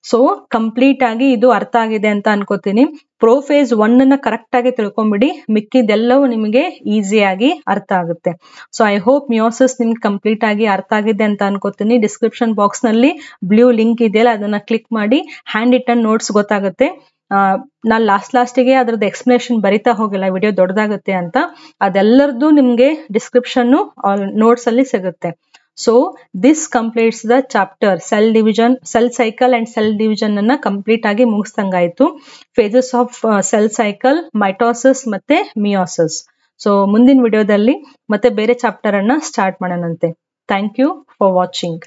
ಸೊ ಕಂಪ್ಲೀಟ್ ಆಗಿ ಇದು ಅರ್ಥ ಆಗಿದೆ ಅಂತ ಅನ್ಕೋತೀನಿ. ಪ್ರೋಫೇಸ್ 1 ಅನ್ನ ಕರೆಕ್ಟ್ ಆಗಿ ತಿಳ್ಕೊಂಡ್ಬಿಡಿ, ಮಿಕ್ಕಿದೆಲ್ಲವೂ ನಿಮಗೆ ಈಸಿಯಾಗಿ ಅರ್ಥ ಆಗುತ್ತೆ. ಸೊ ಐ ಹೋಪ್ ಮಿಯೋಸಿಸ್ ನಿಮ್ಗೆ ಕಂಪ್ಲೀಟ್ ಆಗಿ ಅರ್ಥ ಆಗಿದೆ ಅಂತ ಅನ್ಕೋತೀನಿ. ಡಿಸ್ಕ್ರಿಪ್ಷನ್ ಬಾಕ್ಸ್ ನಲ್ಲಿ ಬ್ಲೂ ಲಿಂಕ್ ಇದೆಯಲ್ಲ, ಅದನ್ನ ಕ್ಲಿಕ್ ಮಾಡಿ ಹ್ಯಾಂಡ್ ರಿಟನ್ ನೋಟ್ಸ್ ಗೊತ್ತಾಗುತ್ತೆ. ನಾನು ಲಾಸ್ಟಿಗೆ ಅದ್ರದ್ದು ಎಕ್ಸ್ಪ್ಲನೇಷನ್ ಬರಿತಾ ಹೋಗಿಲ್ಲ, ವಿಡಿಯೋ ದೊಡ್ಡದಾಗುತ್ತೆ ಅಂತ. ಅದೆಲ್ಲರದ್ದು ನಿಮ್ಗೆ ಡಿಸ್ಕ್ರಿಪ್ಷನ್ ನೋಟ್ಸ್ ಅಲ್ಲಿ ಸಿಗುತ್ತೆ. So this completes the chapter cell division, cell cycle and cell division ಅನ್ನ ಕಂಪ್ಲೀಟ್ ಆಗಿ ಮುಗಿಸ್ದಂಗಾಯ್ತು. phases of cell cycle, mitosis ಮತ್ತೆ meiosis. ಸೊ ಮುಂದಿನ ವಿಡಿಯೋದಲ್ಲಿ ಮತ್ತೆ ಬೇರೆ ಚಾಪ್ಟರ್ ಅನ್ನ ಸ್ಟಾರ್ಟ್ ಮಾಡೋಣಂತೆ. Thank you for watching.